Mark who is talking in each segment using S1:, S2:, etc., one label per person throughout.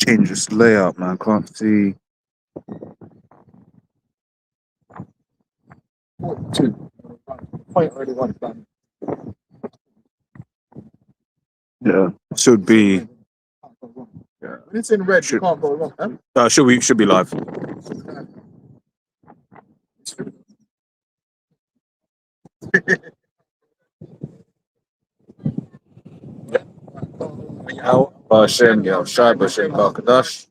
S1: change this layout, man. Can't see.
S2: 42. Point already one done.
S1: Yeah, should be.
S2: Yeah. When it's in red, you can't go wrong, huh?
S1: Should be live. Hashem Yahushai B'Shem Barkadash.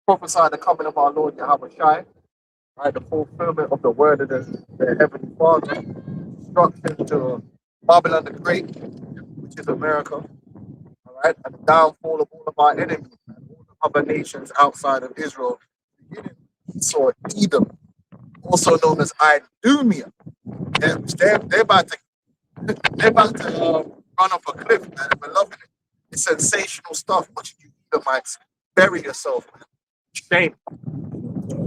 S2: Prophesy the coming of our Lord Yahweh Shai, right? The fulfillment of the word of the Heavenly Father, destruction to Babylon the Great, which is America, all right, and the downfall of all of our enemies, and all the other nations outside of Israel, beginning Esau, Edom, also known as Idumea. They're about to run off a cliff, man. We're loving it. It's sensational stuff. Watching you Edomites bury yourself, man. Shame.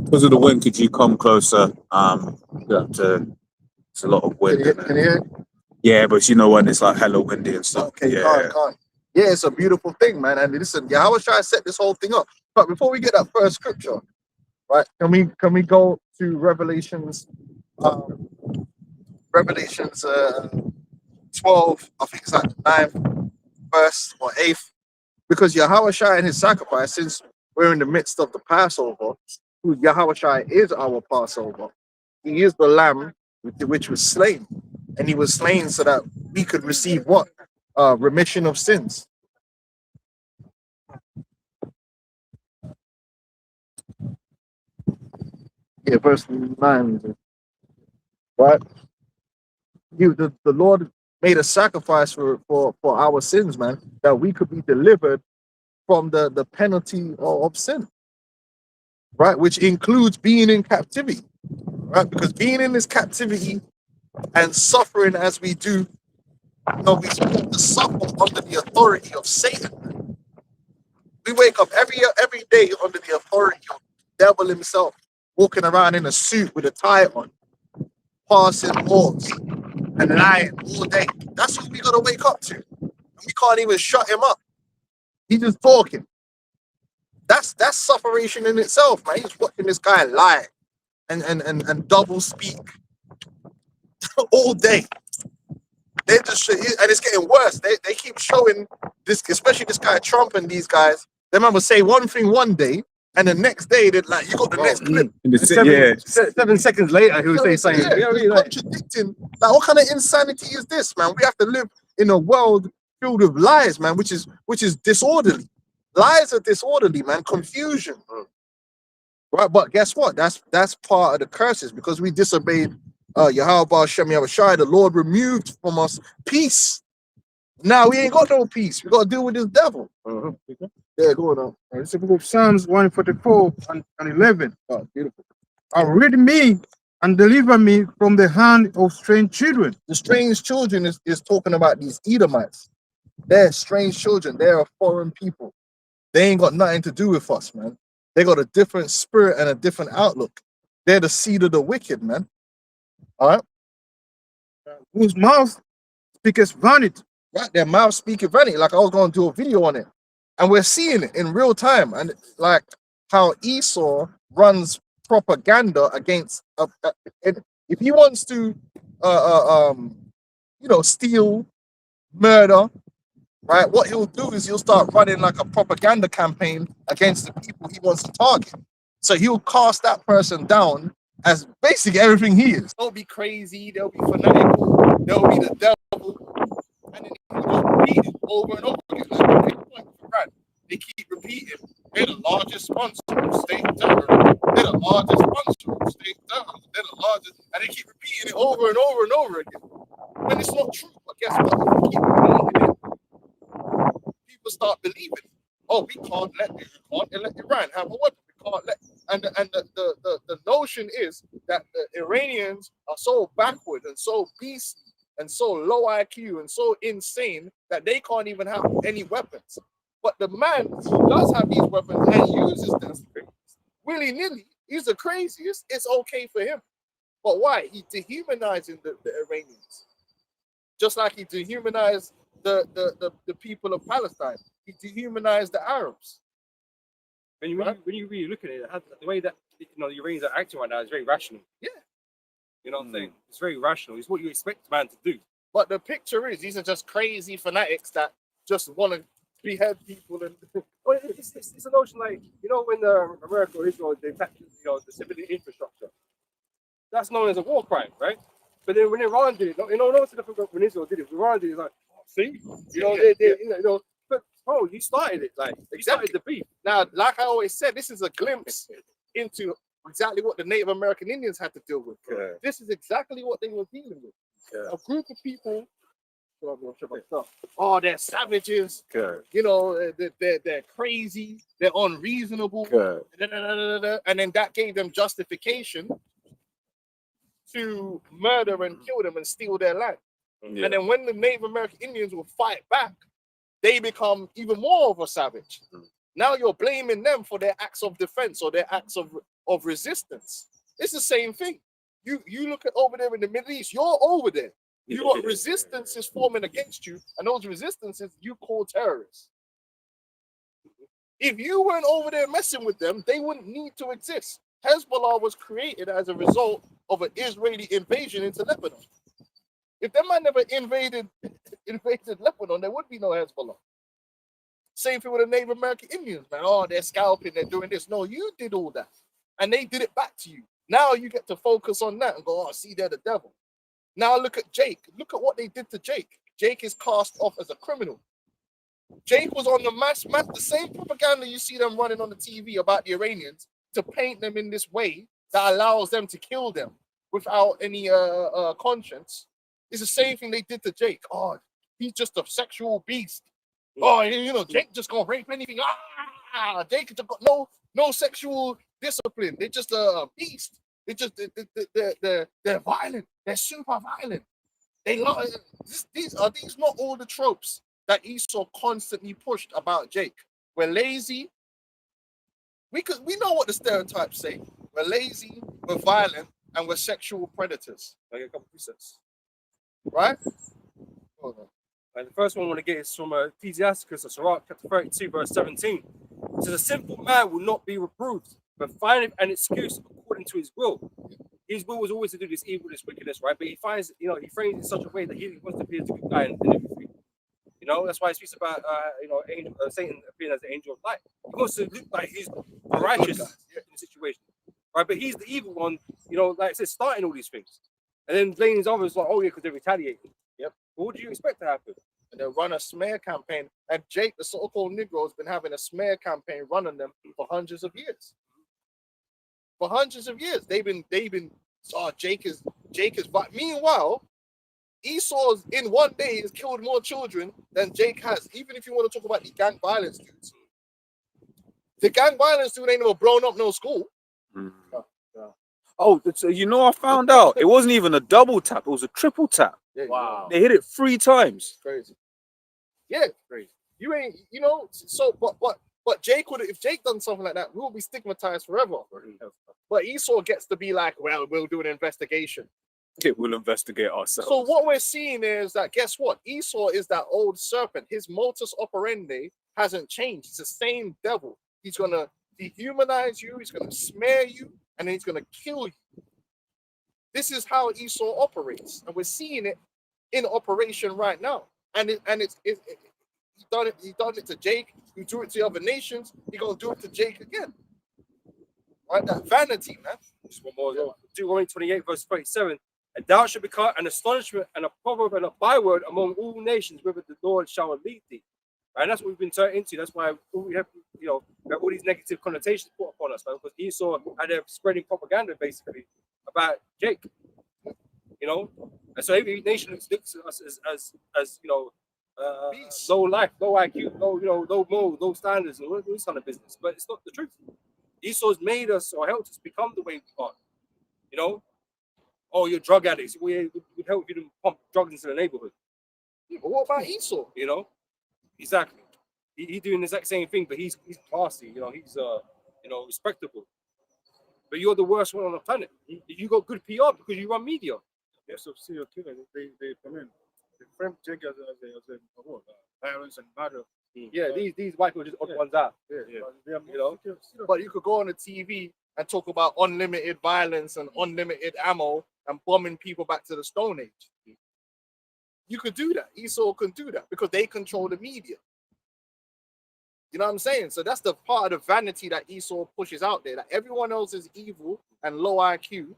S1: Because of the wind, could you come closer? It's a lot of wind.
S2: Can you hear?
S1: Yeah, but you know when it's like hella windy and stuff.
S2: Okay,
S1: yeah.
S2: can't. Yeah, it's a beautiful thing, man. And listen, Yahweh Shai set this whole thing up. But before we get that first scripture, right? Can we go to Revelations 12, I think it's like the 9th verse or 8th, because Yahweh Shai and his sacrifice, since we're in the midst of the Passover, who Yahweh Shai is our Passover. He is the lamb which was slain, and he was slain so that we could receive what? Remission of sins. Yeah, verse 9. Right? The Lord made a sacrifice for our sins, man, that we could be delivered from the penalty of sin. Right? Which includes being in captivity. Right? Because being in this captivity and suffering as we do, we have to suffer under the authority of Satan. We wake up every day under the authority of the devil himself, walking around in a suit with a tie on, passing laws and lying all day. That's what we gotta wake up to. We can't even shut him up. He's just talking. That's sufferation in itself, man. He's watching this guy lie and double speak all day. They just, and it's getting worse. They keep showing this, especially this guy Trump and these guys. They remember say one thing one day, and the next day they're like, you got the next clip. 7 seconds later, he will say something. Yeah, you know what I mean? Contradicting. Like, what kind of insanity is this, man? We have to live in a world filled with lies, man, which is disorderly. Lies are disorderly, man. Confusion, right? But guess what? That's part of the curses, because we disobeyed Yahweh Hashem Yahushai. The Lord removed from us peace. Now we ain't got no peace. We got to deal with this devil. Yeah, go on.
S3: It's the book of Psalms 144 and 11.
S2: Oh, beautiful.
S3: Rid me and deliver me from the hand of strange children.
S2: The strange children is talking about these Edomites. They're strange children. They're a foreign people. They ain't got nothing to do with us, man. They got a different spirit and a different outlook. They're the seed of the wicked, man. All right?
S3: Whose mouth speaketh vanity.
S2: Right, their mouth speaketh vanity. Like, I was going to do a video on it. And we're seeing it in real time. And like how Esau runs propaganda against, if he wants to, steal, murder, right? What he'll do is he'll start running like a propaganda campaign against the people he wants to target. So he'll cast that person down as basically everything he is. They'll be crazy. They'll be fanatical. They'll be the devil. And then he'll just repeat it over and over again. They keep repeating, they're the largest sponsor of state terrorism. They're the largest sponsor of state terrorism. They're the largest, and they keep repeating it over and over and over again. When it's not true, but guess what? They keep repeating it. People start believing it. Oh, we can't let Iran have a weapon. We can't let, and the notion is that the Iranians are so backward and so beastly and so low IQ and so insane that they can't even have any weapons. But the man who does have these weapons and uses them willy-nilly He's the craziest. It's okay for him. But why? He's dehumanizing the Iranians. Just like he dehumanized the people of Palestine. He dehumanized the Arabs.
S4: When you
S2: Right?
S4: when you really look at it, the way that the Iranians are acting right now is very rational.
S2: Yeah.
S4: You know what I'm saying? It's very rational. It's what you expect a man to do.
S2: But the picture is these are just crazy fanatics that just want to behead people and
S4: Well, it's a notion like, when America or Israel, they attacked, the civilian infrastructure. That's known as a war crime, right? But then when Iran did it, no different when Israel did it. Iran did it, like, see, but bro, you started it, like, you started the beef.
S2: now, like I always said, this is a glimpse into exactly what the Native American Indians had to deal with.
S1: Okay.
S2: This is exactly what they were dealing with.
S1: Yeah.
S2: A group of people. Oh, they're savages.
S1: Okay.
S2: They're crazy. They're unreasonable.
S1: Okay.
S2: And then that gave them justification to murder and kill them and steal their land.
S1: Yeah.
S2: And then when the Native American Indians will fight back, they become even more of a savage. Now you're blaming them for their acts of defense or their acts of resistance. It's the same thing. You look at over there in the Middle East, you're over there. You got resistances forming against you, and those resistances you call terrorists. If you weren't over there messing with them, they wouldn't need to exist. Hezbollah was created as a result of an Israeli invasion into Lebanon. If that man never invaded Lebanon, there would be no Hezbollah. Same thing with the Native American Indians, man. Oh, they're scalping, they're doing this. No, you did all that. And they did it back to you. Now you get to focus on that and go, oh, see, they're the devil. Now look at Jake. Look at what they did to Jake. Jake is cast off as a criminal. Jake was on the same propaganda you see them running on the TV about the Iranians to paint them in this way that allows them to kill them without any conscience. It's the same thing they did to Jake. Oh, he's just a sexual beast. Oh, Jake just gonna rape anything. Jake just got no sexual discipline. They're just a beast. They're violent. They're super violent. They love these not all the tropes that Esau constantly pushed about Jake. We're lazy. We know what the stereotypes say. We're lazy, we're violent, and we're sexual predators.
S4: Like a couple precepts.
S2: Right? Hold on.
S4: And the first one I want to get is from Ecclesiasticus, Sirach, chapter 32, verse 17. It says, a simple man will not be reproved, but findeth an excuse according to his will. His will was always to do this evil, this wickedness, right? But he finds, he frames it in such a way that he wants to appear as a good guy and everything. That's why he speaks about, Satan appearing as the angel of light. He wants to look like he's righteous in the situation, right? But he's the evil one, like I said, starting all these things. And then blaming others like, oh yeah, because they're retaliating. Yep. But what do you expect to happen?
S2: And they run a smear campaign. And Jake, the so-called Negro, has been having a smear campaign running them for hundreds of years. For hundreds of years, they've been. Jake is. But meanwhile, Esau's in one day has killed more children than Jake has. Even if you want to talk about the gang violence dudes, the gang violence dude ain't never blown up no school.
S1: Oh, I found out it wasn't even a double tap; it was a triple tap.
S2: Yeah,
S4: Wow.
S1: They hit it 3 times.
S2: Crazy. Yeah, crazy. You ain't. So, but Jake would. If Jake done something like that, we will be stigmatized forever. But Esau gets to be like, well, we'll do an investigation.
S1: It will investigate ourselves.
S2: So what we're seeing is that, guess what? Esau is that old serpent. His modus operandi hasn't changed. It's the same devil. He's going to dehumanize you. He's going to smear you. And then he's going to kill you. This is how Esau operates. And we're seeing it in operation right now. And he done it to Jake. He do it to other nations. He's going to do it to Jake again. Right? That vanity, man.
S4: Just one more. Deuteronomy 28, verse 37. And thou shalt become an astonishment and a proverb and a byword among all nations, whither the Lord shall lead thee. And that's what we've been turned into. That's why we have, we have all these negative connotations put upon us, man, because Esau had a spreading propaganda basically about Jake. And so every nation looks at us as low life, low IQ, low moral, low standards, and all this kind of business. But it's not the truth. Esau's made us or helped us become the way we are. Oh, you're drug addicts. We'd help you to pump drugs into the neighborhood.
S2: Yeah, but what about Esau?
S4: Exactly. He's doing the exact same thing, but he's classy. He's respectable. but you're the worst one on the planet. You got good PR because you run media.
S5: Yes, of serial killers. They come in. They frame Jake as violence and murder.
S4: Yeah, these white people just odd ones out.
S5: Yeah.
S4: You know?
S2: But you could go on the TV and talk about unlimited violence and unlimited ammo and bombing people back to the Stone Age. You could do that. Esau can do that because they control the media. You know what I'm saying? So that's the part of the vanity that Esau pushes out there. That everyone else is evil and low IQ,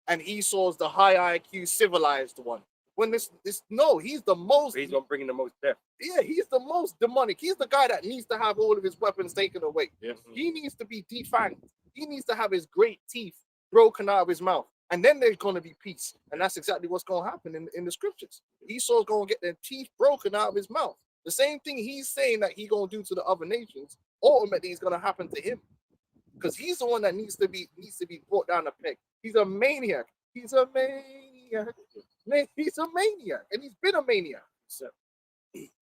S2: and Esau's the high IQ, civilized one. When this no, he's the most.
S4: He's not bringing the most death.
S2: Yeah, he's the most demonic. He's the guy that needs to have all of his weapons taken away.
S5: Yes.
S2: He needs to be defanged. He needs to have his great teeth broken out of his mouth. And then there's going to be peace. And that's exactly what's going to happen in the scriptures. Esau's going to get their teeth broken out of his mouth. The same thing he's saying that he's going to do to the other nations, ultimately is going to happen to him. Because he's the one that needs to be brought down a peg. He's a maniac. He's a maniac. He's a maniac. And he's been a maniac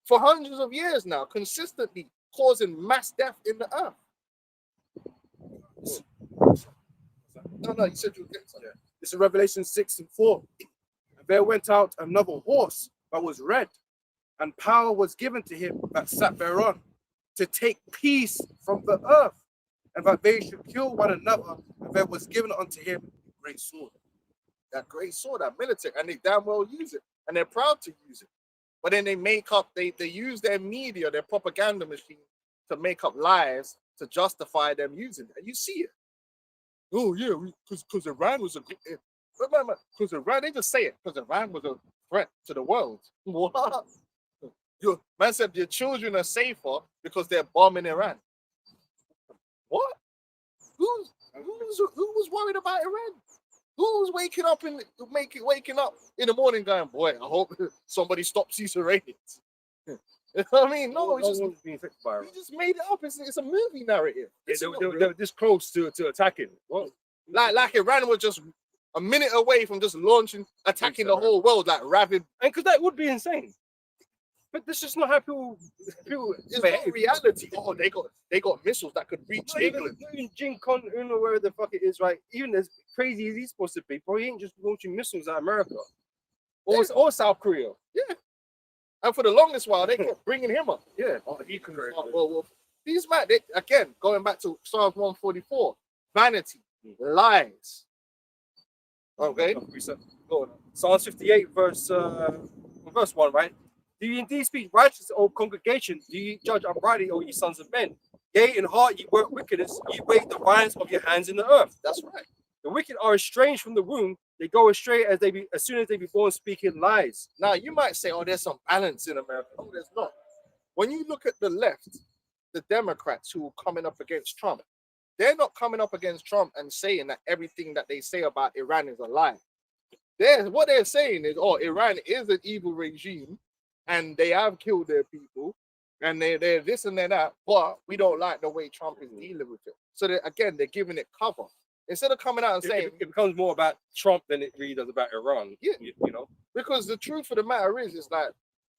S2: for hundreds of years now, consistently causing mass death in the earth. No, you said you were getting something.
S5: This is Revelation 6:4. And there went out another horse that was red, and power was given to him that sat thereon to take peace from the earth, and that they should kill one another, and there was given unto him a great sword.
S2: That great sword, that military, and they damn well use it, and they're proud to use it. But then they use their media, their propaganda machine, to make up lies to justify them using it. And you see it. Oh yeah, because Iran was remember, because Iran, they just say it because Iran was a threat to the world. What? Man said your children are safer because they're bombing Iran. What? Who was worried about Iran? Who was waking up in the morning going, boy, I hope somebody stops these Iranians. You know what I mean? No, it's just
S4: being affected by
S2: you just made it up. It's a movie narrative.
S4: they were this close to attacking. Well,
S2: Like Iran was just a minute away from just attacking the whole world like rabid.
S4: and because that would be insane. But this is not how people
S2: It's not reality. Oh, they got missiles that could reach England.
S4: Even Jin Con Uno, where the fuck it is, right? Even as crazy as he's supposed to be, bro, he ain't just launching missiles at America or South Korea.
S2: Yeah. And for the longest while, they kept bringing him up.
S4: Yeah.
S2: Oh, he can. Well, these man, again, going back to Psalm 144, vanity, lies. Okay.
S4: Go on. Psalm 58, verse 1, right? Do you indeed speak righteousness, O congregation? Do you judge uprightly, O ye sons of men? Yea, in heart ye work wickedness, ye wait the violence of your hands in the earth.
S2: That's right.
S4: The wicked are estranged from the womb; they go astray as soon as they be born, speaking lies.
S2: Now, you might say, oh, there's some balance in America. No, there's not. When you look at the left, the Democrats who are coming up against Trump, they're not coming up against Trump and saying that everything that they say about Iran is a lie. What they're saying is, oh, Iran is an evil regime and they have killed their people and they're this and they're that, but we don't like the way Trump is dealing with it. So they're giving it cover. Instead of coming out and saying
S4: it becomes more about Trump than it really does about Iran.
S2: Yeah.
S4: You know,
S2: because the truth of the matter is like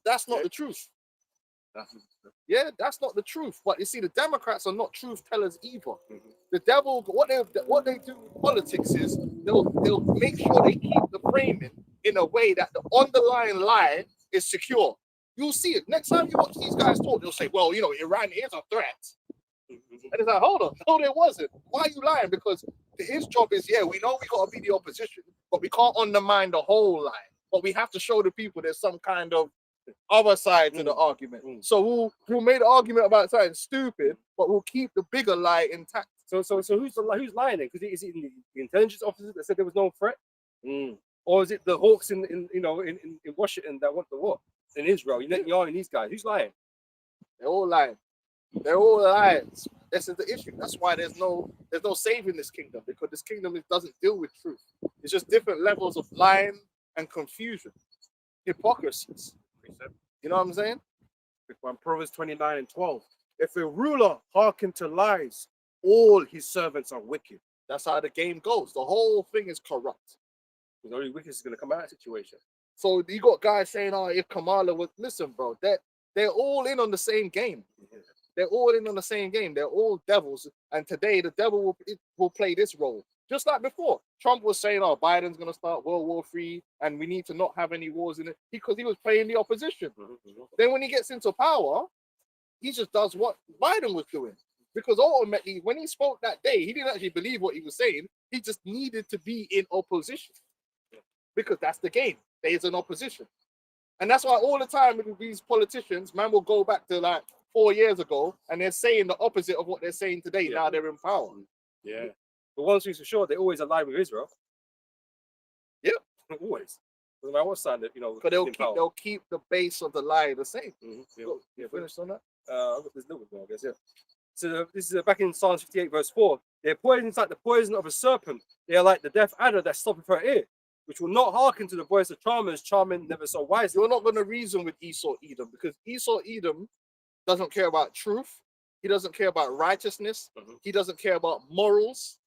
S2: that's not the truth. Yeah, that's not the truth. But you see, the Democrats are not truth tellers either. The devil, what they do in politics is they'll make sure they keep the framing in a way that the underlying lie is secure. You'll see it next time you watch these guys talk. They'll say, "Well, you know, Iran is a threat," and it's like, "Hold on, no, there wasn't. Why are you lying?" Because his job is, yeah, we know we got to be the opposition, but we can't undermine the whole lie. But we have to show the people there's some kind of other side to the argument. So we'll make the argument about something stupid, but we'll keep the bigger lie intact.
S4: So who's lying then? Because is it the intelligence officers that said there was no threat, or is it the hawks in Washington that want the war in Israel? Netanyahu and these guys. Who's lying?
S2: They're all lying. They're all liars. This is the issue. That's why there's no saving this kingdom, because this kingdom doesn't deal with truth. It's just different levels of lying and confusion, hypocrisies. You know what I'm saying?
S5: Proverbs 29:12. If a ruler hearken to lies, all his servants are wicked.
S2: That's how the game goes. The whole thing is corrupt.
S4: Because only wickedness is going to come out of that situation.
S2: So you got guys saying, "Oh, if Kamala was..." Listen, bro, they're all in on the same game. They're all in on the same game. They're all devils. And today the devil will play this role. Just like before, Trump was saying, "Oh, Biden's going to start World War III, and we need to not have any wars in it," because he was playing the opposition. Then when he gets into power, he just does what Biden was doing. Because ultimately, when he spoke that day, he didn't actually believe what he was saying. He just needed to be in opposition. Because that's the game. There's an opposition. And that's why all the time with these politicians, man, will go back to like 4 years ago, and they're saying the opposite of what they're saying today.
S4: Yeah.
S2: Now they're in power.
S4: Yeah. But one thing's for sure, they always align with Israel.
S2: Yep.
S4: Always. Doesn't matter what side that,
S2: Because they'll keep the base of the lie the same.
S4: Yeah.
S2: Go, you finished on that?
S4: I've got this little bit more, I guess, yeah. So this is back in Psalms 58, verse 4. Their poison is like the poison of a serpent. They are like the deaf adder that stoppeth her ear, which will not hearken to the voice of charmers, charming never so wisely.
S2: You're not going to reason with Esau Edom, because Esau Edom doesn't care about truth. He doesn't care about righteousness. He doesn't care about morals.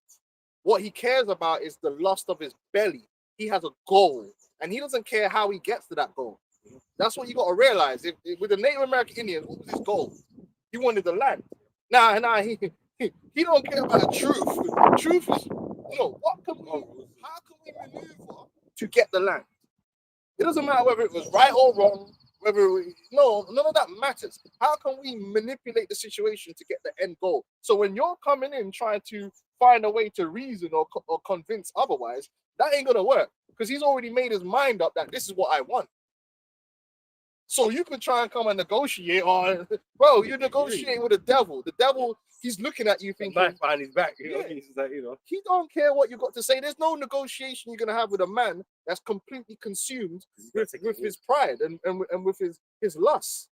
S2: What he cares about is the lust of his belly. He has a goal, and he doesn't care how he gets to that goal. That's what you got to realize. If with the Native American Indians, what was his goal? He wanted the land. Nah, he don't care about truth. Truth is, how can we maneuver to get the land? It doesn't matter whether it was right or wrong, none of that matters. How can we manipulate the situation to get the end goal? So when you're coming in trying to find a way to reason or convince otherwise, that ain't gonna work, because he's already made his mind up that this is what I want. So you could try and come and negotiate, or bro, you're negotiating with the devil. The devil, he's looking at you thinking,
S4: Knife behind his back.
S2: Yeah.
S4: He's like,
S2: he don't care what you got to say. There's no negotiation you're gonna have with a man that's completely consumed with his pride and with his lust.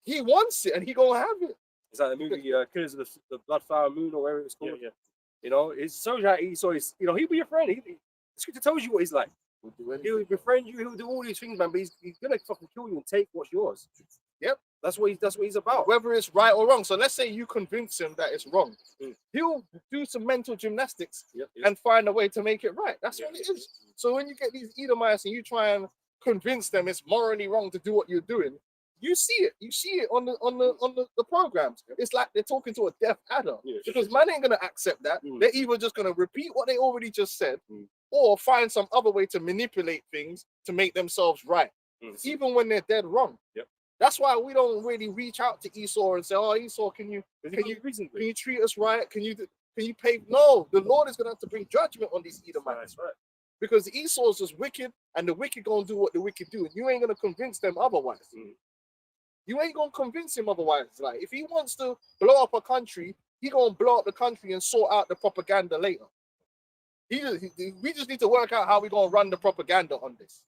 S2: He wants it, and he gonna have it.
S4: it's like the movie Killers of the Bloodflower Moon, or whatever it's called.
S5: Yeah.
S4: It shows you how Esau is. He'll be your friend. The scripture tells you what he's like. He'll befriend you. He'll do all these things, man. But he's gonna fucking kill you and take what's yours.
S2: Yep.
S4: That's what he's about.
S2: Whether it's right or wrong. So let's say you convince him that it's wrong. He'll do some mental gymnastics and find a way to make it right. That's what it is. So when you get these Edomites and you try and convince them it's morally wrong to do what you're doing, you see it. You see it on the programs. It's like they're talking to a deaf adder, because man ain't gonna accept that. They're either just gonna repeat what they already just said, or find some other way to manipulate things to make themselves right, even when they're dead wrong. That's why we don't really reach out to Esau and say, "Oh, Esau, can you treat us right? Can you pay?" No, the Lord is gonna have to bring judgment on these Edomites, right? Because Esau's just wicked, and the wicked gonna do what the wicked do, and you ain't gonna convince them otherwise. You ain't gonna convince him otherwise. Like, if he wants to blow up a country, he gonna blow up the country and sort out the propaganda later. We just need to work out how we gonna run the propaganda on this.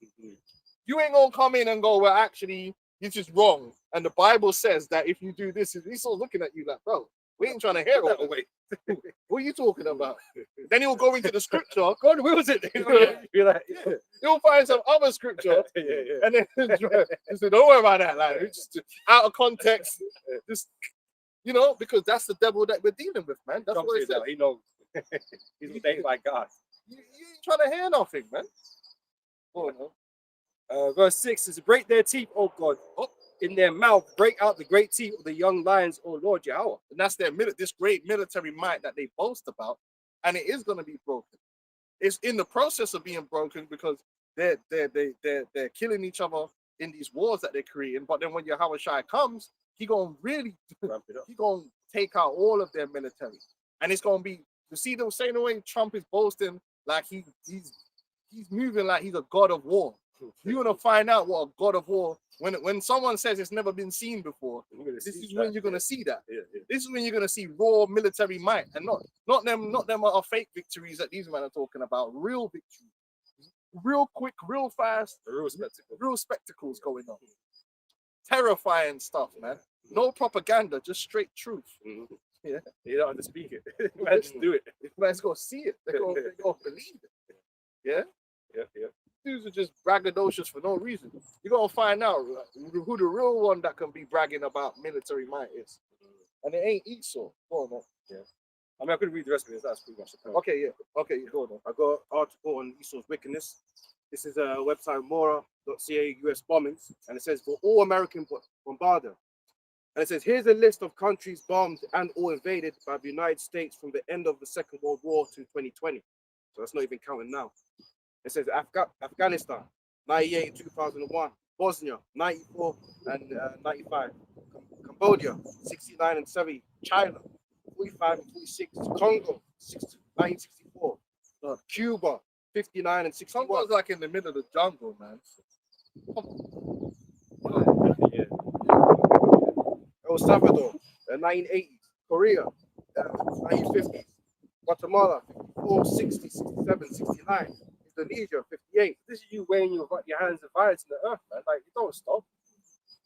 S2: You ain't gonna come in and go, "Well, actually, this is wrong, and the Bible says that if you do this," he's all looking at you like, "Bro, we ain't trying to hear all that. What are you talking about?" Then he'll go into the scripture.
S4: God wills it. You're like,
S2: He'll find some other scripture, and then he said, "Don't worry about that, like, it's just out of context." Just because that's the devil that we're dealing with, man. That's what it says.
S4: He knows. He's ordained by God.
S2: You ain't trying to hear nothing, man.
S4: Verse 6 is, "Break their teeth, O God. In their mouth, break out the great teeth of the young lions, O Lord Yahweh."
S2: And that's this great military might that they boast about, and it is going to be broken. It's in the process of being broken, because they're killing each other in these wars that they're creating. But then when Yahweh Shai comes, he gonna really ramp it up. He gonna take out all of their military, and it's gonna be, you see the same way Trump is boasting like he's moving like he's a god of war. You're gonna find out what a god of war, when someone says it's never been seen before, this is when you're gonna see that. This is when you're gonna see raw military might, and not them are fake victories that these men are talking about. Real victories, real quick, real fast, real spectacles going on. Terrifying stuff, man. No propaganda, just straight truth.
S4: Yeah, you don't have to speak it. Man, just do it.
S2: Man's gonna see it. They're gonna believe it. Yeah. Dudes are just braggadocious for no reason. You're gonna find out who the real one that can be bragging about military might is, and it ain't Esau. Go on, man.
S4: Yeah. I mean, I could read the rest of it. That's pretty much the point.
S2: Okay, yeah. Okay, go on.
S5: I got an article on Esau's wickedness. This is a website, Mora.ca, US bombings, and it says, "For all American bombarder, And it says, here's a list of countries bombed and or invaded by the United States from the end of the Second World War to 2020. So that's not even counting now. It says Afghanistan, 98 and 2001. Bosnia, 94 and 95. Cambodia, 69 and 70. China, 45 and 46. Congo, 1964. Cuba, 59 and 61.
S2: Congo's like in the middle of the jungle, man.
S4: Yeah.
S5: El Salvador, 1980s. Korea, 1950s. Guatemala, 54, 60, 67, 69. Indonesia, 58.
S4: This is you weighing your hands and violence in the earth, man. Like, you don't stop.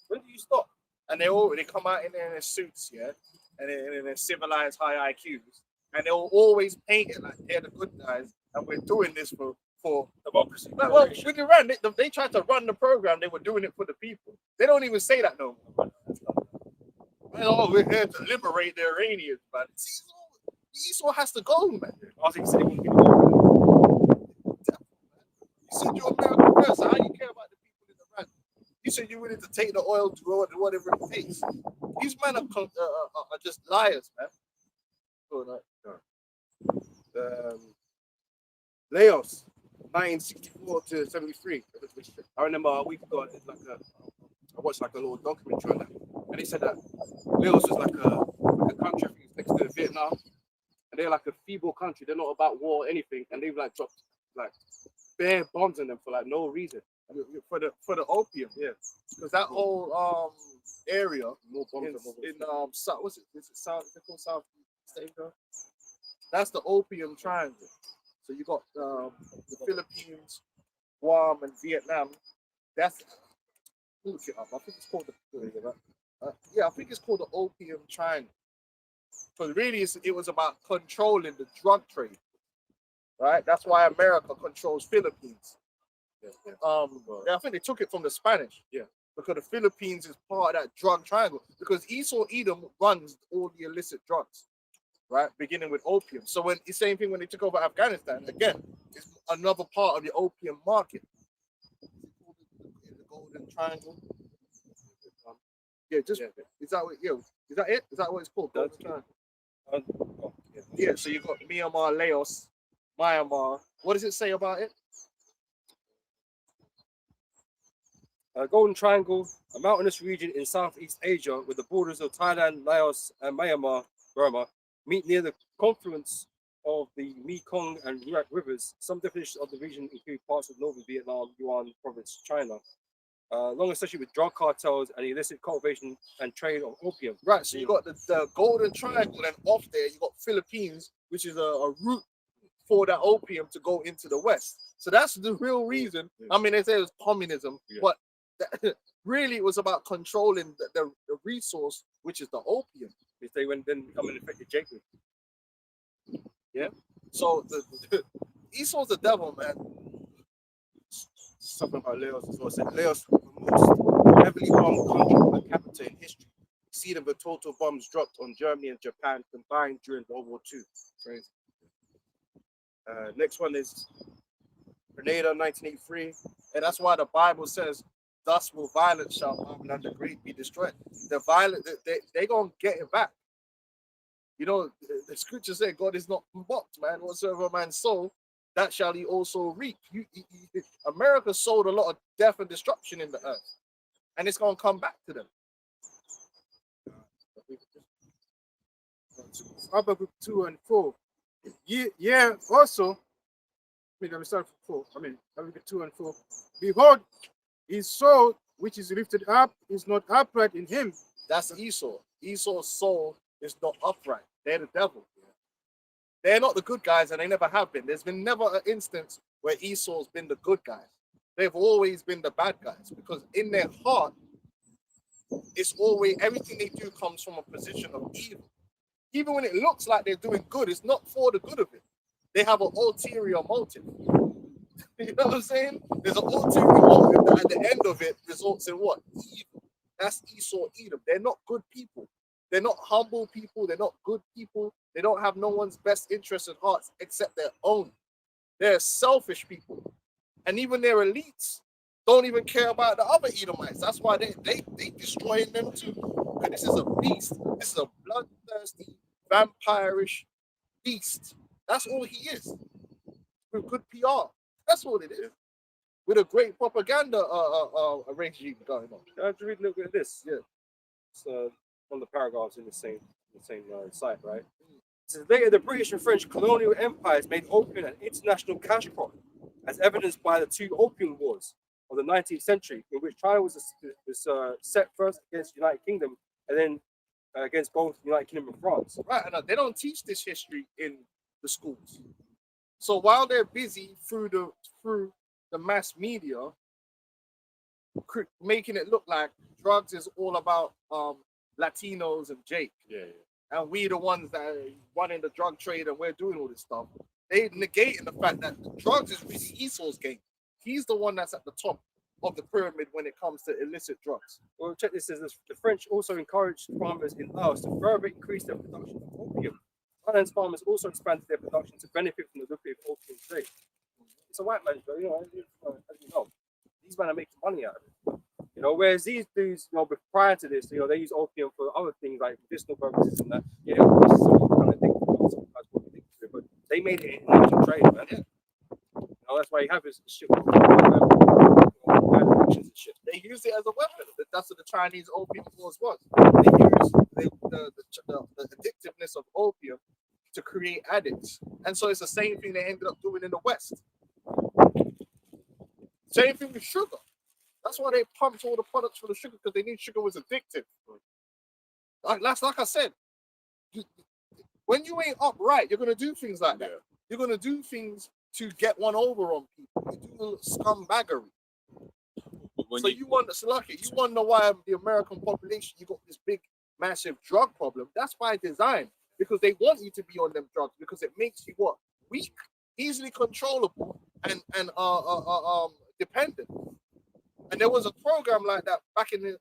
S4: When do you stop?
S2: And they come out in their suits, yeah, and in their civilized high IQs, and they'll always paint it like they're the good guys, and we're doing this for
S4: Democracy.
S2: like, well, when they tried to run the program, they were doing it for the people. They don't even say that no more. Oh, we're here to liberate the Iranians, man. Esau has to go, man.
S4: I think he wouldn't be the
S2: You said you're American first, so how do you care about the people in Iran? You said you wanted to take the oil to road and whatever it takes. These men are just liars, man.
S5: Laos, 1964 to 73. I remember a week ago, I watched like a little documentary on that, and they said that Laos was like a country, I think it's next to Vietnam, and they're like a feeble country. They're not about war or anything, and they've like dropped like bare bombs on them for like no reason.
S2: I mean, for the opium, yeah, because that whole area
S5: No bombs
S2: in South, what's it? Is it South? Is it called Southeast Asia? That's the opium triangle. So you got the Philippines, Guam, and Vietnam. That's look it up. I think it's called I think it's called the opium triangle. Because really, it was about controlling the drug trade, right? That's why America controls Philippines. I think they took it from the Spanish, because the Philippines is part of that drug triangle. Because Esau Edom runs all the illicit drugs, right? Beginning with opium. So when the same thing when they took over Afghanistan, again, it's another part of the opium market. The Golden Triangle. Is that what? Is that it? Is that what it's called? Golden Triangle. Yeah. So you got Myanmar, Laos, Myanmar. What does it say about it?
S4: Golden Triangle, a mountainous region in Southeast Asia with the borders of Thailand, Laos, and Myanmar, Burma, meet near the confluence of the Mekong and Urat rivers. Some definitions of the region include parts of northern Vietnam, Yunnan province, China. Long associated with drug cartels and illicit cultivation and trade of opium.
S2: Right, so you got the Golden Triangle, and off there you got Philippines, which is a route for that opium to go into the West. So that's the real reason. I mean, they say it was communism, but really it was about controlling the resource, which is the opium.
S4: Which they went then become an infected Jacob.
S2: Yeah. So Esau's the devil, man.
S5: Something about Laos as well. Said Laos was the most heavily bombed country per capita in history, exceeding the total bombs dropped on Germany and Japan combined during World War II. Crazy. Next one is Grenada, 1983.
S2: And that's why the Bible says, thus will violence shall come and the great be destroyed. The violent, they gonna get it back. You know, the scripture said God is not mocked, man. Whatsoever man sow, that shall he also reap. America sowed a lot of death and destruction in the earth, and it's gonna come back to them.
S3: Habakkuk 2 and 4. Yeah, also, let me start from 4. Habakkuk 2 and 4. Behold, his soul, which is lifted up, is not upright in him.
S2: That's Esau. Esau's soul is not upright. They're the devil. They're not the good guys, and they never have been. There's been never an instance where Esau's been the good guys. They've always been the bad guys, because in their heart, it's always, everything they do comes from a position of evil. Even when it looks like they're doing good, it's not for the good of it. They have an ulterior motive. You know what I'm saying? There's an ulterior motive that at the end of it results in what? Evil. That's Esau Edom. They're not good people. They're not humble people. They're not good people. They don't have no one's best interests at heart except their own. They're selfish people. And even their elites don't even care about the other Edomites. That's why they destroying them too. America, this is a beast. This is a bloodthirsty, vampirish beast. That's all he is. With good PR. That's all it is. With a great propaganda regime going on.
S4: Just read a little bit of this.
S2: Yeah.
S4: It's one of the paragraphs in the same site, right? It says later the British and French colonial empires made opium an international cash crop, as evidenced by the two opium wars of the 19th century, in which China was set first against the United Kingdom and then against both the United Kingdom and France.
S2: Right, and they don't teach this history in the schools. So while they're busy through the mass media making it look like drugs is all about Latinos and Jake, and we the ones that are running the drug trade and we're doing all this stuff, they negating the fact that the drugs is really Esau's game. He's the one that's at the top of the pyramid when it comes to illicit drugs.
S4: Well, check this. Says the French also encouraged farmers in Laos to further increase their production of opium. Thailand's farmers also expanded their production to benefit from the lucrative opium trade. It's a white man's job, as you know. These men are making money out of it. Whereas these dudes, prior to this, they use opium for other things like medicinal purposes and that. Yeah, kind of thing, but they made it an international trade, man. Yeah. That's why you have this shit. Shit.
S2: They used it as a weapon. That's what the Chinese opium wars was. They used the addictiveness of opium to create addicts. And so it's the same thing they ended up doing in the West. Same thing with sugar. That's why they pumped all the products for the sugar, because they knew sugar was addictive. Like I said, when you ain't upright, you're going to do things like that. You're going to do things to get one over on people. You do scumbaggery. So you wonder why the American population, you got this big, massive drug problem. That's by design, because they want you to be on them drugs, because it makes you what? Weak, easily controllable, and dependent. And there was a program like that back in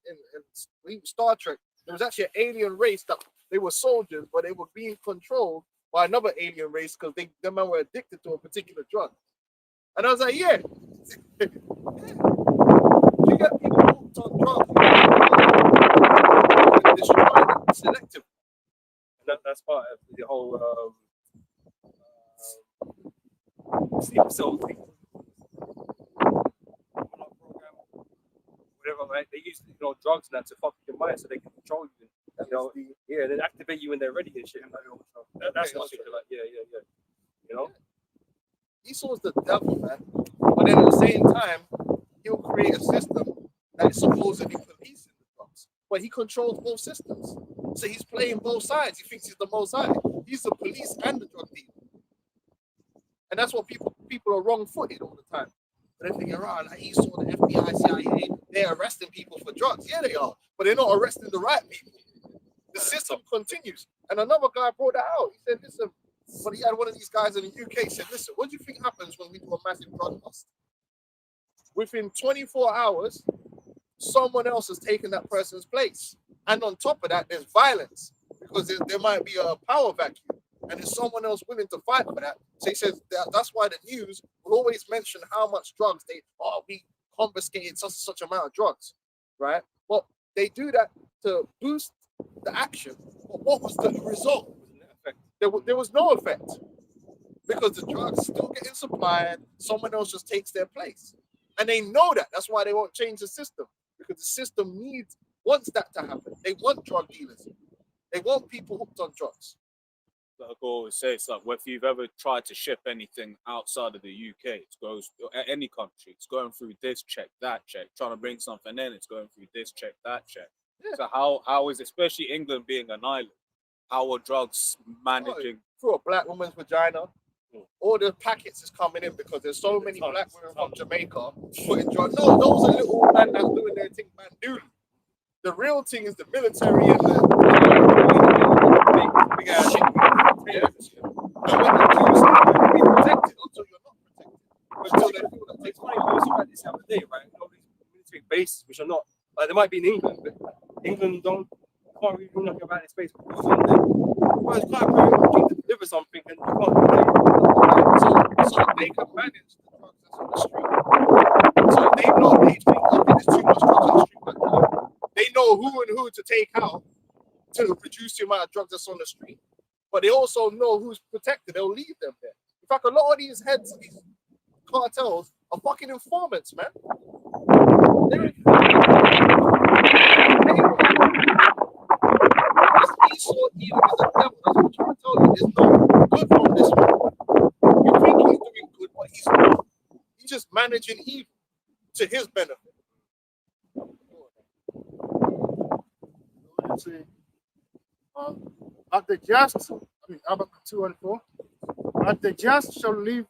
S2: Star Trek. There was actually an alien race that they were soldiers, but they were being controlled by another alien race because them men were addicted to a particular drug. And I was like, yeah. You get people hooked on drugs, you destroy them selectively.
S4: And that's part of the whole sleep cell thing. Whatever, right? They use drugs and that to fuck your mind so they can control you. And then activate you when they're ready and shit. That's what shit like. Yeah.
S2: Esau's the devil, man. But then at the same time, he'll create a system that is supposedly policing the drugs, but he controls both systems. So he's playing both sides. He thinks he's the most high. He's the police and the drug dealer. And that's what people are wrong-footed all the time. They're thinking, like Esau, the FBI, CIA, they're arresting people for drugs. Yeah, they are, but they're not arresting the right people. The system continues. And another guy brought that out. He said, listen, but he had one of these guys in the UK said, listen, what do you think happens when we do a massive drug bust? Within 24 hours, someone else has taken that person's place. And on top of that, there's violence, because there might be a power vacuum, and there's someone else willing to fight for that. So he says that's why the news will always mention how much drugs we confiscated such amount of drugs, right? Well, they do that to boost the action. But what was the result? There was no effect, because the drugs still getting supplied. Someone else just takes their place, and they know that. That's why they won't change the system, because the system wants that to happen. They want drug dealers. They want people hooked on drugs.
S1: Like I always say, it's like if you've ever tried to ship anything outside of the UK, it goes any country, it's going through this check, that check. Trying to bring something in, it's going through this check, that check. Yeah. So how is, especially England being an island, how are drugs managing
S2: through a black woman's vagina? All the packets is coming in because there's so many black women from Jamaica putting drugs. No, those are little men that's doing their thing, man. Dude, the real thing is the military and the big ass shit. And when the Jews can be protected until you're not protected. Until they feel that
S4: It's funny, we saw this the other day, right? All these military bases, which are not, like, they might be in England, but England can't really do nothing about this space. Well, it's quite very to deliver something, and you can't do it.
S2: So they can manage the drugs that's on the street. So they know they think, okay, there's too much drugs on the street right now. They know who and who to take out amount of drugs that's on the street, but they also know who's protected. They'll leave them there. In fact, a lot of these heads of these cartels are fucking informants, man. They're Esau even is a devil. That's what I'm trying to tell you. There's no good from this man. You think he's doing good, but he's not. He's just managing evil to his benefit.
S3: Let's see. At the just, Habakkuk 2 and 4. At the just shall live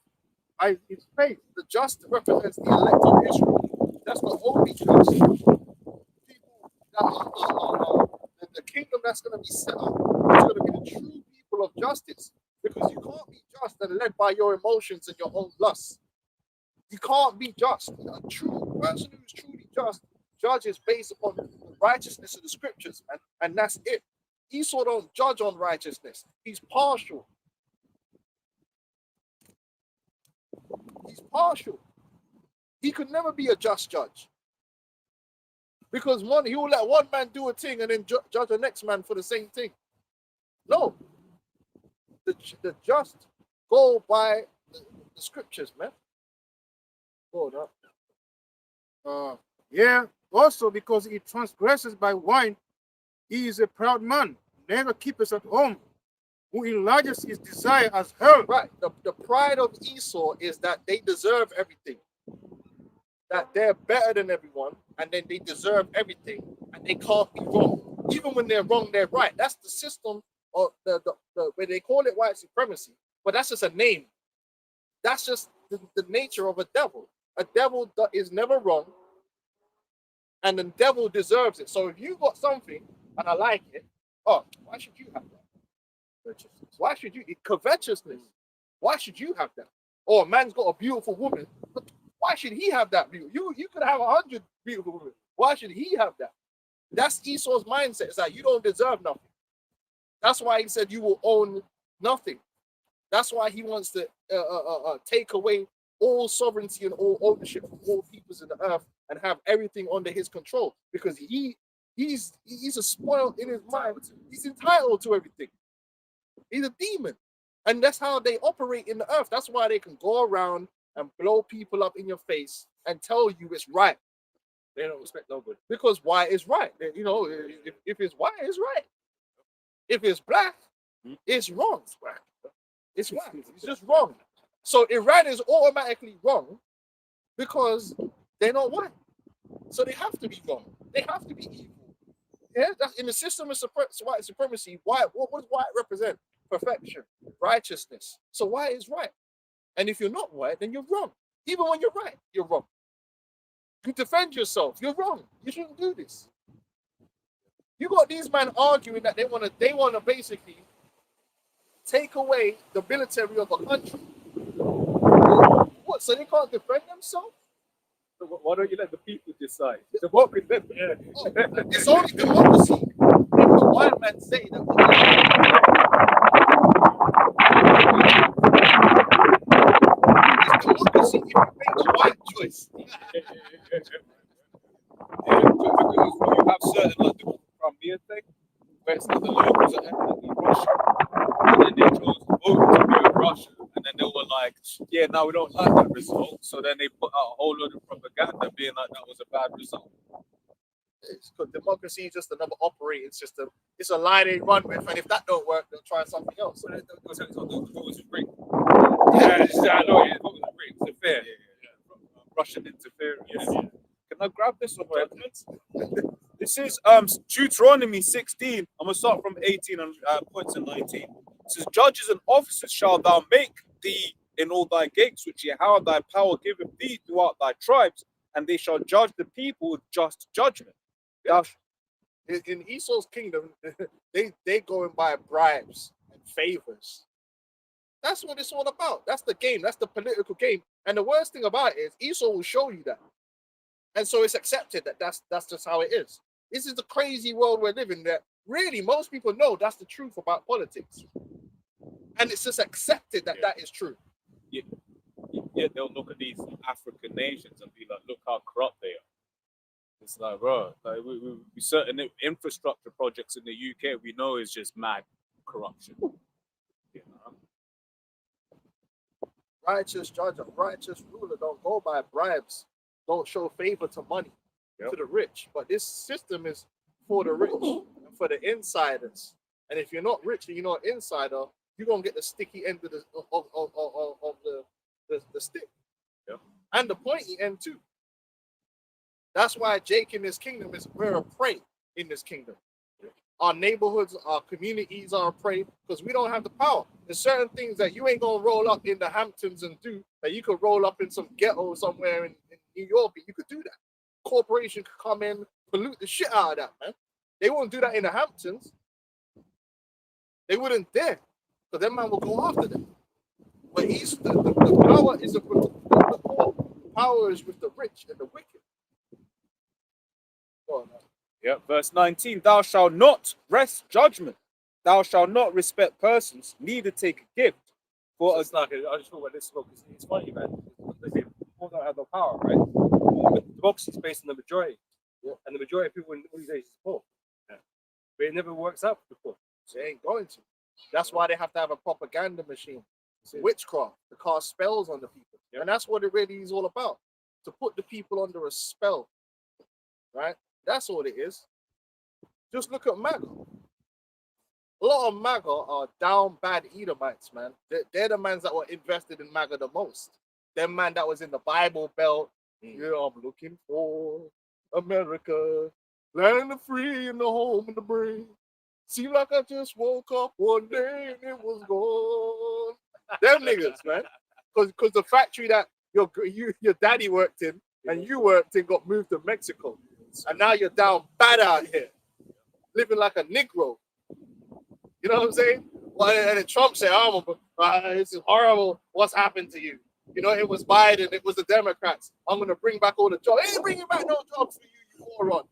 S3: by his faith.
S2: The just represents the elect of Israel. That's the only just people that are the kingdom that's going to be set up. It's going to be the true people of justice, because you can't be just and led by your emotions and your own lusts. You can't be just. A true person who is truly just judges based upon the righteousness of the scriptures, and that's it. Esau don't judge on righteousness. He's partial. He's partial. He could never be a just judge, because he will let one man do a thing and then judge the next man for the same thing. No, the just go by the scriptures, man. Hold up.
S3: Yeah, also because he transgresses by wine, he is a proud man, never keepeth at home, who enlarges his desire as hell.
S2: Right. The pride of Esau is that they deserve everything. That they're better than everyone, and then they deserve everything, and they can't be wrong. Even when they're wrong, they're right. That's the system of the where they call it white supremacy, but that's just a name. That's just the nature of a devil. A devil is never wrong, and the devil deserves it. So if you got something and I like it, oh, why should you have that? Why should you? Covetousness. Why should you have that? Or a man's got a beautiful woman. Why should he have that beauty? You could have 100 beautiful women. Why should he have that? That's Esau's mindset. It's like, you don't deserve nothing. That's why he said you will own nothing. That's why he wants to take away all sovereignty and all ownership from all peoples in the earth and have everything under his control, because he's a spoiled in his mind. He's entitled to everything. He's a demon, and that's how they operate in the earth. That's why they can go around and blow people up in your face and tell you it's right.
S4: They don't respect nobody.
S2: Because white is right. You know, if it's white, it's right. If it's black, it's wrong. It's black. It's just wrong. So Iran is automatically wrong because they're not white. So they have to be wrong. They have to be evil. Yeah, that's in the system of white supremacy. White, what does white represent? Perfection, righteousness. So white is right. And if you're not white, then you're wrong. Even when you're right, you're wrong. You defend yourself. You're wrong. You shouldn't do this. You got these men arguing that they want to basically take away the military of a country. What? So they can't defend themselves?
S1: So why don't you let the people decide? So what we did, yeah.
S2: Oh, it's only democracy if the white men say that. It's democracy if you make the white choice.
S1: Because you have certain like the Crimea thing, where it's like the locals are ethnically Russian, and then they chose to vote to be a Russian, and then they were like, yeah, now we don't like that result, so then they put out a whole load of propaganda being like that was a bad result.
S2: It's because democracy is just another operating system. It's a lie they run with, and if that don't work, they'll try something else.
S1: So the vote was rigged. Yeah, I know it. The vote was rigged. It's fair. Yeah. Russian interference. Yeah. Can I grab this one? This is Deuteronomy 16. I'm gonna start from 18 and points in 19. It says, "Judges and officers shall thou make thee in all thy gates, which Yahweh thy power giveth thee throughout thy tribes, and they shall judge the people with just judgment."
S2: In Esau's kingdom, they go and buy bribes and favors. That's what it's all about. That's the game. That's the political game. And the worst thing about it is Esau will show you that. And so it's accepted that that's just how it is. This is the crazy world we're living in, that really most people know that's the truth about politics. And it's just accepted that that is true.
S1: Yeah, they'll look at these African nations and be like, look how corrupt they are. It's like, bro, like we certain infrastructure projects in the UK we know is just mad corruption. You know?
S2: Righteous judge, a righteous ruler don't go by bribes, don't show favor to money, to the rich. But this system is for the rich and for the insiders. And if you're not rich and you're not insider, you're gonna get the sticky end of the stick.
S1: Yeah.
S2: And the pointy end too. That's why Jake in this kingdom is we're a prey in this kingdom. Our neighborhoods, our communities are a prey because we don't have the power. There's certain things that you ain't gonna roll up in the Hamptons and do that you could roll up in some ghetto somewhere in New York. You could do that. Corporation could come in, pollute the shit out of that, man. They won't do that in the Hamptons. They wouldn't dare. So that man will go after them. But the power is the poor. Power is with the rich and the wicked. Go on, man.
S1: Yeah, verse 19, thou shalt not wrest judgment, thou shalt not respect persons, neither take a gift.
S4: So
S1: For
S4: it's like, I just thought about this book. It's funny, man. They say people don't have no power, right? Democracy is based on the majority.
S2: Yeah.
S4: And the majority of people in all these areas is poor. Yeah. But it never works out for the poor.
S2: They ain't going to. That's why they have to have a propaganda machine. Witchcraft to cast spells on the people.
S4: Yep.
S2: And that's what it really is all about. To put the people under a spell. Right? That's all it is. Just look at MAGA. A lot of MAGA are down bad Edomites, man. They're the mans that were invested in MAGA the most. Them man that was in the Bible Belt. Yeah, I'm looking for America. Land of free and the home and the brave. Seemed like I just woke up one day and it was gone. Them niggas, man. Because the factory that your daddy worked in and you worked in got moved to Mexico. And now you're down bad out here. Living like a Negro. You know what I'm saying? Well, and then Trump said, this is horrible. What's happened to you? You know, it was Biden, it was the Democrats. I'm going to bring back all the jobs. They ain't bringing back no jobs for you, you moron.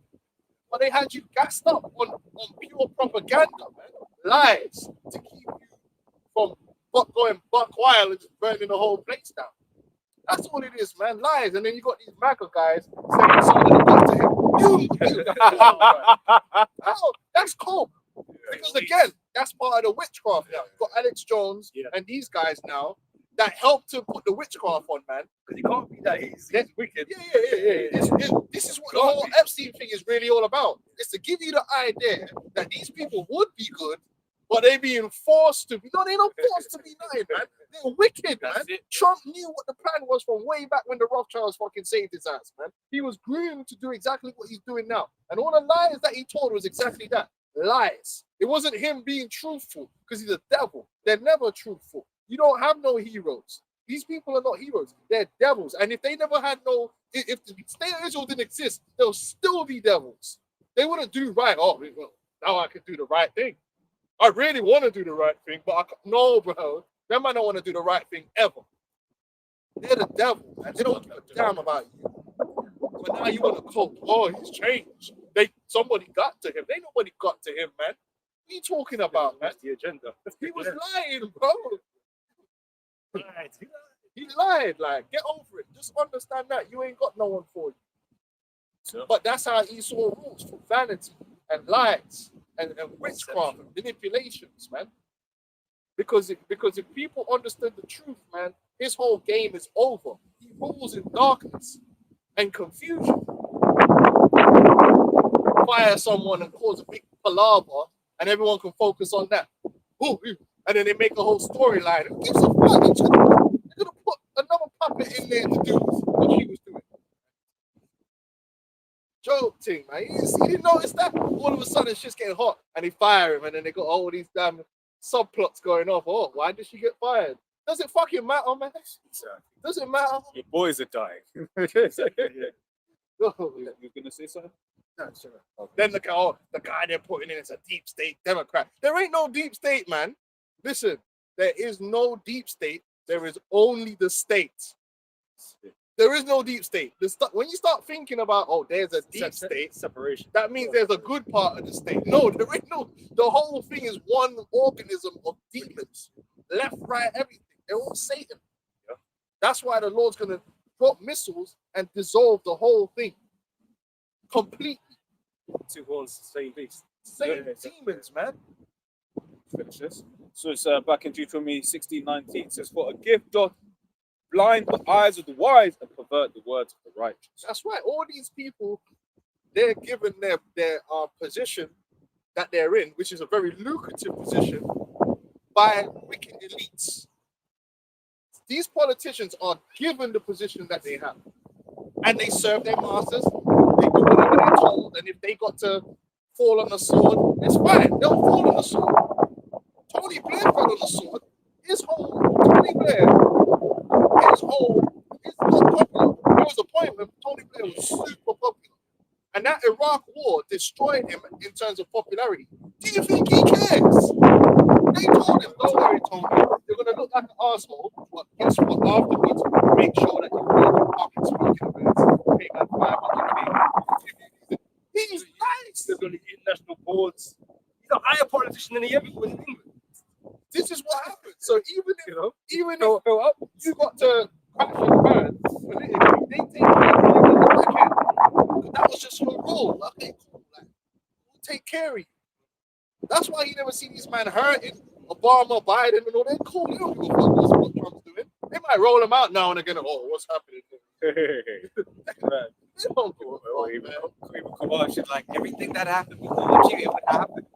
S2: But they had you gassed up on pure propaganda, man. Lies to keep you from going buck wild and just burning the whole place down. That's all it is, man. Lies. And then you got these MAGA guys saying something got to him. Oh, that's cool. Because again, that's part of the witchcraft now. You've got Alex Jones and these guys now that help to put the witchcraft on, man.
S4: Because you can't be that easy. It's wicked.
S2: Yeah. This is what the whole Epstein thing is really all about. It's to give you the idea that these people would be good, but they're being forced to be. No, they're not forced to be nice, man. They're wicked, man. Trump knew what the plan was from way back when the Rothschilds fucking saved his ass, man. He was groomed to do exactly what he's doing now. And all the lies that he told was exactly that. Lies. It wasn't him being truthful because he's a devil. They're never truthful. You don't have no heroes. These people are not heroes. They're devils. And if they never had if the state of Israel didn't exist, they'll still be devils. They wouldn't do right. Oh, well, now I can do the right thing. I really want to do the right thing, but no, bro. Them man don't want to do the right thing ever. They're the devil, and they don't give a damn about you. But now you want to cope. Oh, he's changed. Somebody got to him. Ain't nobody got to him, man. What are you talking about, man?
S4: That's the agenda.
S2: He was lying, bro.
S4: Right.
S2: He lied. Like, get over it. Just understand that you ain't got no one for you.
S1: So,
S2: But that's how Esau rules, for vanity and lies and witchcraft and manipulations, man. Because if people understood the truth, man, his whole game is over. He rules in darkness and confusion. Fire someone and cause a big palaver, and everyone can focus on that. Ooh, and then they make a whole storyline. Who gives a fuck? They're gonna put another puppet in there to do what she was doing. Joke thing, man. You didn't notice that? All of a sudden, shit's getting hot, and they fire him, and then they got all these damn subplots going off. Oh, why did she get fired? Does it fucking matter, man? Does it matter?
S1: your boys are dying.
S2: No.
S1: You're gonna say something?
S2: No, sure. Then the guy they're putting in is a deep state Democrat. There ain't no deep state, man. Listen, there is no deep state. There is only the state. There is no deep state. When you start thinking about, oh, there's a deep state,
S4: Separation.
S2: that means there's a good part of the state. No, there ain't no. The whole thing is one organism of demons. Left, right, everything. They're all Satan.
S4: Yeah.
S2: That's why the Lord's going to drop missiles and dissolve the whole thing.
S5: completely.
S4: Two horns, same beast.
S5: Same demons, man.
S1: Finish this. So it's back in Deuteronomy 16:19. It says, "For a gift doth blind the eyes of the wise and pervert the words of the righteous."
S5: That's right. All these people, they're given their position that they're in, which is a very lucrative position, by wicked elites. These politicians are given the position that they have, and they serve their masters. They do whatever they're told, and if they got to fall on the sword, it's fine. They'll fall on the sword. Tony Blair fell on the sword. Tony Blair, is not popular. There was a point when Tony Blair was super popular, and that Iraq war destroyed him in terms of popularity. Do you think he cares? They told him, "Don't worry, Tony. You're gonna look like an asshole, but guess what? Afterwards, make sure that you go to public speaking events. Pay man 500K. He's nice.
S4: They're going to international boards. He's a higher politician than he ever was in England.
S5: This is what happened. So even if
S4: Go
S5: if you got to crash and burn politically, they take care of you in the back end. That was just your role. Okay, cool. Like, we'll take care of you. That's why you never see these men hurting. Obama, Biden, and all that. Cool. They don't give a fuck what Trump's doing. They might roll him out now and again. Oh, what's happening? They don't give a fuck, man.
S6: Come on, shit, like everything that happened, we told you it would happen.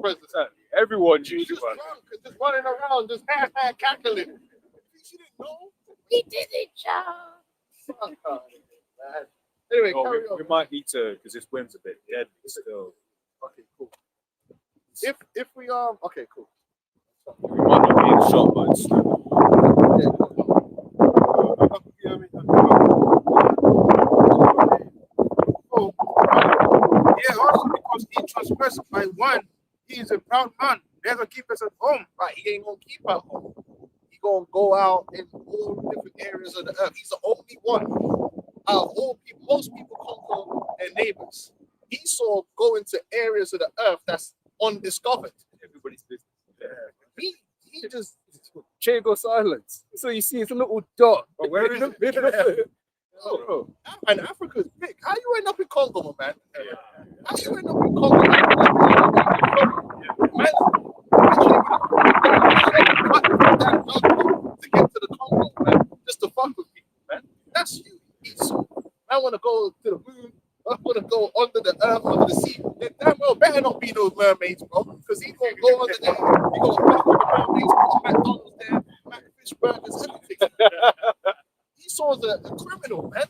S5: President.
S1: Everyone
S5: She was
S1: knew
S5: just drunk and just running around, just cackling. She didn't know.
S7: We did it, Joe.
S5: Anyway,
S1: Oh,
S5: carry on.
S1: we might need to, because this wind's a bit dead still.
S5: Okay, cool. If we okay, cool.
S1: We might not be in shot, but it's still.
S3: Yeah, also because he transgressed by one, he is a proud man. Never keep us at home.
S5: Right, he ain't gonna keep at home. He gonna go out in all different areas of the earth. He's the only one out of all people. Most people conquer their neighbors. Esau go into areas of the earth that's undiscovered.
S4: Everybody's business.
S5: He just
S6: Chago silence. So you see, it's a little dot.
S4: But where is it?
S5: bro. And Africa's big. How you end up in Congo, man? How you end up in Congo? Man, to get to the Congo, man, just to fuck with people, man. That's you. Esau. I want to go to the moon. I want to go under the earth, under the sea. Damn well better not be those mermaids, bro. Because he's going to go under there. He's going to fuck with the mermaids, put McDonald's there, fish burgers, everything. Esau's a criminal, man.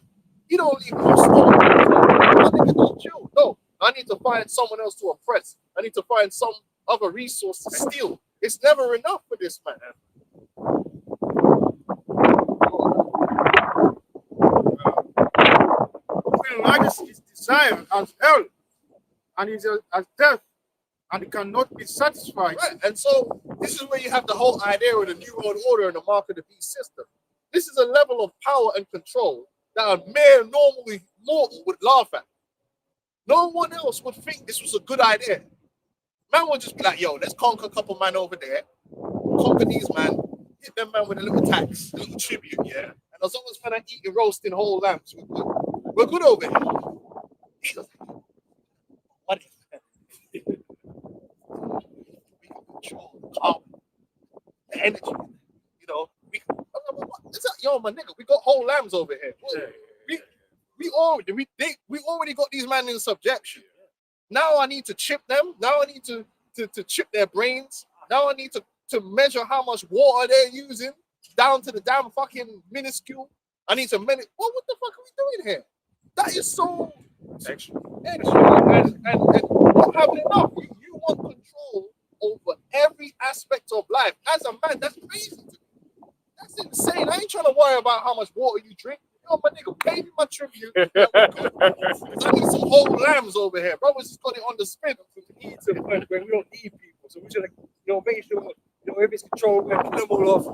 S5: He don't leave no stone. I think don't chill. No, I need to find someone else to oppress. I need to find some other resource to steal. It's never enough for this man.
S3: Queen Majesty's desire as hell, and is as death, and it cannot be satisfied.
S5: Right, and so this is where you have the whole idea of the New World Order and the Mark of the Beast system. This is a level of power and control that a mere normally mortal would laugh at. No one else would think this was a good idea. Man would just be like, yo, let's conquer a couple man over there, conquer these man, hit them man with a little tax, a little tribute, yeah? And as long as man are eating roasting whole lambs, we're good. We're good over here. He goes, what is that? We can control the carbon, the energy, you know. What's that? Yo, my nigga, we got whole lambs over here. We already got these men in subjection. Now I need to chip them. Now I need to chip their brains. Now I need to measure how much water they're using down to the damn fucking minuscule. I need to manage. What the fuck are we doing here? That is so extra. And not having enough. You want control over every aspect of life. As a man, that's crazy to me. That's insane. I ain't trying to worry about how much water you drink. Yo, my nigga, pay me my tribute. I need some whole lambs over here. Brothers just got it on the spin.
S4: We need to the point where we don't need people. So we should, make sure, if it's controlled, we have to them all off.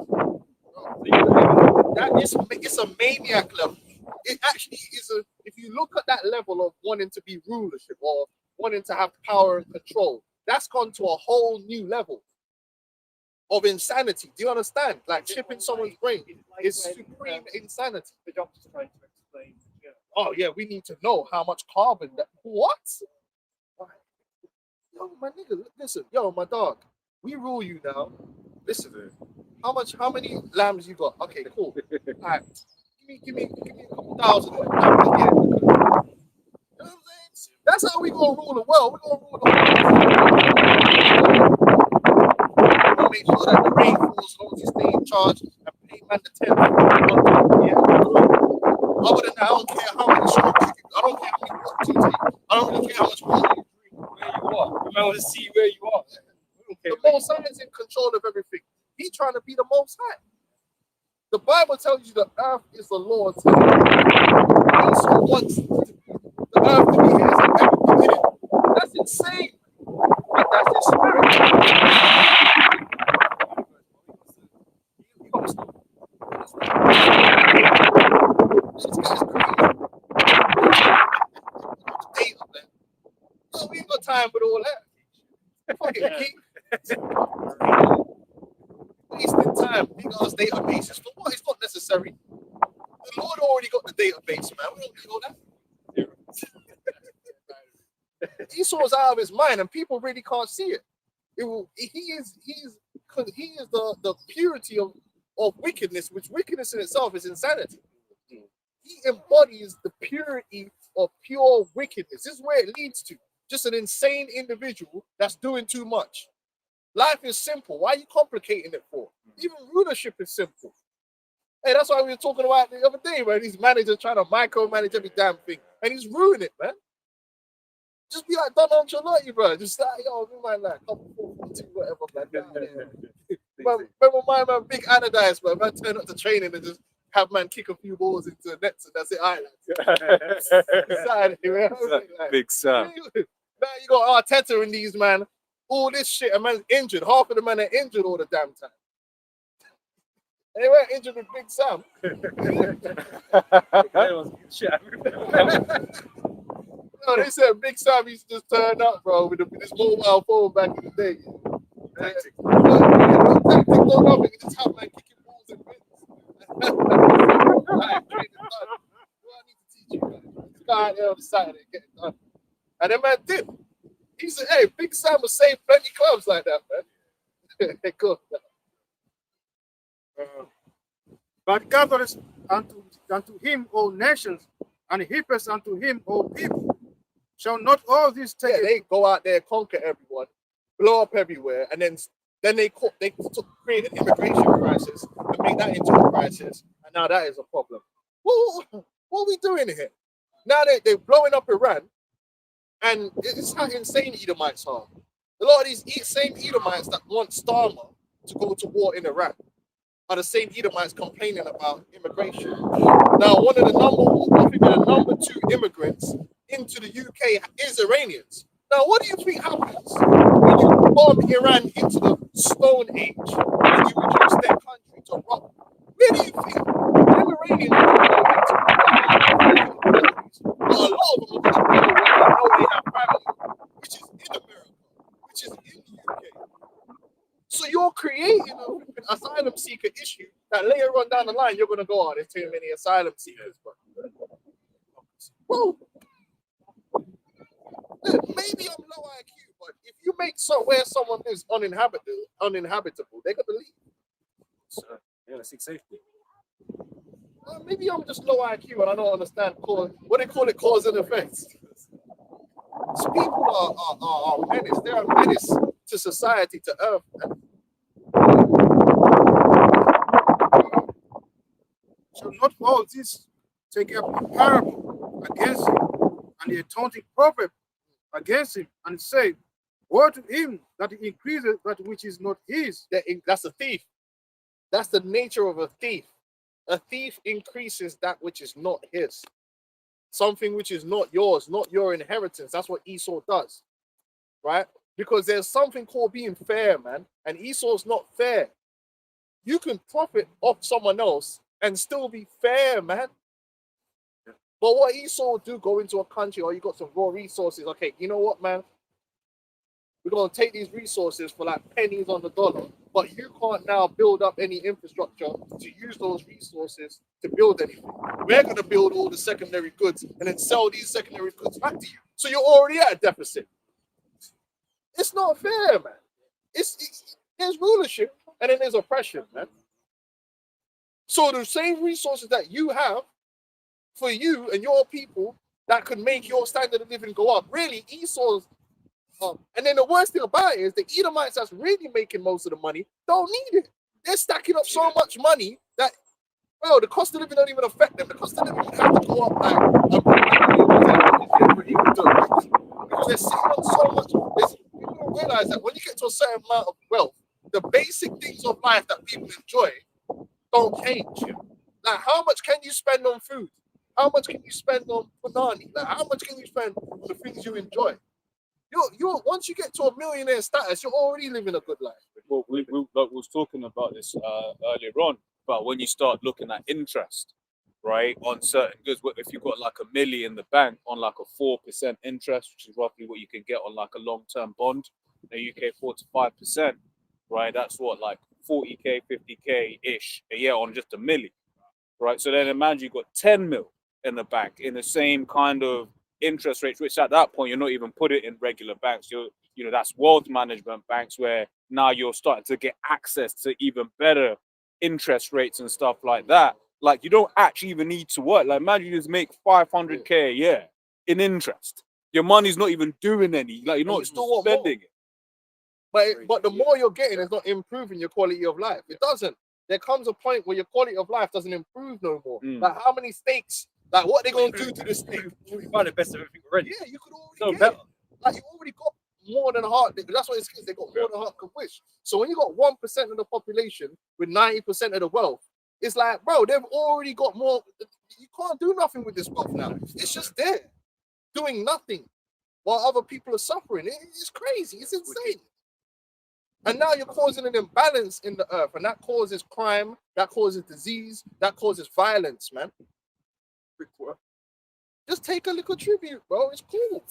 S5: It's a maniac level. It actually is if you look at that level of wanting to be rulership or wanting to have power and control, that's gone to a whole new level of insanity. Do you understand? Like chipping someone's brain is supreme insanity.
S4: The doctor's trying to explain
S2: oh yeah, we need to know how much carbon that what? Yo, my nigga, listen, yo, my dog, we rule you now. Listen, how many lambs you got? Okay, cool. All right, give me a couple thousand. Yeah. You know what I'm saying? That's how we gonna rule the world. We're gonna rule the world. We're gonna make sure that the rain falls, as long as you stay in charge and pay man the 10th. Yeah. Other than that, I don't care how many strokes you do. I don't care how many walks you take. I don't really care how much water you drink.
S4: Where you are. You might want to see where you are. Okay.
S2: The Most High is in control of everything. He's trying to be the Most High. The Bible tells you the earth is the Lord's. He also wants the earth to be his and everything in it. That's insane. But that's his spirit. This guy's crazy. Data, man. So we ain't got time for all that. Fucking king. Wasting time, big ass databases for what? It's not necessary. The Lord already got the database, man. We don't need all that. Esau's out of his mind, and people really can't see it. He is the purity of wickedness, which wickedness in itself is insanity. He embodies the purity of pure wickedness. This is where it leads to. Just an insane individual that's doing too much. Life is simple. Why are you complicating it for? Even rulership is simple. Hey, that's why we were talking about the other day, man. These managers trying to micromanage every damn thing. And he's ruining it, man. Just be like Don Ancelotti, bro. Just like, yo, we might like couple 4-2, whatever, man. Remember my man, Big Anadice, man. Man turn up to training and just have man kick a few balls into the nets and that's it.
S1: Big Sam.
S2: Now you got Arteta in these, man. All this shit, a man's injured. Half of the men are injured all the damn time. They weren't injured with Big Sam. No, they said Big Sam used to just turn up, bro, with this mobile phone back in the day. Tactics. No nothing. You just have man kicking balls and wins. Right, great, done. What I need to teach you guys. Just go out there on the Saturday and get it done. And then man did. He said, hey, Big Sam will save plenty clubs like that, man. Cool.
S3: But gathereth unto him all nations, and heapeth unto him all people. Shall not all these take?
S2: Yeah, they go out there, conquer everyone, blow up everywhere, and then they create an immigration crisis and make that into a crisis, and now that is a problem. What are we doing here? Now they're blowing up Iran, and it's how insane Edomites are. A lot of these same Edomites that want Starmer to go to war in Iraq are the same Edomites complaining about immigration. Now, one of the number 2 immigrants into the UK is Iranians. Now, what do you think happens when you bomb Iran into the Stone Age and you reduce their country to rock? Where do you think them Iranians are going to? But a lot of them are going to go where they know they have family, which is in America, which is in the UK. So you're creating an asylum seeker issue that later on down the line you're going to go, there's too many asylum seekers. Bro, maybe I'm low IQ, but if you make where someone lives uninhabitable, they got to leave.
S4: So, yeah, seek safety.
S2: Maybe I'm just low IQ and I don't understand what they call it, cause and effect. These people are a menace. They are a menace to society, to earth.
S3: Shall not all this take up a parable against him, and the taunting proverb against him, and say, woe to him that increases that which is not his?
S2: That's a thief. That's the nature of a thief. A thief increases that which is not his. Something which is not yours, not your inheritance. That's what Esau does, right? Because there's something called being fair, man. And Esau's not fair. You can profit off someone else and still be fair, man. But what Esau will do, go into a country, or you got some raw resources. Okay, you know what, man? We're going to take these resources for like pennies on the dollar, but you can't now build up any infrastructure to use those resources to build anything. We're going to build all the secondary goods and then sell these secondary goods back to you. So you're already at a deficit. It's not fair, man. There's rulership and then there's oppression, man. So the same resources that you have for you and your people that could make your standard of living go up, really Esau's. And then the worst thing about it is the Edomites that's really making most of the money don't need it. They're stacking up so much money that, well, the cost of living don't even affect them. The cost of living would have to go up because they're sitting on so much. People don't realize that when you get to a certain amount of wealth, the basic things of life that people enjoy don't change. Like, how much can you spend on food? How much can you spend on punani? Like, how much can you spend on the things you enjoy? You're once you get to a millionaire status, you're already living a good life.
S1: Well, we was talking about this earlier on, but when you start looking at interest, right, on certain goods, if you've got like $1 million in the bank on like a 4% interest, which is roughly what you can get on like a long-term bond in the UK, 4 to 5%, right? That's what, like 40k, 50k ish a year on just $1 million, right? So then imagine you've got 10 mil in the bank in the same kind of interest rates, which at that point you're not even put it in regular banks. That's wealth management banks where now you're starting to get access to even better interest rates and stuff like that. Like, you don't actually even need to work. Like, imagine you just make 500k a year in interest. Your money's not even doing any. Like, you're not still spending it.
S2: But the more you're getting, it's not improving your quality of life. It doesn't. There comes a point where your quality of life doesn't improve no more. Like, how many steaks? Like, what are they going to do to the steak?
S4: We find the best of everything already.
S2: Yeah, you could already get it. Like, you already got more than a heart. That's what it's because they got more than a heart could wish. So when you got 1% of the population with 90% of the wealth, it's like, bro, they've already got more. You can't do nothing with this wealth now. It's just there, doing nothing, while other people are suffering. It's crazy. It's insane. And now you're causing an imbalance in the earth, and that causes crime, that causes disease, that causes violence, man. Just take a little tribute, bro. It's cool.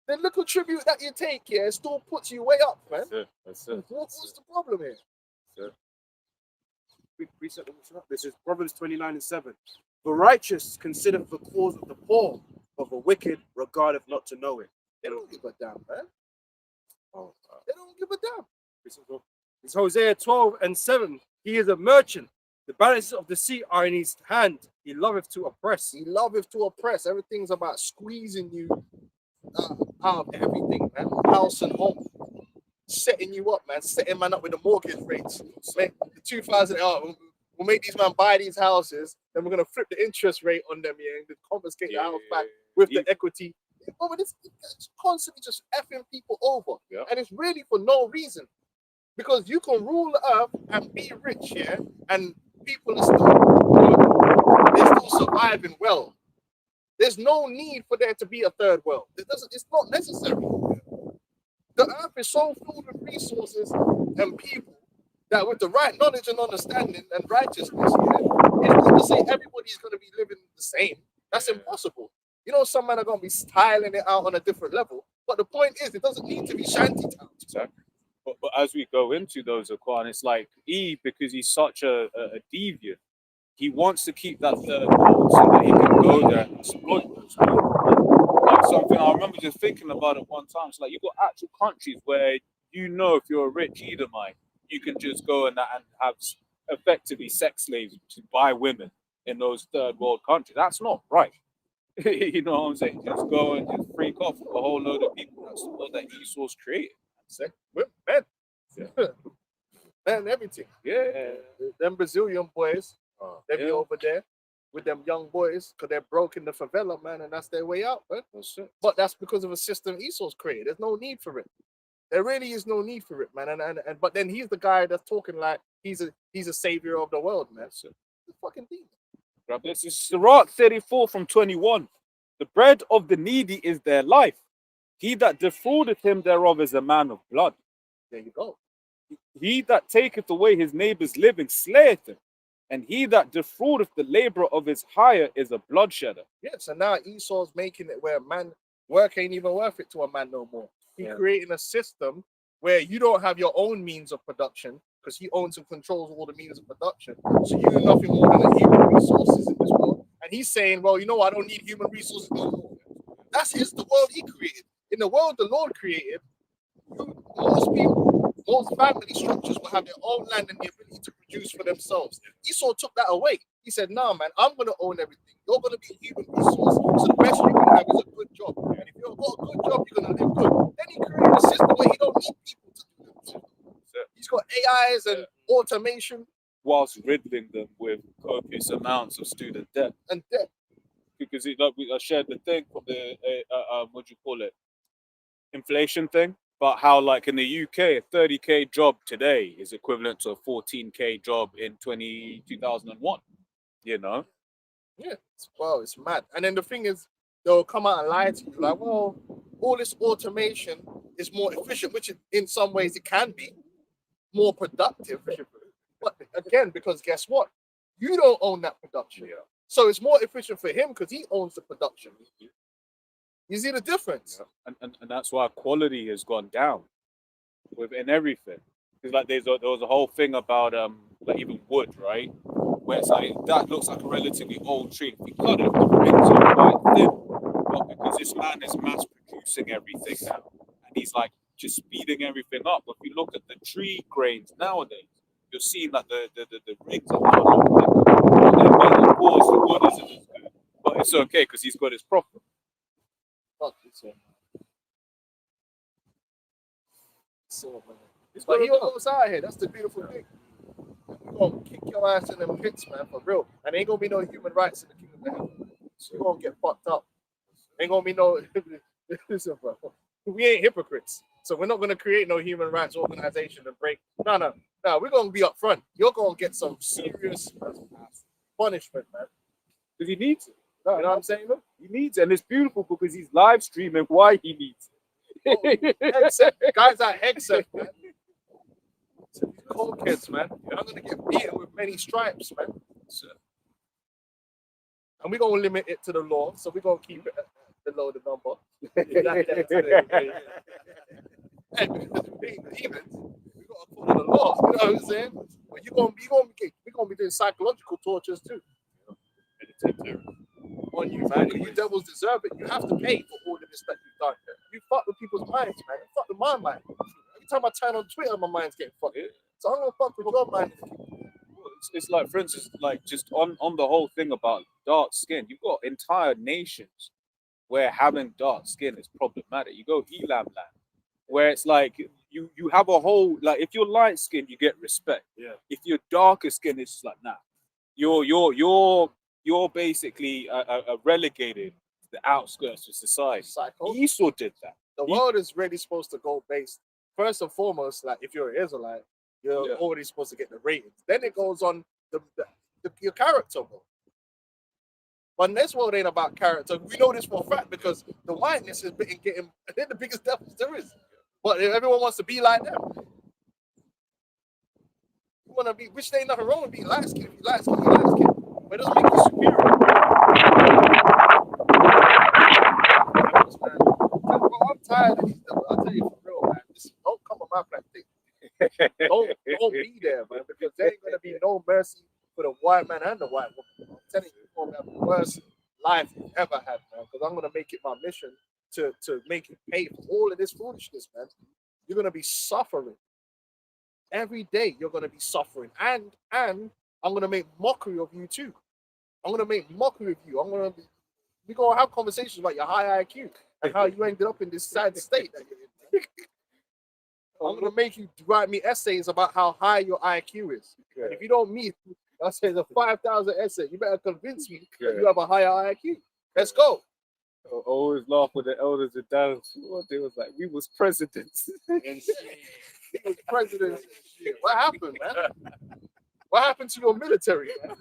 S2: The little tribute that you take here still puts you way up, man.
S1: That's it.
S2: What's the problem here?
S5: Big precept. This is Proverbs 29:7. The righteous consider the cause of the poor, but the wicked regardeth not to know it.
S2: They don't give a damn, man. They don't give a damn.
S4: It's Hosea 12:7. He is a merchant. The balances of the sea are in his hand. He loveth to oppress.
S2: He loveth to oppress. Everything's about squeezing you out of everything, man. House and home. Setting you up, man. Setting man up with the mortgage rates. Make the 2000, we'll make these man buy these houses, then we're going to flip the interest rate on them, and confiscate the house back with the equity. But it's constantly just effing people over.
S1: Yeah.
S2: And it's really for no reason. Because you can rule the earth and be rich, and people are they're still surviving well. There's no need for there to be a third world. It's not necessary. The earth is so filled with resources and people that with the right knowledge and understanding and righteousness, it's not to say everybody's going to be living the same. That's impossible. Some men are going to be styling it out on a different level. But the point is, it doesn't need to be shanty towns.
S1: Exactly. But as we go into those, Aquan, it's like because he's such a deviant, he wants to keep that third world so that he can go there and exploit those people. Like something I remember just thinking about it one time. It's like you've got actual countries where if you're a rich Edomite, you can just go and have effectively sex slaves to buy women in those third world countries. That's not right. You know what I'm saying? Just go and just freak off a whole load of people. That's what that Esau's created.
S2: Men. Man, everything.
S1: Yeah.
S2: Them Brazilian boys, they be over there with them young boys because they're broke in the favela, man, and that's their way out, man. But that's because of a system Esau's created. There's no need for it. There really is no need for it, man. And but then he's the guy that's talking like he's a savior of the world, man. So he's a fucking demon.
S1: Grab this. Is Sirach 34:21. The bread of the needy is their life. He that defraudeth him thereof is a man of blood.
S2: There you go.
S1: He that taketh away his neighbor's living slayeth him, and he that defraudeth the laborer of his hire is a bloodshedder.
S2: Yes, and now Esau's making it where work ain't even worth it to a man no more. He's creating a system where you don't have your own means of production, because he owns and controls all the means of production. So you're nothing more than a human resources in this world. And he's saying, well, you know, I don't need human resources no more. That's the world he created. In the world the Lord created, most people, most family structures will have their own land and the ability to produce for themselves. Esau took that away. He said, nah, man, I'm going to own everything. You're going to be a human resource. So the best you can have is a good job. And if you've got a good job, you're going to live good. Then he created a system where he don't need people to do it. He's got AIs and automation
S1: whilst riddling them with copious amounts of student debt.
S2: and debt.
S1: Because I shared the thing from the what do you call it, inflation thing, but how like in the UK a 30k job today is equivalent to a 14k job in 2001. You know,
S2: Yeah, it's mad. And then the thing is, they'll come out and lie to you like, well, all this automation is more efficient, which in some ways it can be more productive. But again, because guess what? You don't own that production.
S1: Yeah.
S2: So it's more efficient for him because he owns the production. You see the difference?
S1: and that's why quality has gone down within everything. Because like there was a whole thing about like even wood, right? Where it's like that looks like a relatively old tree. If you cut it, the rings are quite thin. But because this man is mass producing everything now, and he's like just speeding everything up. But if you look at the tree grains nowadays, you're seeing that the rings are now a lot thicker. But of course, the wood isn't as good. But it's okay because he's got his profit.
S2: Fuck this one. So, man.
S1: He's
S2: But
S1: got
S2: he goes out here. That's the beautiful thing. We're gonna kick your ass in them pits, man, for real. And ain't gonna be no human rights in the kingdom of heaven. So you're gonna get fucked up. Ain't gonna be no listen, bro. We ain't hypocrites. So we're not gonna create no human rights organization and break. No. We're gonna be up front. You're gonna get some serious punishment, man.
S1: Because he needs it.
S2: You know what I'm saying? Man?
S1: He needs it. And it's beautiful because he's live streaming why he needs it.
S2: Headset. Guys at headset, man. So these cold kids, man. You're not gonna get beaten with many stripes, man. So, and we're gonna limit it to the law, so we're gonna keep it below the number. And because we're being demons, we gotta follow the laws. You know what I'm saying? But we're gonna be doing psychological tortures too. On you, man. You devils deserve it. You have to pay for all of this that you've done. You fuck with people's minds, man. You fuck with my mind. Every time I turn on Twitter, my mind's getting fucked. So I'm gonna fuck with your mind.
S1: It's like, for instance, like just on the whole thing about dark skin, you've got entire nations where having dark skin is problematic. You go Elam land, where it's like you have a whole, like if you're light skinned, you get respect.
S5: Yeah.
S1: If you're darker skin, it's just like nah. You're basically relegated to the outskirts of society.
S2: Psycho.
S1: Esau did that.
S2: The world is really supposed to go based first and foremost. Like if you're an Israelite, you're already supposed to get the ratings. Then it goes on your character, bro. But in this world ain't about character. We know this for a fact because the whiteness has been getting they're the biggest devils there is. But everyone wants to be like them. You want to be, which ain't nothing wrong with being light skinned. If you light skinned, you light skinned. But it doesn't make you superior. I'm tired of these devils. I'll tell you for real, man. Just don't come on my platform. Don't be there, man, because there ain't gonna be no mercy for the white man and the white woman. I'm telling you, you're gonna have the worst life you've ever had, man. Because I'm gonna make it my mission to make you pay for all of this foolishness, man. You're gonna be suffering every day. You're gonna be suffering, and I'm gonna make mockery of you too. I'm gonna make mockery of you. We're gonna have conversations about your high IQ and how you ended up in this sad state that you're in. I'm gonna make you write me essays about how high your IQ is. And if you don't meet, I say it's a 5,000 essay. You better convince me that you have a higher IQ. Let's go.
S1: I always laugh with the elders and dads. They was like, we was presidents.
S2: He was president. What happened, man? What happened to your military, man?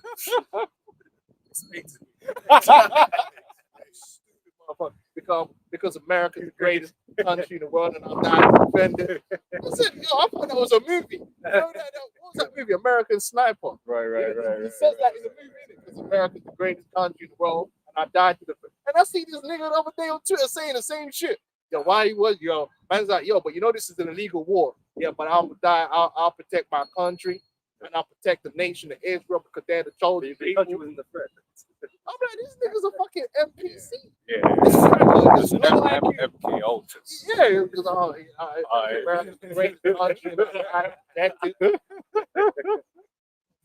S2: Because America's the greatest country in the world and I'm not to defend it. I said, I thought that was a movie. What was that movie? American Sniper.
S1: Right.
S2: He says that in the movie because America's the greatest country in the world and I died to defend. And I see this nigga the other day on Twitter saying the same shit. Why he was, man's like, but you know this is an illegal war. Yeah, but I'll die. I'll protect my country and I'll protect the nation of Israel because they're the chosen
S4: The
S2: people.
S4: country wasn't the threat.
S2: I'm like, these niggas are fucking NPC.
S1: Yeah,
S2: This is like, this is
S1: M-
S2: not like
S1: M- MK Ultras.
S2: yeah, because
S1: Aye.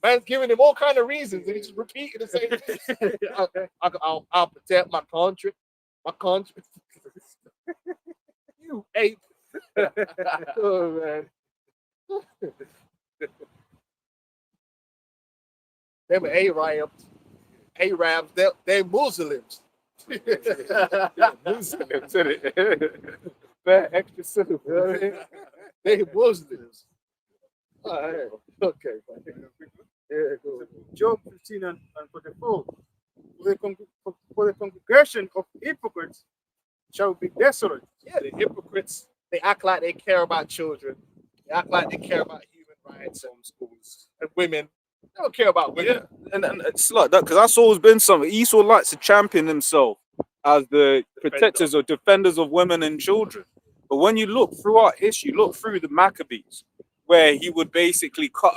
S2: man's giving him all kind of reasons and he's repeating the same thing. I'll protect my country. My country. You ape. Oh man. Them Arabs, they're Muslims.
S6: Muslims, innit? Bare extra syllable.
S2: They Muslims. All right. Okay. Yeah, go.
S3: Job 15 and 44. For the congregation of hypocrites shall be desolate.
S2: Yeah, the hypocrites, they act like they care about children. They act like they care about human rights and schools and women. They don't care about women.
S1: Yeah, and it's like that because that's always been something. Esau likes to champion himself as the protectors or defenders of women and children. But when you look throughout history, look through the Maccabees, where he would basically cut,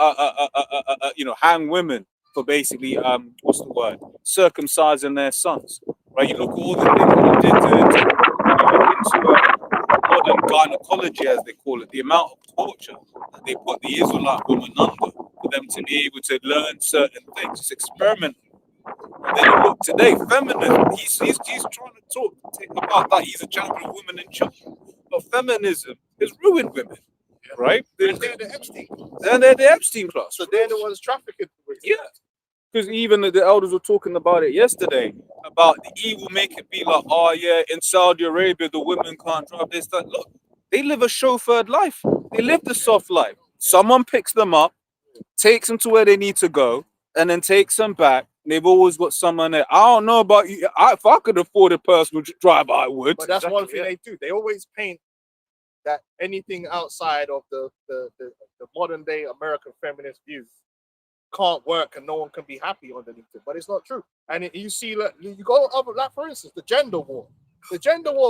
S1: hang women for basically what's the word, circumcising their sons. Right? You look at all the things that he did into modern gynecology, as they call it, the amount of torture that they put the Israelite woman under for them to be able to learn certain things, just experiment. And then you look today, feminism. He's trying to talk about that. He's a champion of women and children, but feminism has ruined women, right?
S2: And they're the Epstein.
S1: And they're the Epstein class.
S2: So they're the ones trafficking.
S1: Yeah. Because even the elders were talking about it yesterday, about the evil make it be like, oh yeah, in Saudi Arabia, the women can't drive this, that. Look, they live a chauffeured life. They live the soft life. Someone picks them up, takes them to where they need to go, and then takes them back. They've always got someone there. I don't know about you. If I could afford a personal driver, I would.
S2: But that's one thing they do. They always paint that anything outside of the modern day American feminist view can't work and no one can be happy underneath it. But it's not true. And you see, like, you go over, like, for instance, the gender war,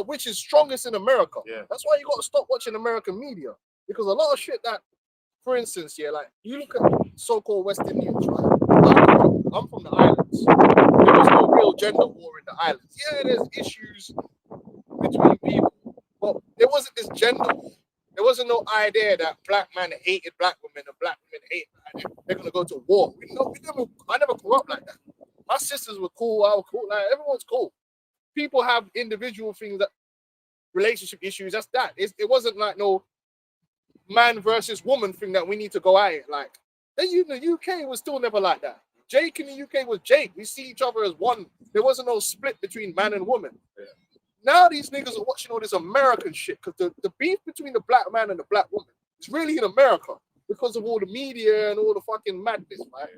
S2: which is strongest in America.
S5: Yeah.
S2: That's why you got to stop watching American media, because a lot of shit that, for instance, yeah, like you look at so-called West Indians, right? I'm from the islands. There is no real gender war in the islands. Yeah, there's issues between people, but there wasn't this gender war. There wasn't no idea that black men hated black women and black women hated black men. They're gonna go to war. I never grew up like that. My sisters were cool. I was cool. Like, everyone's cool. People have individual things, that relationship issues. That's that. It wasn't like no man versus woman thing that we need to go at it. Like, in the UK was still never like that. Jake in the UK was Jake. We see each other as one. There wasn't no split between man and woman. Yeah. Now these niggas are watching all this American shit, because the beef between the black man and the black woman is really in America because of all the media and all the fucking madness, right?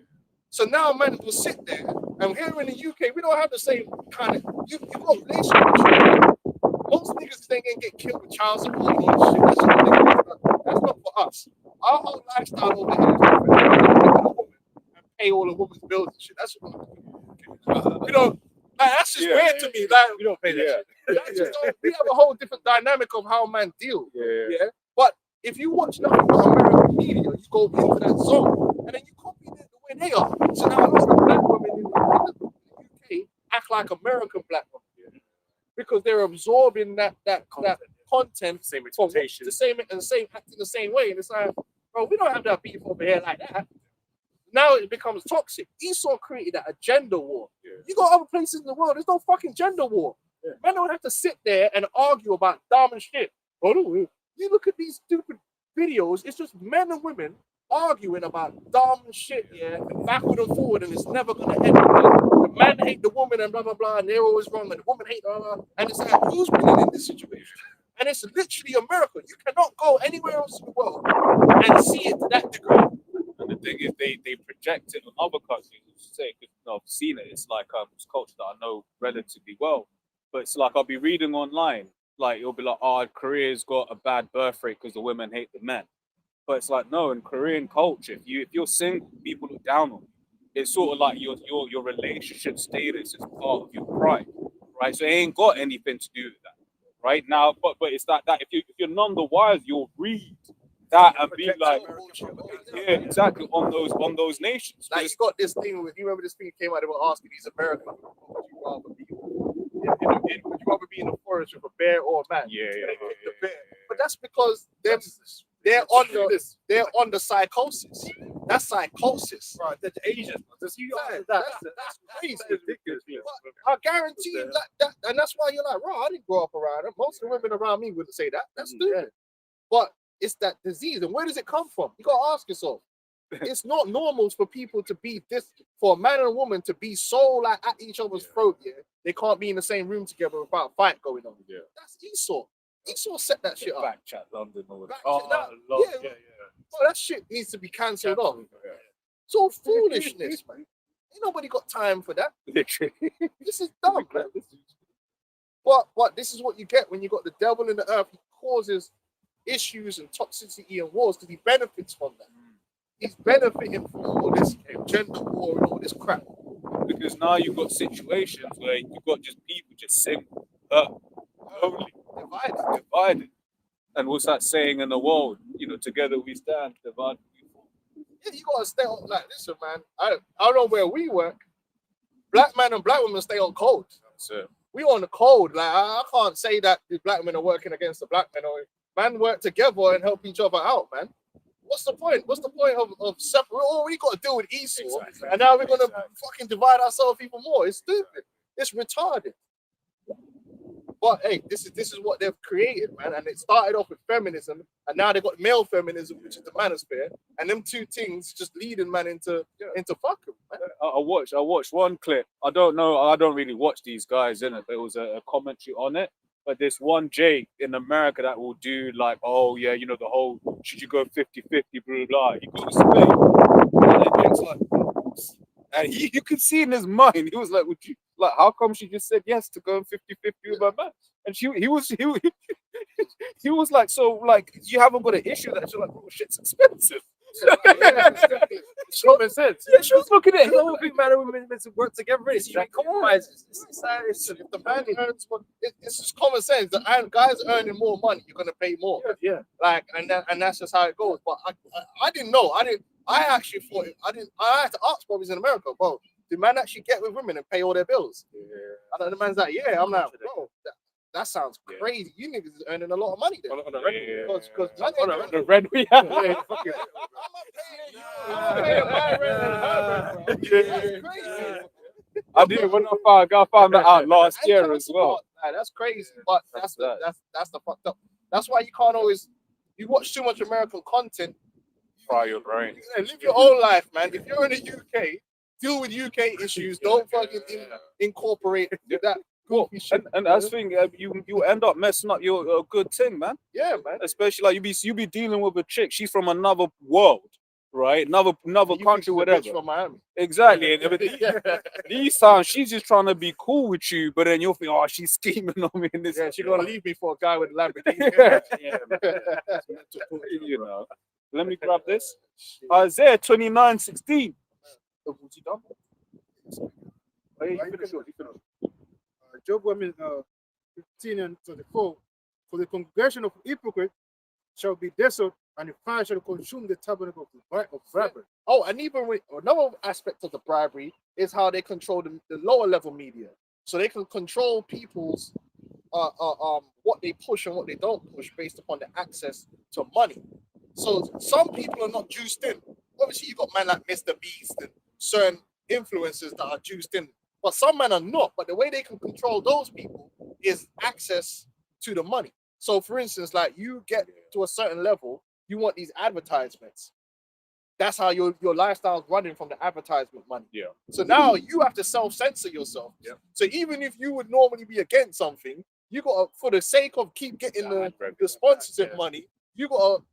S2: So now man will sit there, and here in the UK, we don't have the same kind of, you got relationships. Most niggas think they get killed with child support and all this shit. That's not for us. Our whole lifestyle over here is and pay all the woman's bills and shit. That's what we don't. Like, that's just weird to me. Like,
S4: We don't pay that shit.
S2: we have a whole different dynamic of how man deal.
S6: Yeah.
S2: But if you watch nothing but American media, you go into that zone and then you copy it the way they are. So now a lot of black women in the UK act like American black women because they're absorbing that content,
S4: Same expectation.
S2: the same acting the same way. And it's like, bro, we don't have that beef over here like that. Now it becomes toxic. Esau created a gender war.
S6: Yeah.
S2: You go other places in the world, there's no fucking gender war.
S6: Yeah.
S2: Men don't have to sit there and argue about dumb and shit. You look at these stupid videos, it's just men and women arguing about dumb shit, backward and forward, and it's never gonna end. The man hate the woman and blah blah blah, and they're always wrong, and the woman hate blah blah, and it's like, who's winning in this situation? And it's literally America. You cannot go anywhere else in the world and see it to that degree.
S1: And the thing is, they project it on other countries. Say, I've seen it. It's like it's culture that I know relatively well. But it's like I'll be reading online, like it'll be like, oh, Korea's got a bad birth rate because the women hate the men. But it's like, no, in Korean culture, if you're single, people look down on you. It's sort of like your relationship status is part of your pride, right? So it ain't got anything to do with that, right? Now, but it's that if you're none the wiser, you'll read that and be
S2: Protect
S1: like,
S2: our culture.
S1: yeah, exactly, on those nations.
S2: Like you got this thing with, you remember this thing came out, they were asking these Americans, what would you rather be? Would you rather be in the forest with a bear or a man?
S1: Yeah,
S2: And they
S1: yeah,
S2: picked the bear. But that's because they're on the psychosis. That's psychosis.
S4: Right, that's Asian. That's
S2: That's crazy. But I guarantee you that, and that's why you're like, bro, I didn't grow up around them. Most of the women around me wouldn't say that. That's stupid. But it's that disease, and where does it come from? You gotta ask yourself. It's not normal for people to be this, for a man and a woman to be so like at each other's throat. Yeah, they can't be in the same room together without a fight going on.
S1: Yeah.
S2: That's Esau. Esau set that shit up.
S1: Back chat London or
S2: Back
S1: oh,
S2: chat, that-
S1: Lord,
S2: yeah.
S1: yeah.
S2: Bro, that shit needs to be cancelled off. It's all foolishness, man. Ain't nobody got time for that.
S1: Literally.
S2: This is dumb, man. But this is what you get when you got the devil in the earth. He causes issues and toxicity and wars because he benefits from that. He's benefiting from all this gender war and all this crap.
S1: Because now you've got situations where you've got just people just single, lonely, divided. And what's that saying in the world? You know, together we stand, divided we fall.
S2: Yeah, you gotta stay on. Like, listen, man. I don't know where we work. Black man and black women stay on code.
S1: So
S2: We on the code. Like I can't say that the black men are working against the black men, or man work together and help each other out, man. What's the point? What's the point of separate? Oh, we got to deal with Esau, and now we're gonna fucking divide ourselves even more. It's stupid. It's retarded. But hey, this is what they've created, man. And it started off with feminism, and now they got male feminism, which is the manosphere, and them two things just leading man into fucking. Man.
S1: I watched one clip. I don't know. I don't really watch these guys in it, but it was a commentary on it. But this one Jake in America that will do like, oh yeah, you know, the whole should you go 50-50, blah blah. He goes to Spain, and then Jake's like, and you could see in his mind, he was like, would you like? How come she just said yes to going 50-50 with my man? And he was like, so like you haven't got an issue that she's like, oh shit's expensive.
S4: Common sense.
S1: Yeah, she was looking at
S4: The
S1: him.
S4: whole thing, man, and women meant to work together. It's compromises. It's
S2: If the man earns, it's just common sense. The guys earning more money, you're gonna pay more.
S4: yeah.
S2: Like, and that's just how it goes. But I didn't know. I actually thought I had to ask brothers in America, bro. Do man actually get with women and pay all their bills? And then the man's like, yeah. I'm like, bro, that sounds crazy. You niggas is earning a lot of money there.
S4: On the red.
S2: Because
S1: The red we have. I did when I found that out last year as well.
S2: That's crazy, but that's the fucked up. That's why you can't always. You watch too much American content.
S1: Fry your brain.
S2: Live your own life, man. If you're in the UK, deal with UK issues. Don't fucking incorporate that.
S1: Cool. And that's the thing, you end up messing up your good thing, man.
S2: Yeah, man.
S1: Especially like you be dealing with a chick. She's from another world, right? Another country, whatever.
S2: From Miami.
S1: Exactly. And these times she's just trying to be cool with you, but then you'll think, oh, she's scheming on me. And this,
S2: Yeah, she's gonna leave me for a guy with a Lamborghini.
S1: You know. Let me grab this. Isaiah 29:16.
S3: Job 15 and 24. For the congregation of hypocrites shall be desolate, and the fire shall consume the tabernacle of bribery.
S2: Oh, and even with another aspect of the bribery is how they control the lower level media. So they can control people's what they push and what they don't push based upon the access to money. So some people are not juiced in. Obviously, you got men like Mr. Beast and certain influencers that are juiced in, but some men are not. But the way they can control those people is access to the money. So, for instance, like you get to a certain level, you want these advertisements. That's how your lifestyle is running from the advertisement money.
S1: Yeah.
S2: So now you have to self-censor yourself.
S1: Yeah.
S2: So even if you would normally be against something, you got to, for the sake of keep getting the sponsorship money, you got to.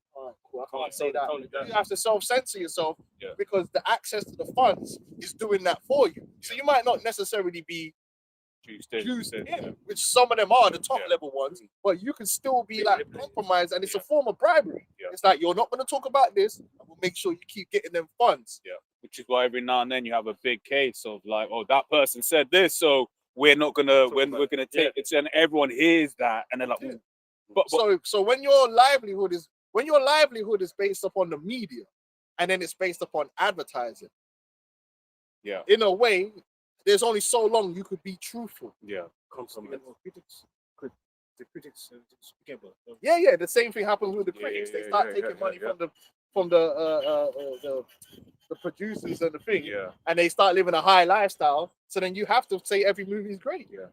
S2: Cool, I can't say that. You have to self-censor yourself because the access to the funds is doing that for you. So you might not necessarily be juiced in, which some of them are the top level ones, but you can still be like compromised, and it's a form of bribery. It's like you're not going to talk about this, and we'll make sure you keep getting them funds.
S1: Yeah, which is why every now and then you have a big case of like, oh, that person said this, so we're not gonna we're gonna take it, and everyone hears that, and they're like, ooh. But
S2: so when your livelihood is when your livelihood is based upon the media, and then it's based upon advertising.
S1: Yeah.
S2: In a way, there's only so long you could be truthful.
S1: Yeah.
S3: The critics speaking about.
S2: Yeah. The same thing happens with the
S1: Yeah,
S2: critics. They
S1: yeah,
S2: start
S1: yeah,
S2: taking
S1: yeah,
S2: money
S1: yeah.
S2: from the producers and the thing,
S1: Yeah.
S2: and they start living a high lifestyle. So then you have to say every movie is great.
S1: Yeah.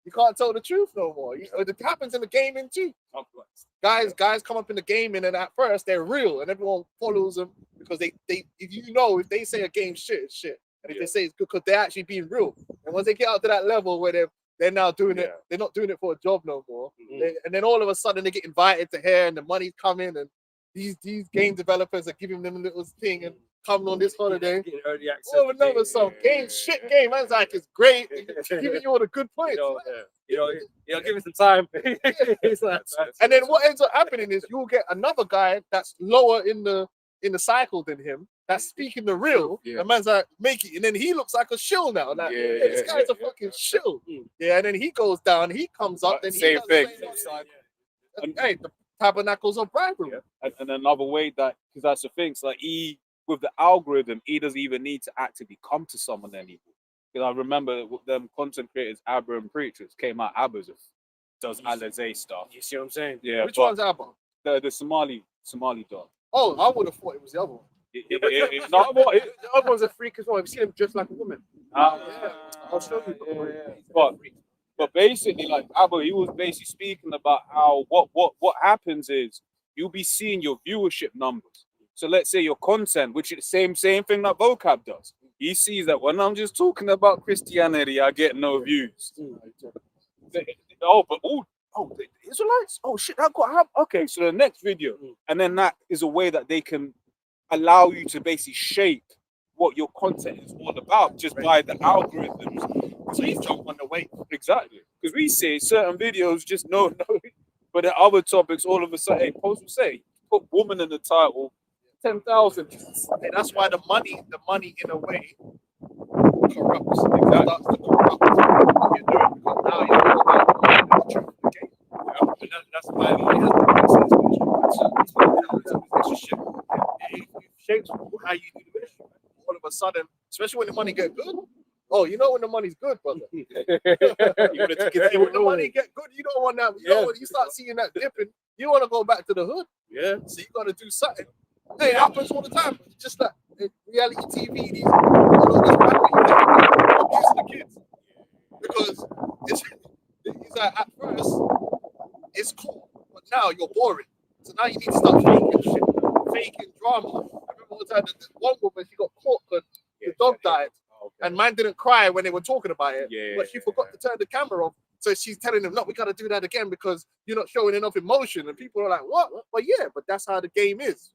S2: You can't tell the truth no more. It happens in the gaming too. Guys come up in the gaming, and at first they're real, and everyone follows them because they if they say a game shit, it's shit, and if they say it's good because they're actually being real. And once they get out to that level where they're now doing it, they're not doing it for a job no more. And then all of a sudden they get invited to here, and the money's coming, and these game developers are giving them a little thing and coming on this holiday.
S4: Getting early access.
S2: Oh, another some game shit game. Man's like, it's great, giving you all the good points.
S4: Give it some time. It's like,
S2: And then what ends up happening is you'll get another guy that's lower in the cycle than him, that's speaking the real.
S1: Yeah.
S2: The man's like, make it, and then he looks like a shill now. Like,
S1: Yeah,
S2: hey, this
S1: yeah,
S2: guy's a
S1: yeah,
S2: fucking shill. Yeah, and then he goes down, he comes up, then
S1: Same
S2: he does
S1: thing.
S2: the same side. Hey, the tabernacles of bribery.
S1: And another way that, because that's the thing, it's like with the algorithm, he doesn't even need to actively come to someone anymore. Because I remember them content creators, Abba and Preachers, came out. Abba does Alizé stuff.
S4: you see what I'm saying?
S1: Yeah,
S2: Which
S1: but
S2: one's Abba?
S1: the Somali dog.
S2: Oh, I would have thought it was the other one.
S1: It's not what.
S3: The other one's a freak as well. I've seen him dressed like a woman. I'll show you.
S1: But basically, like Abba, he was basically speaking about how what happens is you'll be seeing your viewership numbers. So let's say your content, which is the same thing that Vocab does. He sees that when I'm just talking about Christianity, I get no views. The Israelites. Oh shit, that got happened. Okay, so the next video, and then that is a way that they can allow you to basically shape what your content is all about just by the algorithms. So you jump on the wave. Exactly. Because we say certain videos just no, but the other topics all of a sudden, post will say, put woman in the title, 10,000.
S2: And that's why the money in a way corrupts. It starts to corrupt what you're doing because now you're all about the truth of the game.
S4: And that's why money has to it shapes how you do the mission.
S2: All of a sudden, especially when the money get good. Oh, you know when the money's good, brother. When the money get good, you don't want that. You know when you start seeing that dipping, you want to go back to the hood.
S1: Yeah.
S2: So you got to do something. Hey, it happens all the time. It's just like reality TV. These abusing the kids because it's like at first it's cool, but now you're boring. So now you need to start faking shit, faking drama. I remember one time that one woman, she got caught because the dog died, and man didn't cry when they were talking about it, but she forgot to turn the camera off. So she's telling them, no, we got to do that again because you're not showing enough emotion. And people are like, what? But yeah, but that's how the game is.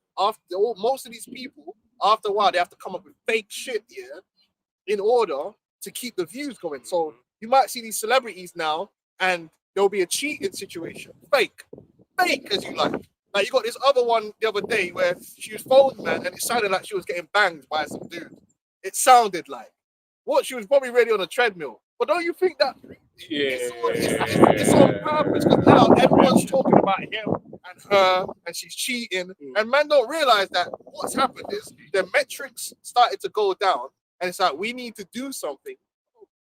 S2: Most of these people, after a while, they have to come up with fake shit here in order to keep the views going. So you might see these celebrities now, and there'll be a cheating situation. Fake as you like. Like you got this other one the other day where she was phoned, man, and it sounded like she was getting banged by some dude. It sounded like what she was probably ready on a treadmill. But don't you think that it's on purpose? Because now everyone's talking about him and her, and she's cheating, and man don't realize that what's happened is the metrics started to go down, and it's like we need to do something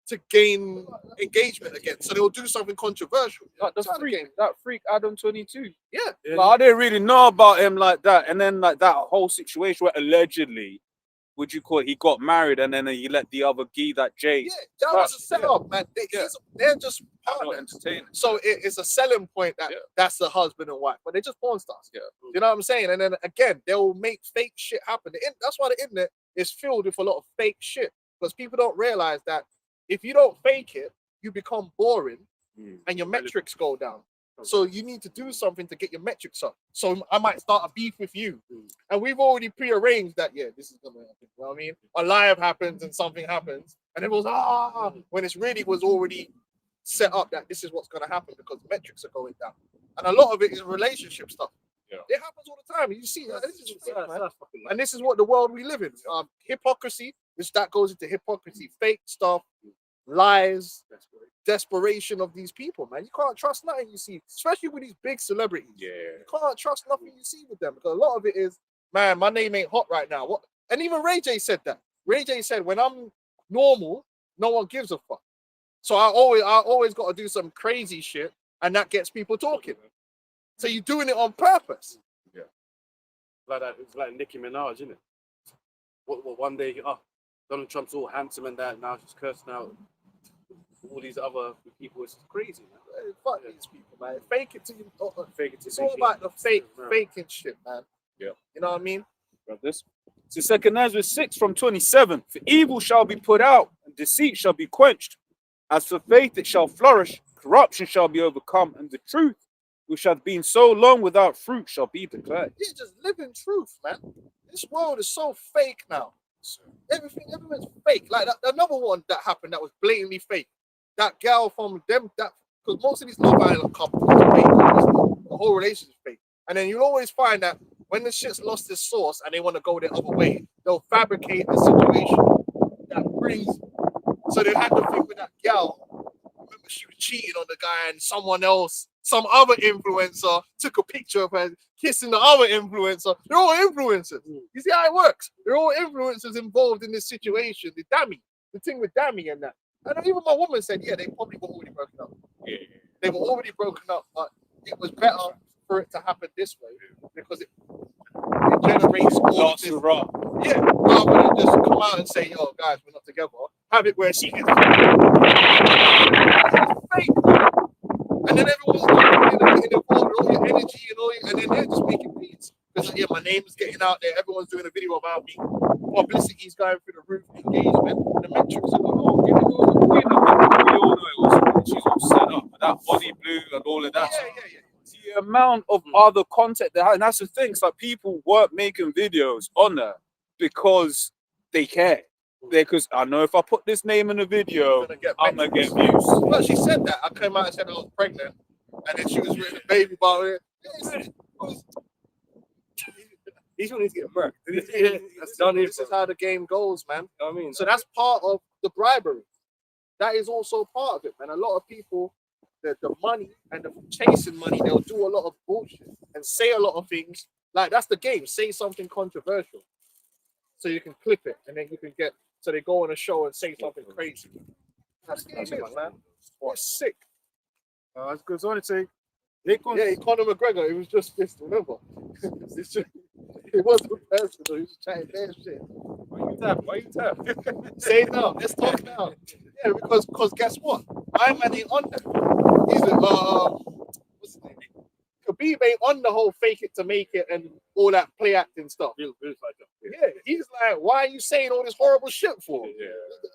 S2: to gain engagement again. So they'll do something controversial.
S1: Like that freak Adam 22.
S2: Yeah.
S1: Like, I didn't really know about him like that. And then like that whole situation where allegedly, would you call it, he got married and then he let the other gee that Jay.
S2: Yeah, that was a setup, man. They're just partners.
S1: Entertaining.
S2: So it's a selling point that that's the husband and wife, but they're just porn stars.
S1: Yeah.
S2: You know what I'm saying? And then again, they'll make fake shit happen. That's why the internet is filled with a lot of fake shit because people don't realize that if you don't fake it, you become boring and your metrics go down. So you need to do something to get your metrics up. So I might start a beef with you. And we've already prearranged that, this is going to happen. You know what I mean? A live happens and something happens. And it was, when it's really was already set up that this is what's going to happen because metrics are going down. And a lot of it is relationship stuff. Yeah. It happens all the time. You see, this is fake, man. And this is what the world we live in. Hypocrisy, which that goes into hypocrisy, fake stuff, lies, desperation of these people, man. You can't trust nothing you see, especially with these big celebrities.
S1: Yeah.
S2: You can't trust nothing you see with them because a lot of it is, man, my name ain't hot right now. What? And even Ray J said that. Ray J said, when I'm normal, no one gives a fuck. So I always got to do some crazy shit, and that gets people talking. So you're doing it on purpose.
S5: Like that, it's like Nicki Minaj, isn't it? What one day, Donald Trump's all handsome and that, now she's cursing out all these other people. It's crazy, man.
S2: Hey, fuck these people, man. Fake it till you.
S5: Fake it till
S2: It's
S5: you
S2: all
S5: make
S2: about the
S5: Yeah.
S2: faking shit, man.
S1: Yeah.
S2: You know what I mean?
S1: Grab this. So 2 Ezra 6 from 27. For evil shall be put out, and deceit shall be quenched. As for faith, it shall flourish. Corruption shall be overcome, and the truth, which hath been so long without fruit, shall be declared.
S2: You just live in truth, man. This world is so fake now. Everyone's fake. Like another one that happened that was blatantly fake. That girl from them, because most of these Love Island couples are fake. The whole relationship is fake. And then you always find that when the shit's lost its source and they want to go the other way, they'll fabricate a situation that brings. So they had the thing with that girl. Remember, she was cheating on the guy, and someone else, some other influencer, took a picture of her kissing the other influencer. They're all influencers. You see how it works? They're all influencers involved in this situation. The thing with Dammy and that. And even my woman said, yeah, they probably were already broken up.
S1: Yeah.
S2: They were already broken up, but it was better for it to happen this way because it generates all
S1: Lots
S2: this.
S1: of rock.
S2: Yeah, rather than just come out and say, yo, guys, we're not together. Have it where she gets fake. And then everyone's getting involved with all your energy and all your, and then they're just making beats. Because yeah, my name is getting out there, everyone's doing a video about me. Publicity's going through the roof, engagement, the metrics are going on.
S1: We all know it was she's all set up, but that body blue and all of that.
S2: Yeah.
S1: The amount of other content they have, and that's the thing. It's like people weren't making videos on there because they care. Because I know if I put this name in a video, I'm gonna get views.
S2: Well, she said that. I came out and said I was pregnant, and then she was with a baby by it.
S4: He's going to get murked.
S2: This is how the game goes, man.
S4: I mean,
S2: So that's part of the bribery. That is also part of it, man. A lot of people, the money and the chasing money, they'll do a lot of bullshit and say a lot of things. Like that's the game. Say something controversial, so you can clip it, and then you can get. So they go on a show and say something crazy. That's the game, is, man. It's sick.
S3: It goes on to say,
S2: Yeah, Conor McGregor. It was just this. Remember, it wasn't personal. He was chatting their shit.
S5: Why you tap?
S2: Say it now. Let's talk now. Yeah, because guess what? My man ain't on that. He's what's his name? Khabib ain't on the whole fake it to make it and all that play acting stuff.
S5: Real fighter.
S2: Yeah, he's like, why are you saying all this horrible shit for?
S5: Yeah.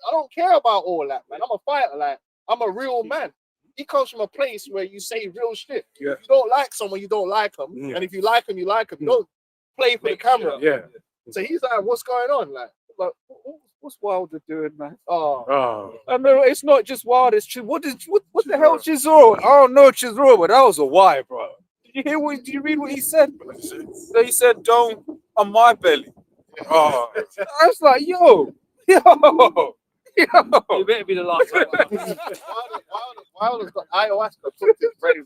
S2: I don't care about all that, man. I'm a fighter. Like, I'm a real man. He comes from a place where you say real shit.
S5: Yeah.
S2: If you don't like someone, you don't like them.
S5: Yeah.
S2: And if you like them, you like them. You don't play for the camera.
S5: Yeah.
S2: So he's like, what's going on? Like
S1: What's Wilder doing, man?
S2: oh,
S5: Oh.
S1: I know it's not just Wilder. It's what the hell Chisora? I don't know Chisora, but that was a why, bro. Did you read what he said? So he said, "Don't on my belly." Oh, I was like, yo.
S4: you better be the last one.
S2: Wilder's got ayahuasca put his brain.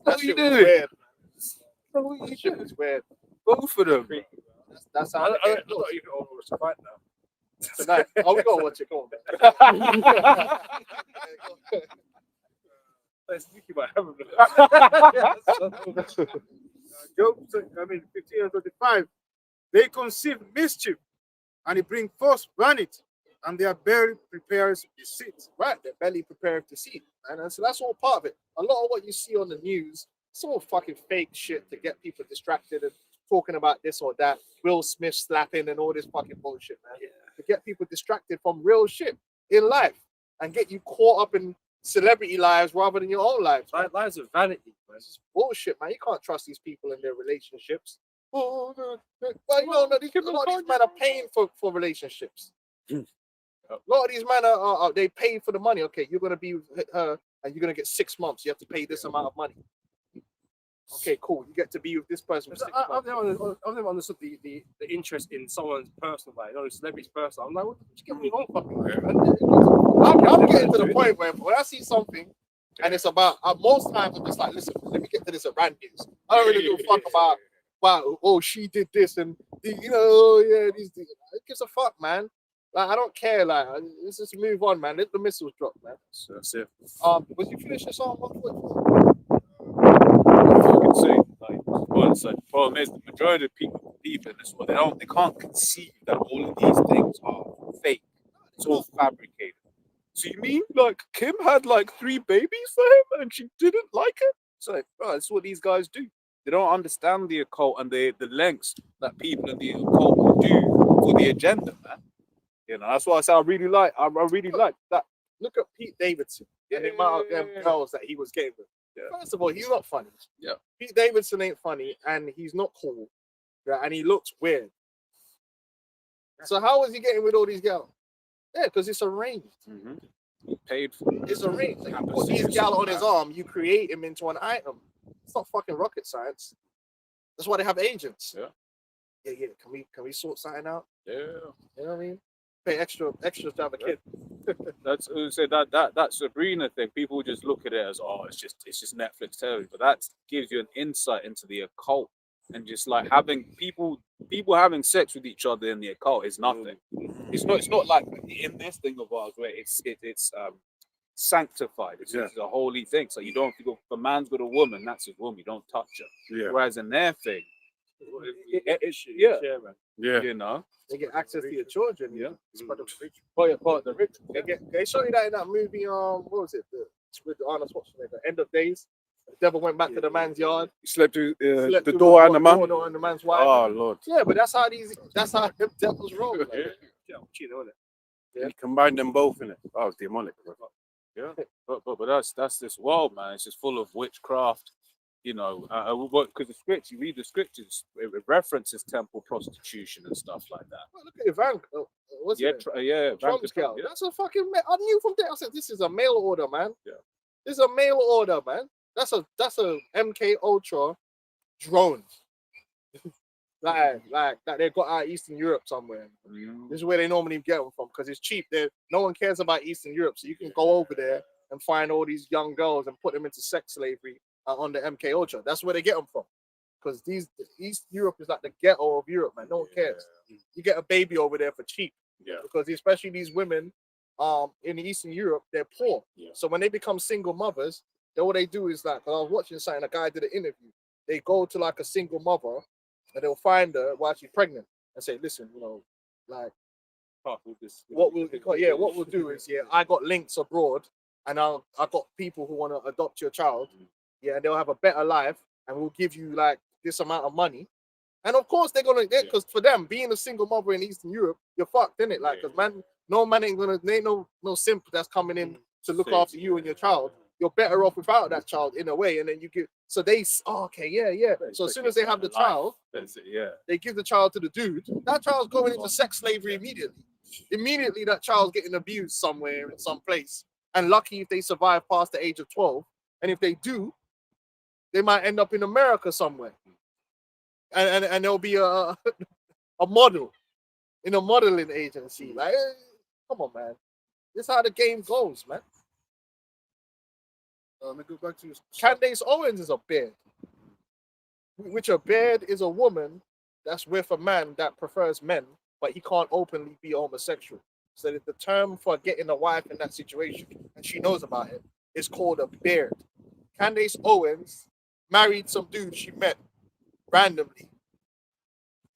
S1: What you
S2: shit was
S1: doing?
S2: weird.
S1: What you
S2: That shit
S1: doing?
S2: was weird.
S1: Both of them.
S2: That's how
S5: I
S2: the game
S5: thought you could almost fight now.
S2: tonight. Oh, we gotta watch it. Go on, man.
S5: Let's think about having
S3: Job 15 and 25. They conceive mischief, and it bring forth vanity, and their belly prepares deceit.
S2: Right, their belly prepared to see. And so that's all part of it. A lot of what you see on the news, it's all fucking fake shit to get people distracted and talking about this or that. Will Smith slapping and all this fucking bullshit, man.
S5: Yeah.
S2: To get people distracted from real shit in life and get you caught up in celebrity lives rather than your own lives. Man.
S4: Lives of vanity, man.
S2: It's bullshit, man. You can't trust these people in their relationships. Well, you know, a lot of these men are paying for relationships. A lot of these men are they pay for the money. Okay, you're gonna be with her and you're gonna get 6 months. You have to pay this amount of money.
S5: Okay, cool. You get to be with this person for 6
S4: I've
S5: months.
S4: never understood the interest in someone's personal life, not a celebrity's personal. I'm like, what you get me on fucking
S5: I'm getting to the point where when I see something and it's about most times I'm just like, listen, let me get to this at rand news. I don't really give a fuck about wow, oh she did this and you know, oh, yeah, these things. It gives a fuck, man. Like I don't care. Like let's just move on, man. Let the missiles drop, man.
S1: So that's it.
S5: Was you finished this on 144?
S1: Fucking say, like, well, it's like, the problem is the majority of people believe in this one. They can't conceive that all of these things are fake. It's all fabricated. So you mean like Kim had like 3 babies for him and she didn't like it? It's like, bro, that's what these guys do. They don't understand the occult and the lengths that people in the occult will do for the agenda, man. You know, that's why I say I really like that.
S5: Look at Pete Davidson and the amount of them girls that he was getting with.
S1: Yeah.
S5: First of all, he's not funny.
S1: Yeah.
S5: Pete Davidson ain't funny and he's not cool. Yeah, and he looks weird. So how was he getting with all these girls? Yeah, because it's arranged.
S1: He paid for it.
S5: It's arranged. Like, you put these gal on his arm, you create him into an item. It's not fucking rocket science. That's why they have agents.
S1: Yeah.
S5: Yeah. Can we sort something out?
S1: Yeah.
S5: You know what I mean? Pay extra to have a kid.
S1: That's say that Sabrina thing. People just look at it as, oh, it's just Netflix television, but that gives you an insight into the occult and just like having people having sex with each other in the occult is nothing. It's not like in this thing of ours where it's sanctified. It's a holy thing. So you don't if a man's with a woman, that's his woman. You don't touch her.
S6: Yeah.
S1: Whereas in their thing, you know.
S5: They get access to your children.
S1: Yeah.
S5: It's part of the ritual.
S1: Part of the ritual.
S5: They show you that in that movie. What was it? With Arnold Schwarzenegger, End of Days. The devil went back to the man's yard.
S6: He slept through
S5: slept
S6: the
S5: through
S6: door and the man.
S5: door and the man's wife.
S6: Oh Lord.
S5: Yeah, but that's how them devils roll. Like.
S6: He combined them both in it. Oh, it's demonic. Bro.
S1: Yeah, but that's this world, man. It's just full of witchcraft, you know. Because the scripture, you read the scriptures, it references temple prostitution and stuff like that.
S5: Well, look at Ivanka. What's it?
S1: Trump's
S5: girl. That's a fucking. I knew from there. I said, this is a mail order, man.
S1: Yeah.
S5: This is a mail order, man. That's a MK Ultra drone. like that they got out of Eastern Europe somewhere. This is where they normally get them from because it's cheap. No one cares about Eastern Europe, so you can go over there and find all these young girls and put them into sex slavery on the MK Ultra. That's where they get them from. Because East Europe is like the ghetto of Europe, man. No one cares. You get a baby over there for cheap.
S1: Yeah.
S5: Because especially these women, in Eastern Europe, they're poor.
S1: Yeah.
S5: So when they become single mothers, then what they do is like, 'cause I was watching something, a guy did an interview. They go to like a single mother, and they'll find her while she's pregnant and say, listen, you know, like, what we'll do is, I got links abroad, and I got people who want to adopt your child, and they'll have a better life, and we'll give you like this amount of money. And of course they're gonna, because for them, being a single mother in Eastern Europe, you're fucked, innit? Like, because no man ain't gonna, there ain't no simp that's coming in to look after you and your child. You're better off without that child in a way, and then you give. So they, So as soon as they have the child, they give the child to the dude. That child's going into sex slavery immediately. Immediately, that child's getting abused somewhere in some place. And lucky if they survive past the age of 12. And if they do, they might end up in America somewhere. And there'll be a model in a modeling agency. Like, come on, man. This is how the game goes, man.
S3: Let me go back to
S5: Candace Owens is a beard. Which a beard is a woman that's with a man that prefers men, but he can't openly be homosexual. So that the term for getting a wife in that situation, and she knows about it, is called a beard. Candace Owens married some dude she met randomly.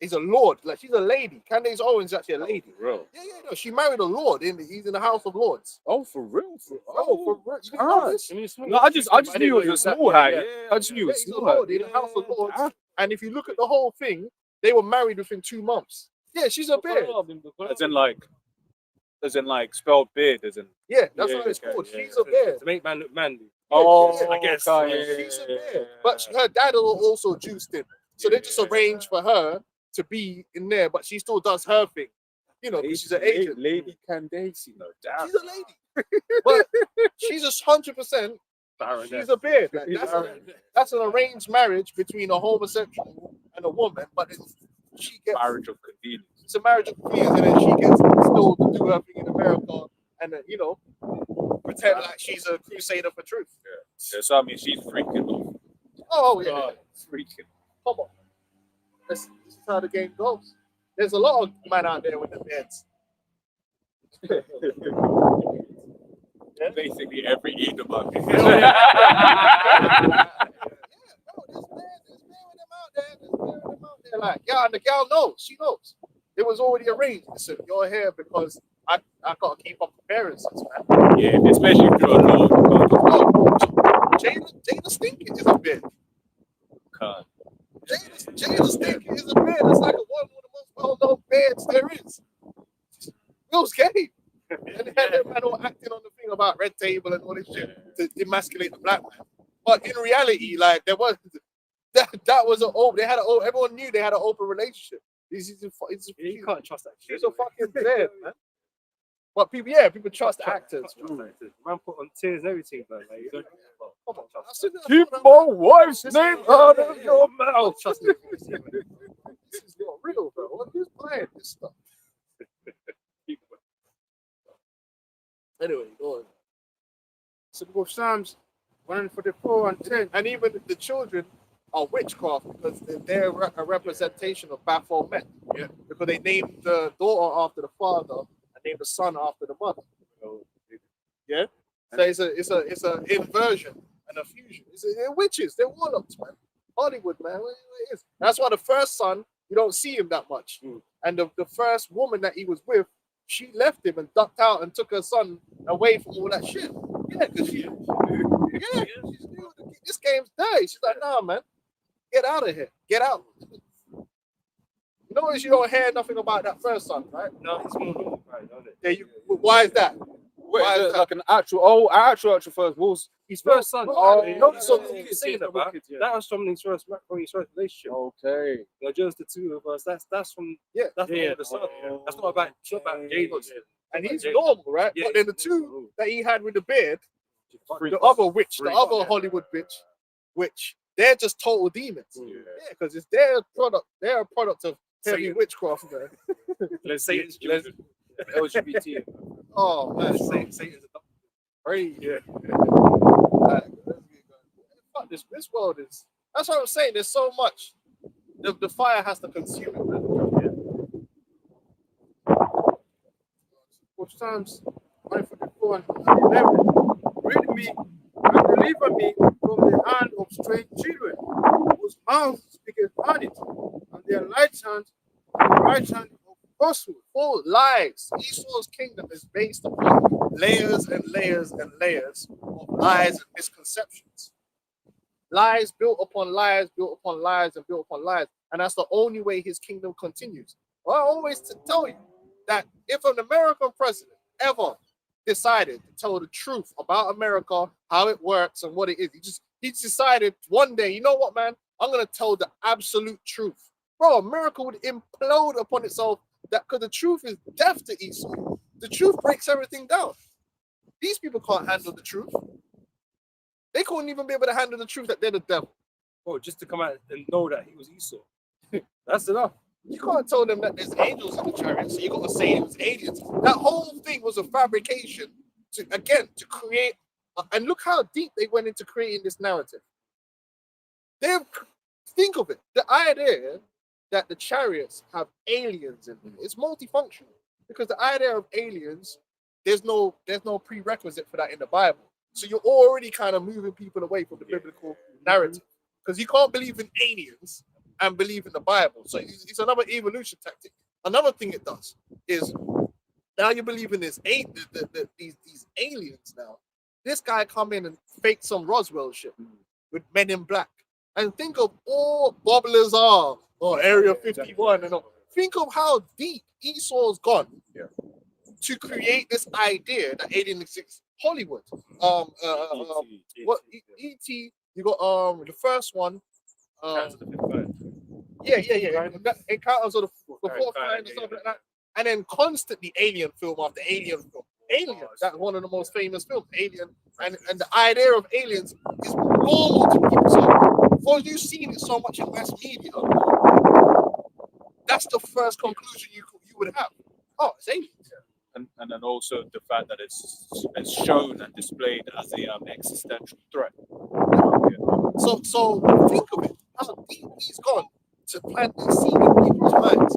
S5: He's a lord, like she's a lady. Candace Owens is actually a lady.
S1: For real?
S5: Yeah, no, she married a lord. He's in the House of Lords.
S1: Oh, for real?
S5: For real? You didn't know this?
S1: No, I just knew it was a small hat. Yeah, I just knew it was
S5: He's a
S1: small hat.
S5: lord in the House of Lords. And if you look at the whole thing, they were married within 2 months. Yeah, she's a beard.
S1: As in like spelled beard, as in.
S5: Yeah, that's what it's called. She's a beard.
S4: To make man look manly.
S1: Oh,
S4: I guess.
S5: She's a beard. But her dad was also juiced in. So they just arranged for her to be in there, but she still does her thing. You know, she's an agent.
S1: Lady Candace, you know, damn.
S5: She's a lady. But she's just 100%.
S2: She's a beard. Like, that's an arranged marriage between a homosexual and a woman, but she gets
S1: Marriage of convenience.
S2: it's a marriage of convenience, and then she gets still to do her thing in America and pretend like she's a crusader for truth.
S1: Yeah, so I mean, she's freaking off.
S2: Oh yeah,
S1: Freaking.
S2: come on. This is how the game goes. There's a lot of men out there with the beards.
S1: Basically, every Edomite.
S2: There's men with them out there. Like, yeah, and the gal knows. She knows. It was already arranged. Listen, you're here because I gotta keep up appearances, man.
S1: Yeah, especially if you're alone.
S2: Jada Stinkett is a beard.
S1: God.
S2: Jada Stinkett is a beard. It's like one of the most well-known beards there is. Will's gay. And then man all acting on the thing about red table and all this shit to emasculate the black man. But in reality, like there was that was an open. They had everyone knew they had an open relationship.
S4: You can't trust that.
S2: She's a fucking beard, man. But people trust actors.
S4: Man put on tears and everything, man. Like, you don't
S2: Come on,
S1: Keep my wife's name out of your mouth.
S4: trust me.
S2: This is not real, bro. Who's buying this stuff? Anyway, go on.
S3: So the book of Psalms 144 and 10.
S2: And even the children are witchcraft because they're a representation of Baphomet. Yeah. Because they named the daughter after the father and named the son after the mother. Yeah. So it's a inversion and a fusion. They're witches. They're warlocks, man. Hollywood, man. It is. That's why the first son, you don't see him that much. And the first woman that he was with, she left him and ducked out and took her son away from all that shit. Yeah, because she knew this game's dirty. She's like, nah, man, get out of here. Get out. You notice you don't hear nothing about that first son, right?
S4: No, it's more normal, right? Don't it?
S2: Yeah, why is that?
S1: Wait,
S2: Why is that?
S1: like an actual first wolves.
S4: His first son.
S2: Oh,
S4: no,
S2: yeah,
S4: so
S2: yeah,
S4: you're saying about that was from his first relationship.
S1: Okay.
S4: You know, just the two of us. That's from
S2: Yeah.
S4: that's from the son. That's not about Jada.
S2: And he's normal, right?
S4: Yeah,
S2: But then the
S4: he's
S2: two
S4: normal.
S2: that he had with the beard,
S4: Freak.
S2: the other witch, the
S4: Freak.
S2: other Hollywood bitch, which they're just total demons. Yeah, because it's their product. They're a product of heavy
S4: Satan.
S2: witchcraft, man.
S4: Let's say it's LGBT.
S2: Oh man,
S4: Satan's a
S2: crazy.
S4: Yeah.
S2: Fuck this world is. That's what I'm saying. There's so much. The fire has to consume it, man.
S3: Of Psalms 144 and 11. Rid me and deliver me from the hand of strange children, whose mouth speaketh vanity, and their right hand of falsehood.
S2: Full lies. Esau's kingdom is based upon layers and layers and layers of lies and misconceptions. Lies built upon lies, built upon lies, and built upon lies. And that's the only way his kingdom continues. Well, I always tell you that if an American president ever decided to tell the truth about America, how it works and what it is, he decided one day, you know what, man? I'm gonna tell the absolute truth. Bro, America would implode upon itself because the truth is death to Esau. The truth breaks everything down. These people can't handle the truth. They couldn't even be able to handle the truth that they're the devil.
S4: Oh, just to come out and know that he was Esau. That's enough.
S2: You can't tell them that there's angels in the chariot, so you got to say it was aliens. That whole thing was a fabrication to create. And look how deep they went into creating this narrative. Think of it. The idea that the chariots have aliens in them, it's multifunctional. Because the idea of aliens, there's no prerequisite for that in the Bible. So you're already kind of moving people away from the biblical narrative. Because you can't believe in aliens and believe in the Bible. So it's another evolution tactic. Another thing it does is now you believe in these aliens now. This guy come in and fake some Roswell shit with Men in Black. And think of all Bob Lazar or Area 51 and all. Think of how deep Esau's gone to create this idea that alien exists. Hollywood. E.T. You got the first one. Encounters of the fourth kind and stuff like that. And then constantly alien film after alien film. Alien. That's one of the most famous films, Alien. And the idea of aliens is normal to people. So, before you've seen it so much in mass media, that's the first conclusion you would have. Oh, it's aliens.
S1: And then also the fact that it's shown and displayed as a existential threat.
S2: So think of it. How deep he's gone to plant this seed in people's minds.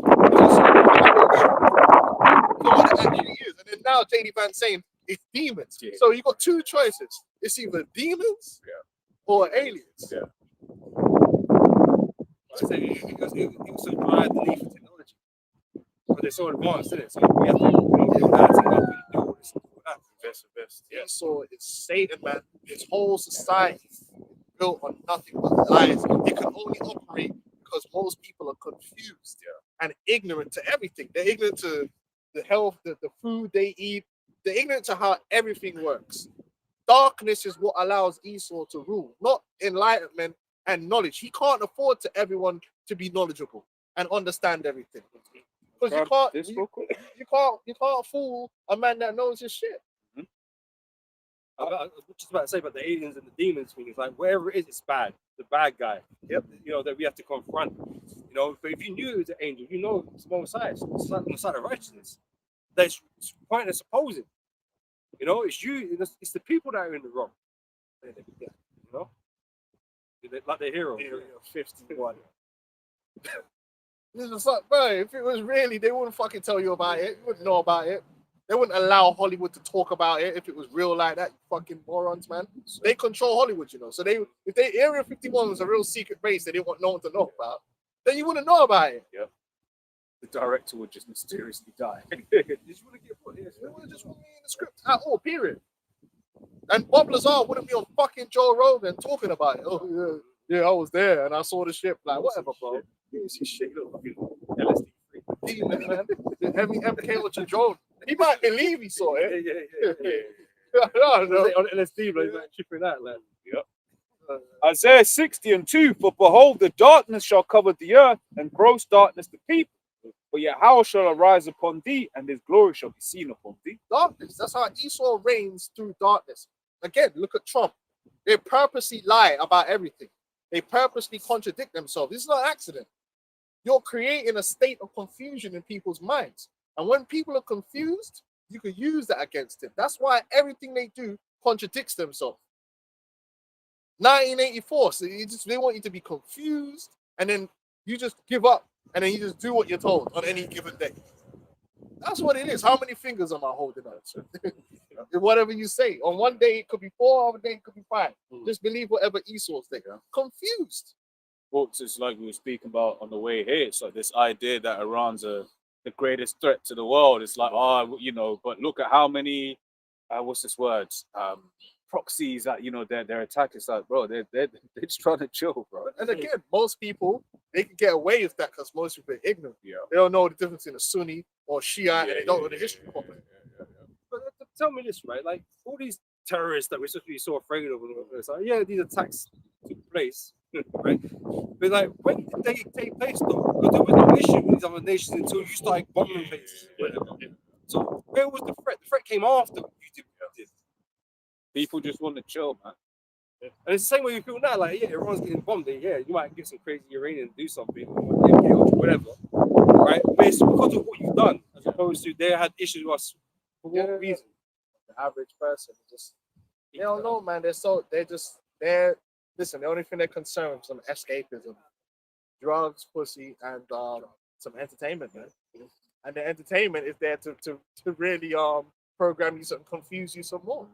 S2: What it actually is. And then now JD Van saying it's demons.
S1: Yeah.
S2: So you got two choices. It's either demons or aliens.
S1: Yeah.
S4: I say it was so dry underneath the technology. But they're so advanced, isn't it? So we have to build that and up and do all this and all that. Invest.
S2: Yeah. So it's Satan, man. His whole society is built on nothing but lies. It can only operate because most people are confused and ignorant to everything. They're ignorant to the health, the food they eat. They're ignorant to how everything works. Darkness is what allows Esau to rule, not enlightenment and knowledge. He can't afford to everyone to be knowledgeable and understand everything. Because you can't fool a man that knows his shit.
S4: I was just about to say about the aliens and the demons thing. It's like wherever it is, it's bad. The bad guy.
S2: Yep.
S4: You know that we have to confront. You know, but if you knew it was an angel, you know it's the Messiah. It's on the side of righteousness. That's pointless opposing. You know, it's you. It's the people that are in the wrong. You know, like the hero.
S2: Area 51. This is like, bro, if it was really, they wouldn't fucking tell you about it. You wouldn't know about it. They wouldn't allow Hollywood to talk about it if it was real like that. You fucking morons, man. They control Hollywood, you know. So if Area 51 was a real secret base they didn't want no one to know about, then you wouldn't know about it.
S1: Yeah. The director would just mysteriously die.
S4: They just want to get put here.
S2: They wouldn't just want me in the script at all, period. And Bob Lazar wouldn't be on fucking Joe Rogan talking about it. Oh, yeah, I was there and I saw the ship. Like, whatever, bro.
S4: You didn't see shit. You look fucking LSD free.
S2: Demon, man. The heavy MK with your drone. He might believe he saw it.
S4: Yeah.
S2: I don't know.
S4: On LSD, but he's like tripping out, like.
S1: Isaiah 60:2, for behold, the darkness shall cover the earth, and gross darkness the people. But Yahweh shall arise upon thee, and his glory shall be seen upon thee.
S2: Darkness. That's how Esau reigns through darkness. Again, look at Trump. They purposely lie about everything. They purposely contradict themselves. This is not an accident. You're creating a state of confusion in people's minds. And when people are confused, you can use that against them. That's why everything they do contradicts themselves. 1984, so they want you to be confused, and then you just give up, and then you just do what you're told on any given day. That's what it is. How many fingers am I holding on to? Whatever you say. On one day it could be 4, other day it could be 5. Just believe whatever Esau's thinking. Confused.
S1: Well, it's like we were speaking about on the way here. It's like this idea that Iran's the greatest threat to the world. It's like, but look at how many, what's this word? Proxies that, they're attacking. It's like, bro, they're just trying to chill, bro.
S2: And again, most people, they can get away with that because most people are ignorant.
S1: Yeah.
S2: They don't know the difference in a Sunni or Shia, and they don't know the history properly.
S4: But tell me this, right? Like all these terrorists that we're supposed to be so afraid of, it's like, yeah, these attacks took place, right? But like, when did they take place though? Because there was no issue with these other nations until you started bombing places. So where was the threat? The threat came after you did.
S1: People just want to chill, man.
S4: And it's the same way you feel now. Like, yeah, everyone's getting bombed. Yeah, you might get some crazy Iranian and do something, or MK Ultra, whatever, right? But it's because of what you've done, as opposed to they had issues with us for what reason.
S2: The average person just, they don't know, man. Listen, the only thing they're concerned with is some escapism, drugs, pussy, and some entertainment, man. And the entertainment is there to really program you and confuse you some more.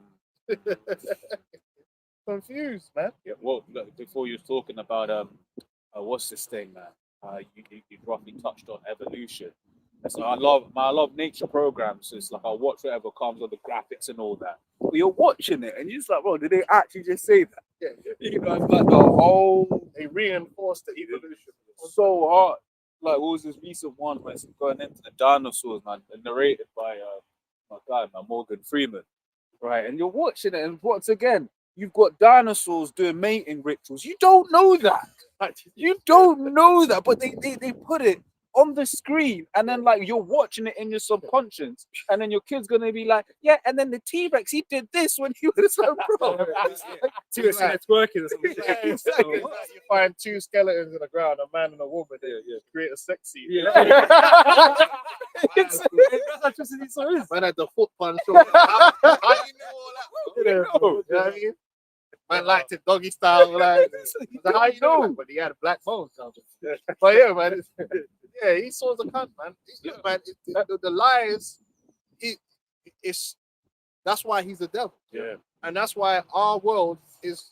S2: Confused, man.
S1: Yeah. Well, look, before you was talking about what's this thing, man? You roughly touched on evolution. So I love nature programs. So it's like I watch whatever comes on the graphics and all that. But you're watching it and you're just like, bro, did they actually just say that?
S2: Yeah.
S1: It's like the whole
S2: They reinforced the evolution.
S1: so hard. Like what was this recent one where it's going into the dinosaurs, man, and narrated by my guy, Morgan Freeman. Right, and you're watching it, and once again, you've got dinosaurs doing mating rituals. You don't know that. You don't know that, but they put it on the screen, and then like you're watching it in your subconscious, and then your kid's gonna be like, yeah, and then the T-Rex, he did this when he was so bro.
S4: T-Rex and it's working or something.
S2: Yeah, exactly. It's like you find two skeletons in the ground, a man and a woman. Yeah. Create a sex scene.
S4: Yeah. That's how twisted it so is.
S2: Man had the foot punch. How you know all that?
S1: You know
S2: what I mean? Man liked it doggy style. Like, how you know? But he had black bones. But yeah, man. Yeah, he saw the cunt, man. Look, man, the lies. That's why he's the devil.
S6: Yeah.
S2: And that's why our world is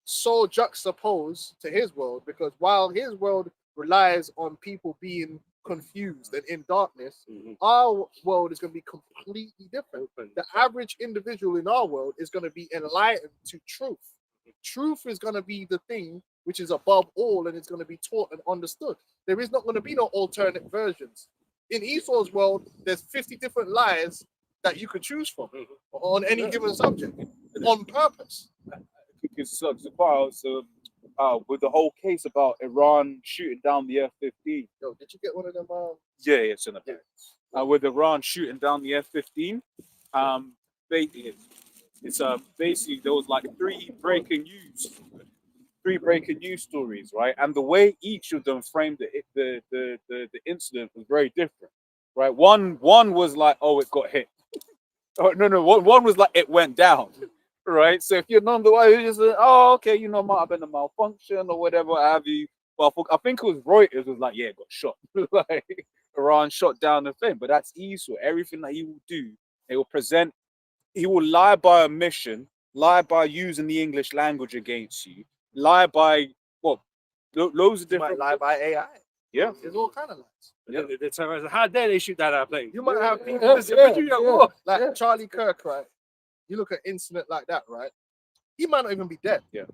S2: so juxtaposed to his world, because while his world relies on people being confused and in darkness, our world is going to be completely different. The average individual in our world is going to be enlightened to truth. Truth is going to be the thing which is above all, and it's going to be taught and understood. There is not going to be no alternate versions. In Esau's world, there's 50 different lies that you could choose from on any given subject on purpose.
S1: Because so with the whole case about Iran shooting down the F-15.
S2: Yo, did you get one of them?
S1: Yeah, it's in a bit. With Iran shooting down the F-15, basically there was like three breaking news stories, right? And the way each of them framed the incident was very different, right? One was like, oh, it got hit. Oh no, one was like it went down. Right, so if you're none the way, you just say, oh, okay, you know, might have been a malfunction or whatever have you. Well, I think it was Reuters was like, yeah, it got shot. Like Iran shot down the thing, but that's Esau. Everything that he will do, he will lie by omission, lie by using the English language against you, lie by loads of different.
S2: Might lie by AI.
S1: Yeah,
S2: There's all kind of lies.
S4: Yeah. How dare they shoot that plane?
S2: You might have people like Charlie Kirk, right? You look at incident like that, right? He might not even be dead.
S1: Yeah.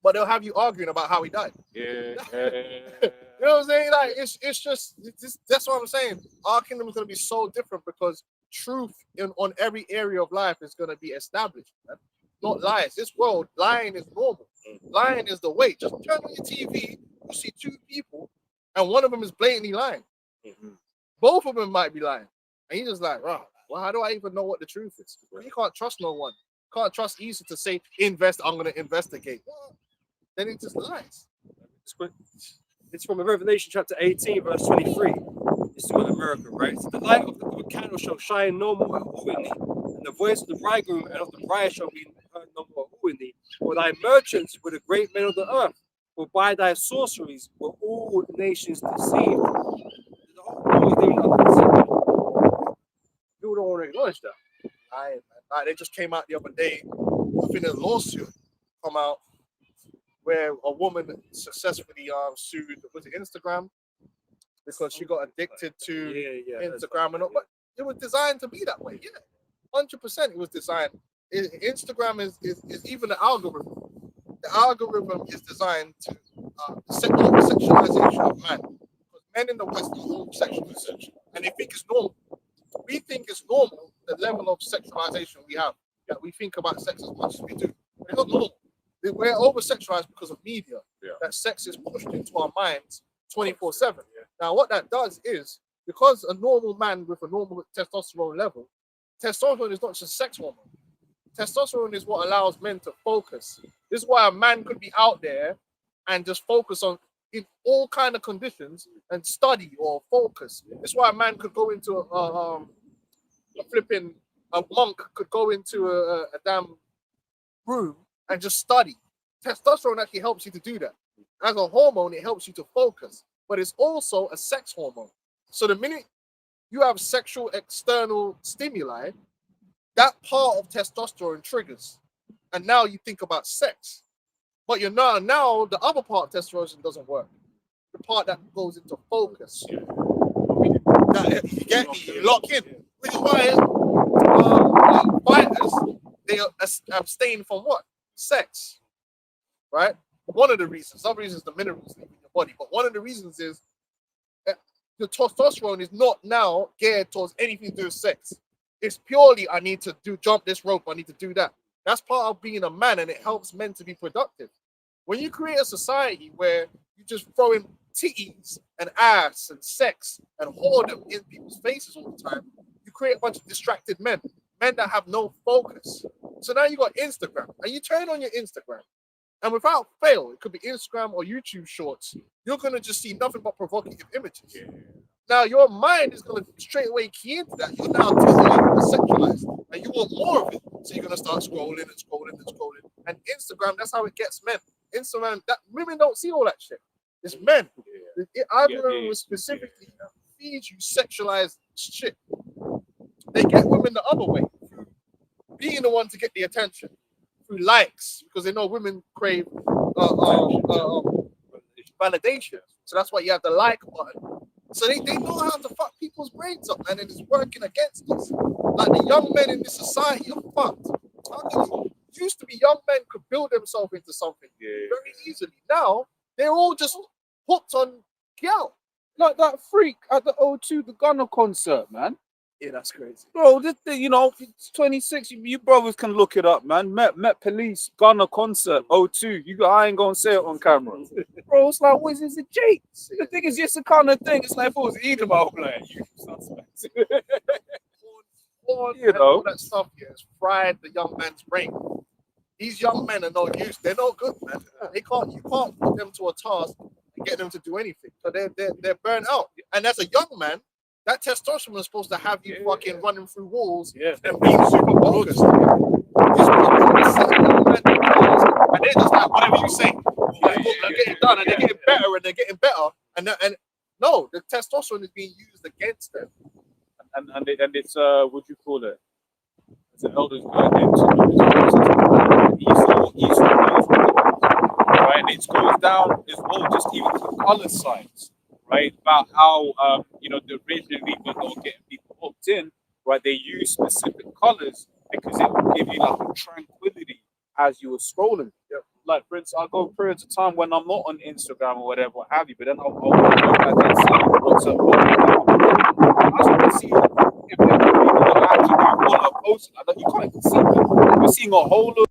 S2: But they'll have you arguing about how he died.
S1: Yeah.
S2: You know what I'm saying? Like it's just that's what I'm saying. Our kingdom is gonna be so different because truth on every area of life is gonna be established, man. Not lies. This world, lying is normal. Lying is the way. Just turn on your TV, you see two people, and one of them is blatantly lying. Both of them might be lying. And he's just like, oh, well, how do I even know what the truth is? Well, you can't trust no one. You can't trust Esau to say, I'm going to investigate. Well, then it just lies.
S4: It's from Revelation chapter 18, verse 23. It's still in America, right? So the light of the candle shall shine no more at all in thee, and the voice of the bridegroom and of the bride shall be heard no more at all in thee. For thy merchants were the great men of the earth, for by thy sorceries were all nations deceived. The whole world is doing nothing. People don't want to acknowledge that.
S2: Like, they just came out the other day. I think a lawsuit come out where a woman successfully sued, was it Instagram? Because she got addicted to Instagram and all. But it was designed to be that way. Yeah, 100% it was designed. Instagram is even the algorithm. The algorithm is designed to set off the sexualization of man. Because men in the West are all sexualization, and they think it's normal. We think it's normal, the level of sexualization we have. That we think about sex as much as we do. It's not normal. We're over-sexualized because of media.
S1: Yeah.
S2: That sex is pushed into our minds 24/7. Now, what that does is, because a normal man with a normal testosterone level, testosterone is not just sex hormone. Testosterone is what allows men to focus. This is why a man could be out there and just focus on in all kind of conditions and study or focus. That's why a man could go into a monk could go into a damn room and just study. Testosterone actually helps you to do that. As a hormone, it helps you to focus, but it's also a sex hormone. So the minute you have sexual external stimuli, that part of testosterone triggers, and now you think about sex. But you're not now. The other part of testosterone doesn't work. The part that goes into focus. That, you get me? You lock in. Which is why fighters, they abstain from what? Sex, right? One of the reasons. Some reasons the minerals leave in your body, but one of the reasons is the testosterone is not now geared towards anything to do with sex. It's purely I need to jump this rope. I need to do that. That's part of being a man, and it helps men to be productive. When you create a society where You just throwing titties and ass and sex and whoredom in people's faces all the time. You create a bunch of distracted men, men that have no focus. So now you got Instagram, and you turn on your Instagram, and without fail, it could be Instagram or YouTube shorts. You're gonna just see nothing but provocative images. Now your mind is gonna straight away key into that. You're now totally sexualized, and you want more of it. So you're gonna start scrolling and scrolling and scrolling. And Instagram, that's how it gets men. Instagram, that women don't see all that shit. It's men. The algorithm was specifically feeds you sexualized shit. They get women the other way, through being the one to get the attention, through likes, because they know women crave validation. So that's why you have the like button. So they know how to fuck people's brains up, man, and it's working against us. Like the young men in this society are fucked. Used to be young men could build themselves into something very easily. Now they're all just hooked on gal.
S1: Like that freak at the O2, the Gunner concert, man.
S2: Yeah, that's crazy.
S1: Bro, this thing, you know, it's 26. You brothers can look it up, man. Met Police, Gunner concert, O2. I ain't gonna say it on camera. Bro, it's like, what is this, a Jake? The thing is just the kind of thing. It's like, if it was Edom, I'll be like, you suspects.
S2: Porn
S1: You
S2: and
S1: know.
S2: all that stuff has fried the young man's brain. These young men are no use. They're no good, man. You can't put them to a task and get them to do anything. So they're burnt out. And as a young man, that testosterone is supposed to have you fucking running through walls and being super focused. You're supposed to be setting young men to task, and they're just like, whatever you say, they're getting done, and they're getting better, and they're getting better. And no, the testosterone is being used against them.
S1: And it's what do you call it? It's an elders guide right? And it goes down as well, just even to the color sides, right? About how you know, the originally when they were getting people hooked in, right? They use specific colors because it will give you like a tranquility as you were scrolling. Like, for instance, I'll go periods of time when I'm not on Instagram or whatever, what have you, but then I'll go back and see what's up. I just want to see if there are people that actually do follow posts. You can't even see that. You're seeing a whole lot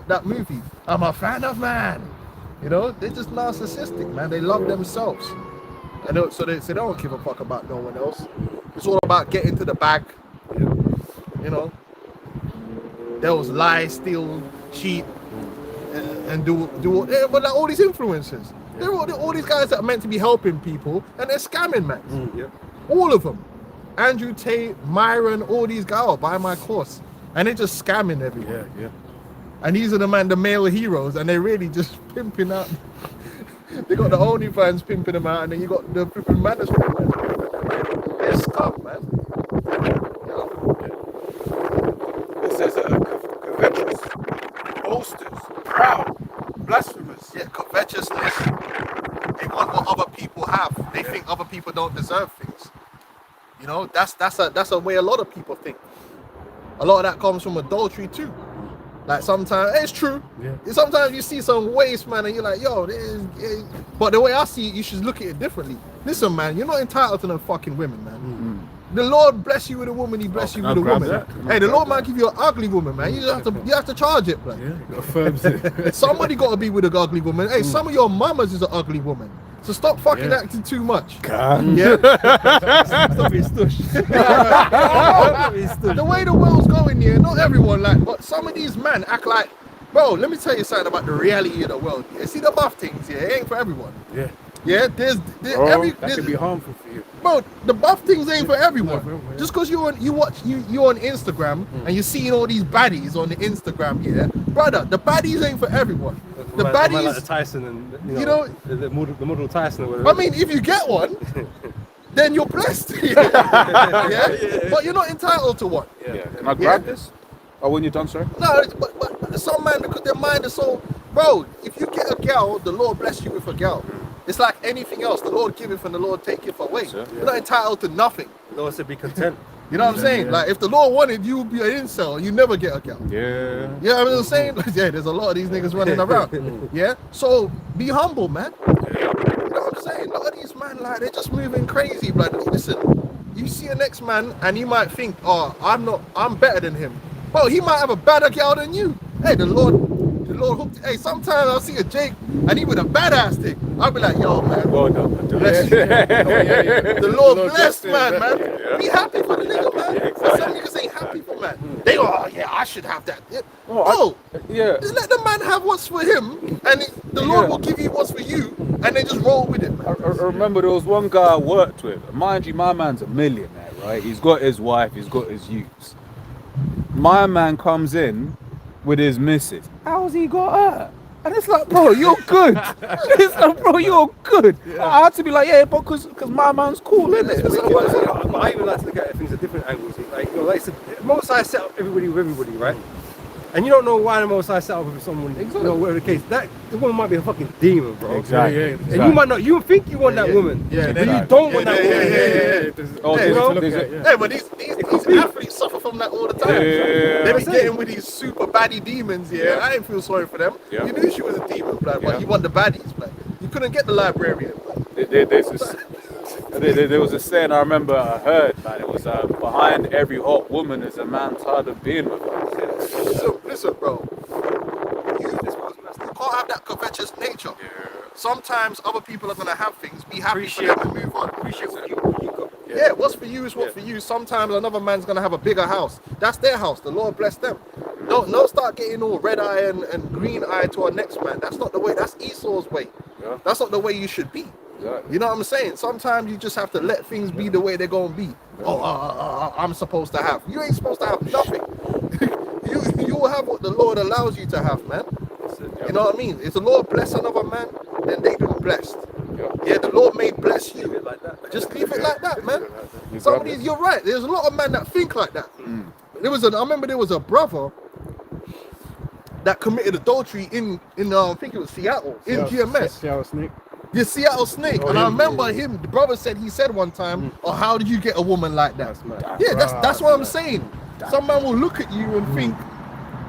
S2: that movie. I'm a fan of man. You know, they're just narcissistic, man. They love themselves. And so they don't give a fuck about no one else. It's all about getting to the bag. You know, there was lie, steal, cheat, and do but like all these influencers. They're all these guys that are meant to be helping people, and they're scamming, man. All of them. Andrew Tate, Myron, all these guys buy my course, and they're just scamming everyone. And these are the male heroes, and they're really just pimping out. They got the OnlyFans pimping them out, and then you got the flipping management. They're scum, man.
S6: It says covetous, boasters, proud, blasphemous.
S2: Yeah, covetousness. They want what other people have. They think other people don't deserve things. You know, that's a way a lot of people think. A lot of that comes from adultery too. Like sometimes it's true. Sometimes you see some waste, man, and you're like, yo, this is. But the way I see it, you should look at it differently. Listen, man, you're not entitled to no fucking women, man. The Lord bless you with a woman, He bless you with a woman. Hey, the Lord might give you an ugly woman, man. You have to charge it, man. Somebody got to be with an ugly woman. Hey, some of your mamas is an ugly woman. So stop fucking acting too much. Yeah. Stop it, stush. The way the world's going here, not everyone like, but some of these men act like, bro. Let me tell you something about the reality of the world. You see the buff things here, it ain't for everyone. Yeah.
S6: That could be harmful for you.
S2: Bro, the buff things ain't for everyone. Just because you're on Instagram and you're seeing all these baddies on the Instagram, yeah, brother, the baddies ain't for everyone. The baddies,
S4: like the Tyson and
S2: you know
S4: the model Tyson. Or whatever.
S2: I mean, if you get one, then you're blessed. Yeah? But you're not entitled to one.
S6: Can I grab this? Oh, when you're done, sir?
S2: No, but some man, because their mind is so, bro. If you get a girl, the Lord bless you with a girl. It's like anything else. The Lord giveth and the Lord taketh away. You're not entitled to nothing.
S4: The Lord said, "Be content."
S2: You know what I'm saying? Like, if the Lord wanted you to be an incel, you never get a girl.
S6: Yeah.
S2: You know what I'm saying? Yeah, there's a lot of these niggas running around. Yeah? So, be humble, man. You know what I'm saying? A lot of these man, like, they're just moving crazy, blood. Listen, you see a next man, and you might think, oh, I'm better than him. Bro, he might have a better girl than you. Hey, the Lord hooked. Hey, sometimes I'll see a Jake, and he with a badass thing. I'll be like, yo, man.
S6: Well done.
S2: Bless you. The Lord bless, man. Be happy for the nigga, man. Some niggas ain't happy for man. They go, oh yeah, I should have that. Let the man have what's for him, and the Lord will give you what's for you, and then just roll with it, man.
S1: I remember there was one guy I worked with. Mind you, my man's a millionaire, right? He's got his wife, he's got his youths. My man comes in with his missus. How's he got her? And it's like, bro, you're good. It's like, bro, you're good. I had to be like, yeah, but because my man's cool, innit?
S4: But I even like to look at things at different angles. Like, you know, like I said, Most High set up everybody with everybody, right? And you don't know why the Most High set up with someone, you know, whatever the case. The woman might be a fucking demon, bro.
S6: Exactly.
S4: And you might not, you think you want that woman, but you don't want that woman.
S2: Hey, but these athletes suffer from that all the time. They be getting with these super baddie demons, I didn't feel sorry for them. You knew she was a demon, blood, but you want the baddies, blood. You couldn't get the librarian, blood.
S1: There was a saying I remember I heard, man. It was behind every hot woman is a man tired of being with her.
S2: Listen, bro. You can't have that covetous nature. Sometimes other people are gonna have things. Be happy for them and move on.
S4: Appreciate what you got.
S2: Yeah, what's for you is what for you. Sometimes another man's gonna have a bigger house. That's their house. The Lord bless them. Don't start getting all red eye and green eye to our next man. That's not the way. That's Esau's way. That's not the way you should be. You know what I'm saying? Sometimes you just have to let things be the way they're gonna be. I'm supposed to have. You ain't supposed to have nothing. You will have what the Lord allows you to have, man. You know what I mean? If the Lord bless another man, then they been blessed. Yeah, the Lord may bless you. Just leave it like that, man. Some of these, you're right. There's a lot of men that think like that. I remember there was a brother that committed adultery in I think it was Seattle, in GMS.
S3: Seattle Snake.
S2: The Seattle Snake. And I remember him, the brother he said one time, oh, how did you get a woman like that? That's what I'm saying. Some man will look at you and think,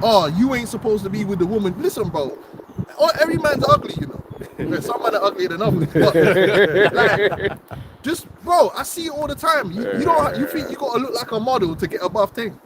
S2: oh, you ain't supposed to be with the woman. Listen, bro, every man's ugly, you know. Some men are uglier than others. But, like, just, bro, I see it all the time. You think you gotta look like a model to get a buff thing?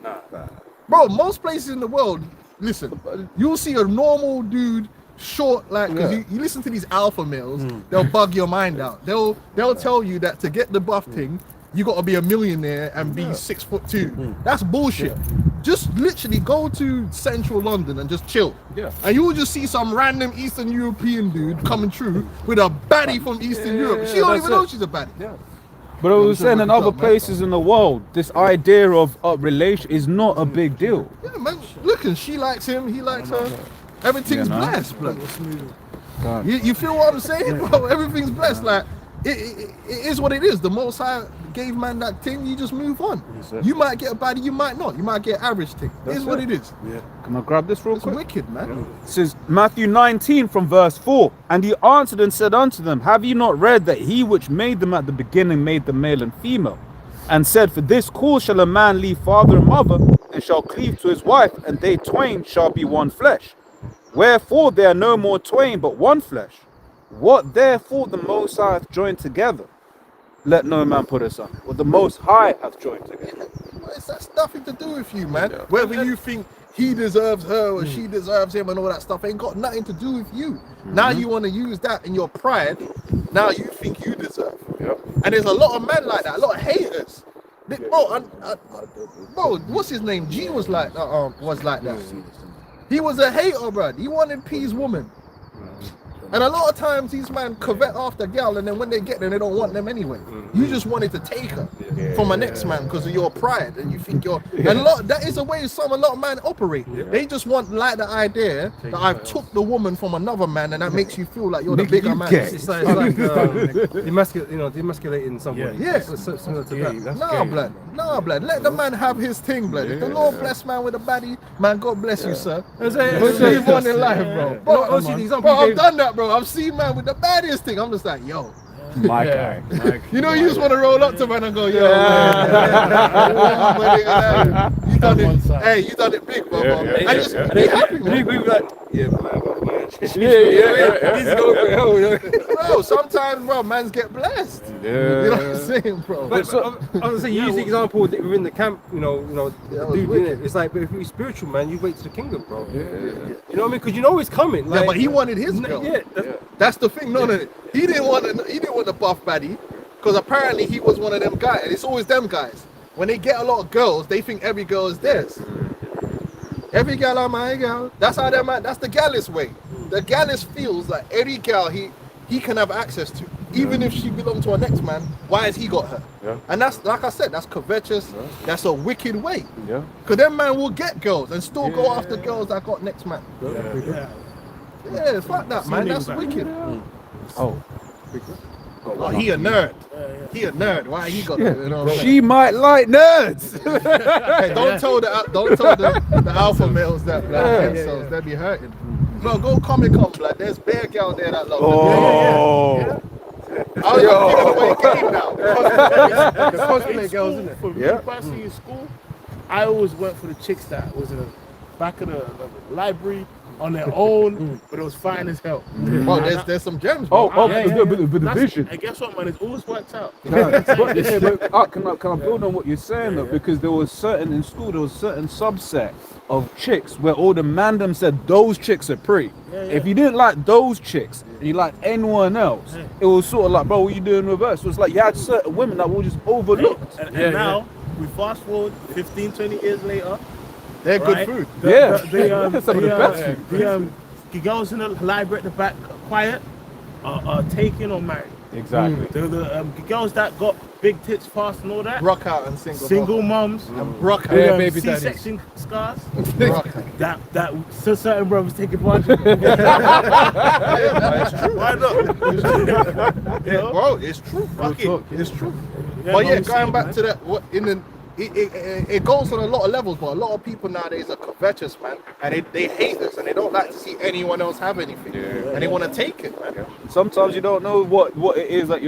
S2: Bro, most places in the world, listen, you'll see a normal dude, short, like, because you listen to these alpha males, they'll bug your mind out. They'll tell you that to get the buff thing, you got to be a millionaire and be 6'2". That's bullshit. Just literally go to central London and just chill.
S6: Yeah.
S2: And you will just see some random Eastern European dude coming through with a baddie from Eastern Europe. She don't even know she's a baddie.
S6: Yeah.
S8: But I was
S2: sure
S8: saying
S2: what
S8: in
S2: it's
S8: other
S2: up, man.
S8: places in the world, this idea of relation is not a big deal.
S2: Yeah, man. Look, and she likes him, he likes her. Everything's
S8: You know?
S2: blessed, blood. You feel what I'm saying, bro? Everything's blessed. Like, it is what it is. The Most High gave man that thing, you just move on. You might get a baddie, you might not. You might get average thing. It is what it is.
S8: Can I grab this real
S2: It's
S8: quick?
S2: wicked, man.
S8: It says Matthew 19 from verse 4. And he answered and said unto them, have ye not read that he which made them at the beginning made them male and female? And said, for this cause shall a man leave father and mother, and shall cleave to his wife, and they twain shall be one flesh. Wherefore they are no more twain, but one flesh. What therefore the Most High hath joined together, let no man put asunder. What the Most High hath joined together.
S2: It's that's nothing to do with you, man. Whether you think he deserves her or she deserves him and all that stuff ain't got nothing to do with you. Now you want to use that in your pride. Now you think you deserve. And there's a lot of men like that, a lot of haters. Bro, what's his name? G was like that. He was a hater, bro. He wanted P's woman. And a lot of times these men covet after girl, and then when they get there, they don't want them anyway. You just wanted to take her from a next man because of your pride, and you think you're. And that is the way a lot of men operate. They just want like the idea that I've took the woman from another man, and that makes you feel like you're the bigger man.
S4: It's like demasculating somebody.
S2: Yeah.
S4: It's similar to that.
S2: Nah, blood. Let the man have his thing, blood. If the Lord bless man with a baddie, man, God bless you, sir. Move on in life, bro. Bro, I've done that, bro. I've seen man with the baddest thing. I'm just like, yo.
S8: My guy.
S2: You know, you just want to roll up to man and go, yo. You done it. Hey, you done it big, bro. And just be happy, man. Bro, sometimes, bro, mans get blessed. You know what I'm saying, bro?
S4: But I was saying, use the example within the camp,
S2: that was
S4: dude,
S2: wicked.
S4: it's like, but if you're spiritual, man, you wait to the kingdom, bro. You know what I mean? Because you know it's coming. Like,
S2: Yeah, but he wanted his girl. That's the thing. No. He didn't want the buff baddie, because apparently he was one of them guys. And it's always them guys. When they get a lot of girls, they think every girl is theirs. Every girl are my girl. That's how that man. That's the gallus way. The gallus feels like every girl he can have access to, even if she belongs to a next man. Why has he got her? And that's, like I said, that's covetous. That's a wicked way. Because them man will get girls and still go after girls that got next man. Yeah, fuck that, man. That's wicked. Oh, he a nerd. He a nerd. Why he got it? You know what I'm saying?
S8: She might like nerds.
S2: Hey, don't tell the alpha males that black themselves. They be hurting. Bro, go Comic-Con, blood. There's bare girl there that love them. I was giving away game now.
S5: The cosplay girls, isn't it?
S9: For me personally in school, I always went for the chicks that was in the back of the library on their own, but it was fine as hell.
S2: Well, there's some gems. Bro.
S8: But the vision.
S9: And guess what, man? It's always worked out.
S8: But can I build on what you're saying though? Because there was certain subset of chicks where all the mandem said those chicks are pretty. If you didn't like those chicks and you liked anyone else, it was sort of like, bro, what you doing with us? So it's like you had certain women that were just overlooked.
S9: And now we fast forward 15, 20 years later.
S2: They're good food.
S8: Some of the best food.
S9: The girls in the library at the back, quiet, are taken or married.
S8: Exactly.
S9: The girls that got big tits fast and all that,
S2: Rock out and
S9: single moms,
S2: and rock out.
S9: with C-section scars, that certain brothers take advantage of.
S2: It's true.
S9: Why not?
S2: Bro, it's true. Fuck it. It's true. But yeah, going back to that, it goes on a lot of levels, but a lot of people nowadays are covetous, man, and they hate us, and they don't like to see anyone else have anything, and they want to take it, man.
S8: Sometimes you don't know what it is that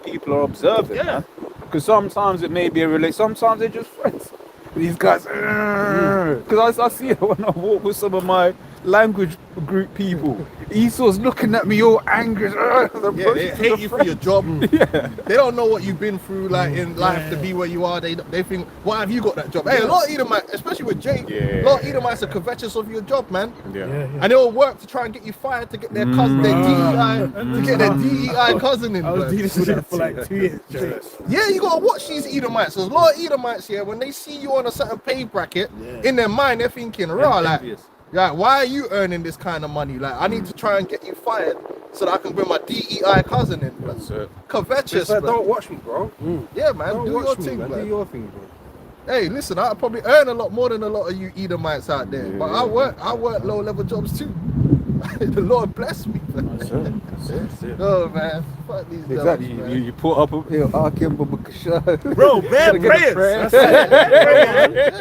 S8: people are observing, man. Because sometimes it may be a relate, sometimes they're just friends. These guys, because I see it when I walk with some of my language group people. Esau's looking at me all angry.
S2: Yeah, they hate you for your job.
S8: Yeah.
S2: They don't know what you've been through, like in life, to be where you are. They think, why have you got that job? Hey, a lot of Edomites, especially with Jake, a lot of Edomites are covetous of your job, man. And they'll work to try and get you fired to get their cousin, their DEI, to get their DEI cousin in.
S9: I was
S2: blood.
S9: dealing with that for like 2 years.
S2: Yeah, you gotta watch these Edomites. There's a lot of Edomites here. When they see you on a certain pay bracket, in their mind they're thinking, "Raw, like, why are you earning this kind of money? Like, I need to try and get you fired so that I can bring my DEI cousin in." Blood.
S6: That's it.
S2: Covetous,
S4: Like,
S2: blood.
S4: don't watch me, bro.
S2: Yeah, man,
S4: Don't
S2: do your
S4: watch me,
S2: thing,
S4: man.
S2: blood.
S4: Do your thing, bro.
S2: Hey, listen, I probably earn a lot more than a lot of you Edomites out there, but I work low level jobs too. The Lord bless me.
S6: That's it.
S2: Oh man, fuck these
S8: Exactly.
S2: devils, man.
S8: You put up a hill,
S9: Bro, man, prayers. That's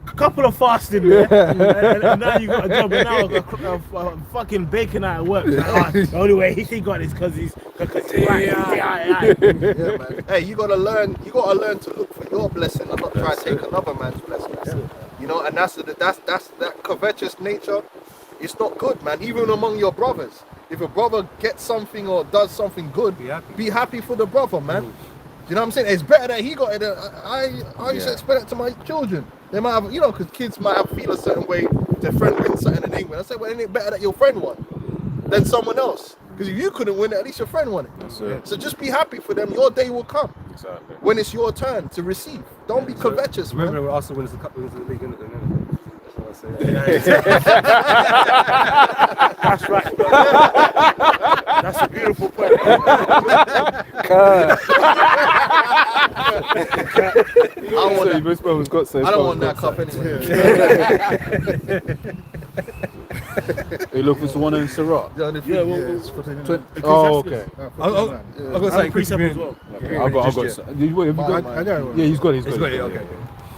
S9: a couple of fasting, man. And now you got a job, and now a fucking bacon out at work. The only way he got is because he's white.
S2: Yeah, man. Hey, you gotta learn to look for your blessing and not try to take another man's blessing. You know, and that's that covetous nature. It's not good, man. Even among your brothers, if a brother gets something or does something good, be happy for the brother, man. You know what I'm saying? It's better that he got it. I used to explain it to my children. They might have, you know, because kids might have feel a certain way. Their friend wins something in England. I said, well, isn't it better that your friend won than someone else? Because if you couldn't win it, at least your friend won it.
S6: That's it.
S2: So just be happy for them. Your day will come
S6: Exactly.
S2: when it's your turn to receive. Don't be covetous, man.
S4: Remember, Arsenal wins the cup, wins the league, innit? That's what I say.
S9: That's right. That's a beautiful point.
S2: I don't want that.
S8: This man's got so
S2: I don't want that cup anyway.
S8: You look for someone in Syrah.
S9: Oh,
S8: okay.
S9: I'm gonna say precept as well.
S8: I've got. Have you got?
S3: I got it.
S8: Yeah, he's got it.
S6: It's got it, okay.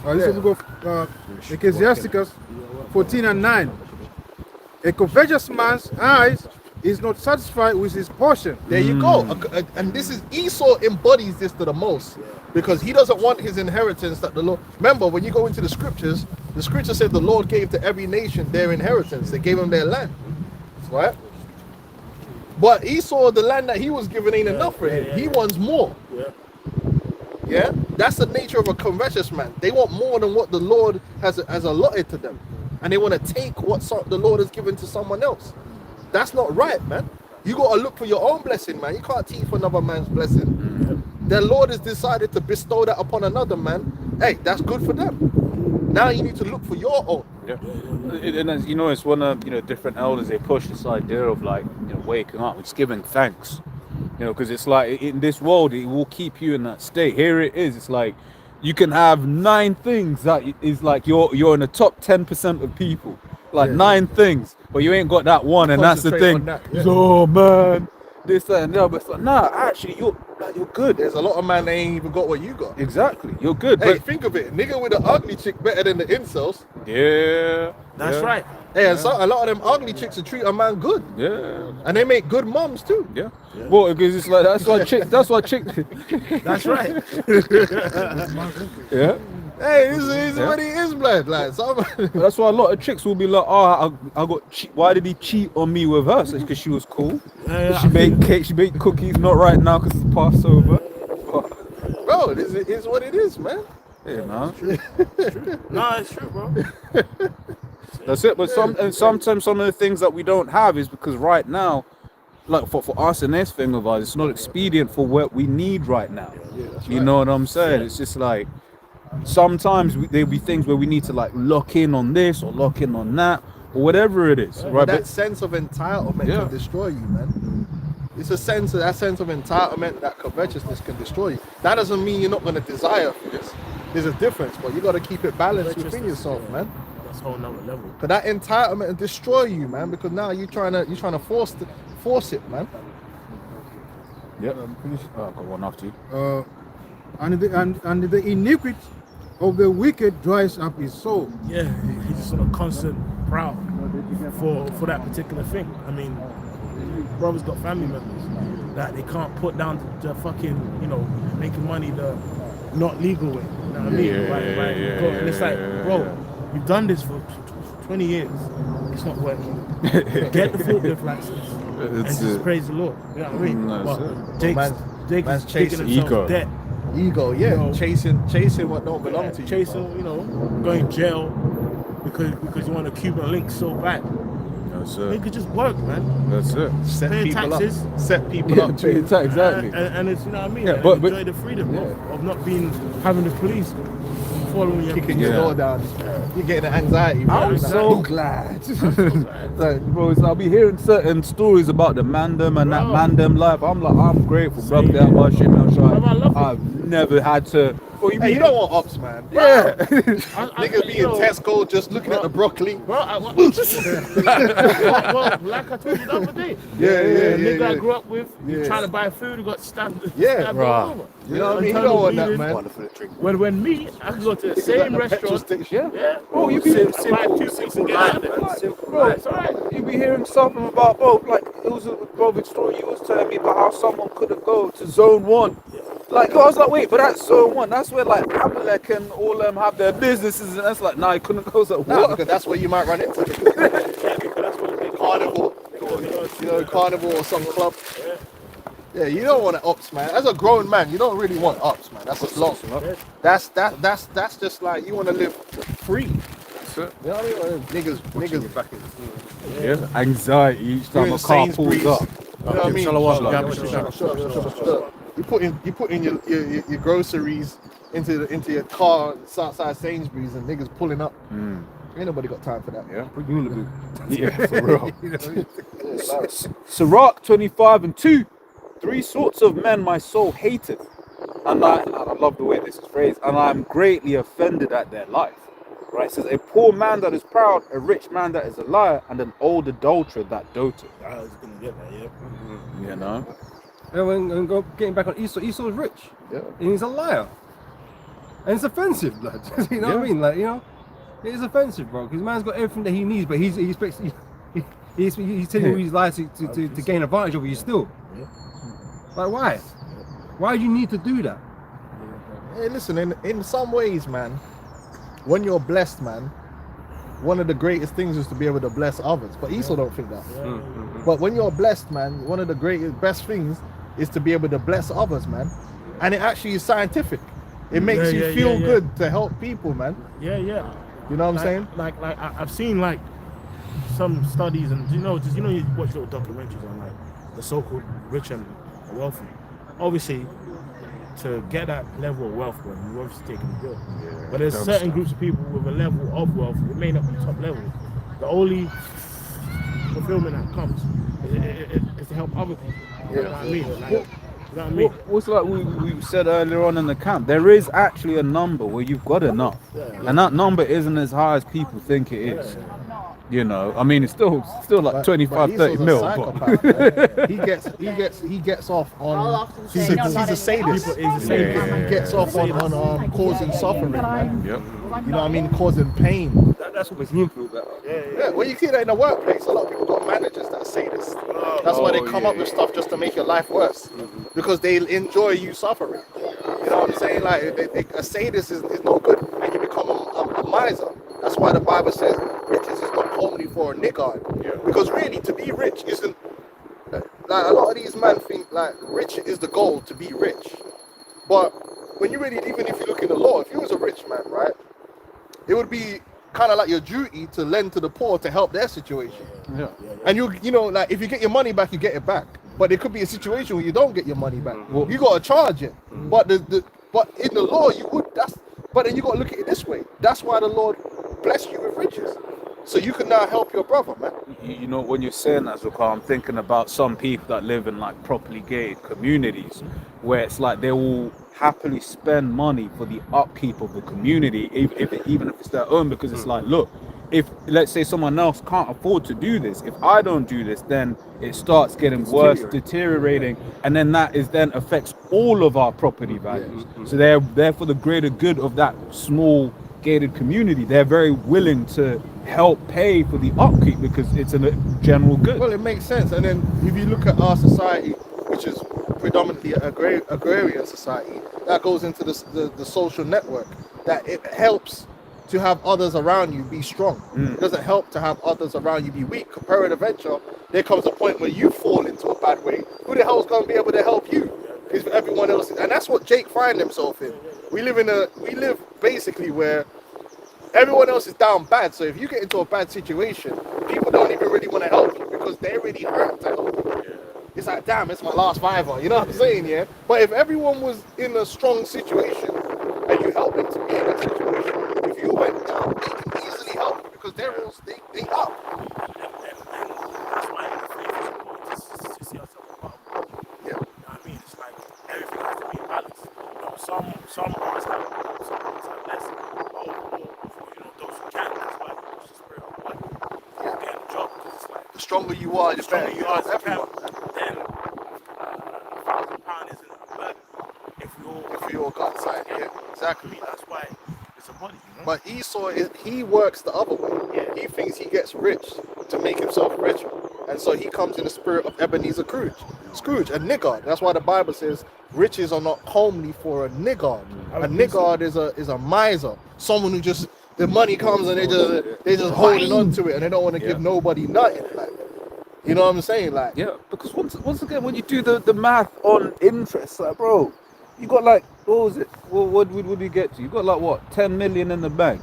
S3: This is go Ecclesiasticus 14:9. A covetous man's eyes is not satisfied with his portion.
S2: There you go. And this is Esau embodies this to the most, because he doesn't want his inheritance that the Lord. Remember, when you go into the scripture said the Lord gave to every nation their inheritance. They gave them their land, right? But Esau, the land that he was given ain't enough for him. He wants more. Yeah, that's the nature of a covetous man. They want more than what the Lord has allotted to them, and they want to take what the Lord has given to someone else. That's not right, man. You got to look for your own blessing, man. You can't teach for another man's blessing. The Lord has decided to bestow that upon another man. Hey, that's good for them. Now you need to look for your own.
S8: Yeah. And as you know, it's one of different elders. They push this idea of like waking up, it's giving thanks. Because it's like in this world, it will keep you in that state. Here it is. It's like you can have 9 things that is like you're in the top 10% of people. Like 9 things, but you ain't got that one, and that's the
S2: Concentrate
S8: thing.
S2: on that, yeah.
S8: Oh man, this that, and the other. It's like, nah, actually, you're good.
S2: There's a lot of man that ain't even got what you got.
S8: Exactly, you're good.
S2: Hey,
S8: But
S2: think of it. Nigga with an ugly chick better than the incels.
S8: yeah,
S9: That's right.
S2: Hey, and so a lot of them ugly chicks will treat a man good,
S8: yeah,
S2: and they make good moms too.
S8: yeah. Well, because it's like that's why chick. That's why chick.
S9: That's right.
S8: Yeah.
S2: Hey, this is what he is, blood. Like, some,
S8: That's why a lot of chicks will be like, oh, I got why did he cheat on me with her? So it's because she was cool. She made cake, she made cookies. Not right now because it's Passover.
S2: bro, this is what it is, man.
S8: Yeah, man.
S9: No, it's true, bro.
S8: That's it. But sometimes some of the things that we don't have is because right now, like for us in this thing of ours, it's not expedient for what we need right now. You know what I'm saying? It's just like sometimes there'll be things where we need to like lock in on this or lock in on that or whatever it is. Right?
S2: That sense of entitlement can destroy you, man. It's that sense of entitlement, that covetousness can destroy you. That doesn't mean you're not going to desire for this. There's a difference, but you got to keep it balanced within yourself, man.
S9: That's a whole nother level.
S2: But that entitlement will destroy you, man, because now you're trying to force it, man.
S8: Yeah. I've got one after you.
S3: And the iniquity of the wicked dries up his soul.
S9: Yeah, he's just on a constant prowl for that particular thing. I mean, brother's got family members that they can't put down the fucking, making money the not legal way. You know what I mean? And it's like, bro, you've done this for 20 years, it's not working. Get the forklift license and just praise the Lord. You know what I mean? But Jake's
S2: man's
S9: digging
S2: chasing
S9: himself
S8: ego.
S9: debt.
S2: Ego, yeah,
S9: You know,
S2: chasing what don't belong to you.
S9: Chasing, you know, going to jail because you want a Cuban link so bad.
S6: That's
S9: They
S6: it.
S9: could just work, man.
S6: That's it.
S2: Set
S9: Pay
S2: people
S9: taxes.
S2: up. Set people up.
S8: Yeah, exactly.
S9: And it's, you know what I mean?
S8: Yeah,
S9: And
S8: but-
S9: enjoy the freedom of not having the police following you.
S2: Kicking your door down. You're getting the anxiety. bro.
S8: I'm so glad. Like, bro, I'll be hearing certain stories about the mandem and that
S9: Bro.
S8: mandem life. I'm like, I'm grateful, bro.
S9: Same.
S8: That much shit, man.
S9: Bro, I love it.
S8: I've never had to. What you
S2: Hey,
S8: mean?
S2: you don't want ops, man.
S8: Yeah.
S2: Niggas be in Tesco just looking at the broccoli.
S9: Bro, well, like I told you the other day.
S2: Yeah,
S9: The nigga I grew up with,
S2: Yeah.
S9: trying to buy food, he got stabbed.
S2: Yeah,
S9: stabbed
S8: right.
S9: all over.
S2: You know what I mean? You
S9: Internal
S2: don't want that,
S9: bleeding.
S2: man.
S6: Wonderful drink.
S9: When me, I could go to the same
S2: Petrol
S9: restaurant.
S2: station.
S9: Yeah.
S8: Bro, you
S9: Sim-
S8: be
S9: buy 2 things and get out of there.
S4: Simple
S8: Bro,
S4: life.
S8: it's alright. You be hearing something about, bro, like it was a Robert story you was telling me about how someone couldn't go to zone 1. Like, I was like, wait, but that's zone 1. That's where like Amalek and all them have their businesses, and that's like, nah, you couldn't go. So
S2: Nah,
S8: what?
S2: because that's where you might run into carnival, you know, carnival or some club. Yeah, you don't want ops, man. As a grown man, you don't really want ops, man. That's just long. That's just like you want to live free.
S6: That's it.
S2: You know what I mean? Niggas back in.
S8: Yeah, anxiety each time
S2: Doing
S8: a car pulls
S2: Sainsbury's.
S8: up.
S2: You know what I mean?
S6: Shalom.
S2: Sure. You put in your groceries into your car outside Sainsbury's and niggas pulling up. Ain't nobody got time for that.
S6: Yeah.
S8: Yeah, for real.
S2: You know?
S8: Sirach 25:2. 3 sorts of men my soul hateth, and I love the way this is phrased, and I am greatly offended at their life. Right, it says a poor man that is proud, a rich man that is a liar, and an old adulterer that doteth.
S9: I was gonna get that, yeah.
S8: You know?
S4: And getting back on Esau, Esau's rich.
S2: Yeah.
S4: And he's a liar. And it's offensive, blood. You know what I mean? Like, you know, it is offensive, bro. Because man's got everything that he needs, but he expects he's telling you his lies to gain advantage over you still.
S9: Yeah.
S4: Like, why? Why do you need to do that?
S2: Hey, listen, in some ways, man, when you're blessed, man, one of the greatest things is to be able to bless others. But Esau don't think that. But when you're blessed, man, one of the best things is to be able to bless others, man. And it actually is scientific. It makes you feel good to help people, man.
S9: Yeah.
S2: You know what I'm saying?
S9: Like I've seen like some studies, and you watch little documentaries on like the so-called rich and wealthy. Obviously, to get that level of wealth, bro, you're obviously taking a bill. But there's certain groups of people with a level of wealth, it may not be top level. The only fulfillment that comes is to help other people. You know what I mean? Like, you know what I mean?
S8: What's like we said earlier on in the camp, there is actually a number where you've got enough, and that number isn't as high as people think it is. You know, I mean, it's still like 25, 30
S2: Esau's a
S8: mil.
S2: psychopath, man. he gets off on. He's a sadist.
S9: He's a sadist.
S2: He gets off on causing suffering, man.
S6: Yep.
S2: You know what I mean? Causing pain.
S4: That's what makes me feel better.
S2: Yeah, well, you see that in the workplace. A lot of people got managers that say this. That's why they come up with stuff just to make your life worse, because they enjoy you suffering. You know what I'm saying? Like a sadist is no good, and you become a miser. That's why the Bible says riches is not only for a niggard. Because really, to be rich isn't like a lot of these men think like rich is the goal, to be rich. But when you really, even if you look in the law, if you was a rich man, right, it would be kind of like your duty to lend to the poor to help their situation.
S8: Yeah.
S2: And you know, like if you get your money back, you get it back. But there could be a situation where you don't get your money back. You got to charge it. But but in the law, you would. But then you got to look at it this way. That's why the Lord blessed you with riches, so you can now help your brother, man.
S8: You know, when you're saying that, Zuka, I'm thinking about some people that live in like properly gated communities where it's like they will happily spend money for the upkeep of the community, even if it's their own, because it's like, look, if let's say someone else can't afford to do this, if I don't do this, then it starts getting worse, deteriorating, and then that then affects all of our property values. So they're there for the greater good of that small gated community. They're very willing to help pay for the upkeep because it's a general good.
S2: Well, it makes sense. And then if you look at our society, which is predominantly an agrarian society, that goes into the social network, that it helps to have others around you be strong. It doesn't help to have others around you be weak. Peradventure, there comes a point where you fall into a bad way. Who the hell's going to be able to help you? If everyone else is, and that's what Jake find himself in. We live basically where everyone else is down bad. So if you get into a bad situation, people don't even really want to help you because they're really hurt to help you. It's like, damn, it's my last fiver. You know what I'm saying? Yeah. But if everyone was in a strong situation and you help them to be in that situation, if you went down, they can easily help you because they're all they up.
S9: That's why the faith is important to see ourselves above.
S2: Yeah.
S9: You know what I mean? It's like everything has to be balanced. You know, some parts have more, some parts have less. But overall, you know, those who can, that's why we use the spirit of God. Yeah. Get a job because it's like
S2: The stronger you are, the better
S9: you are as a
S2: everyone.
S9: then £1,000 isn't a burden if we all
S2: got side, yeah,
S9: I
S2: exactly.
S9: mean, that's why it's a body, you know?
S2: But Esau he works the other way.
S9: Yeah.
S2: He thinks he gets rich to make himself richer. And so he comes in the spirit of Ebenezer Scrooge, a niggard. That's why the Bible says riches are not homely for a niggard. A niggard is a miser, someone who just the money comes and they just holding on to it and they don't want to give nobody nothing. Like, you know what I'm saying? Like,
S8: Yeah, because once again, when you do the math on interest, like, bro, you got like, what was it? What would we get to? You got like what, 10 million in the bank?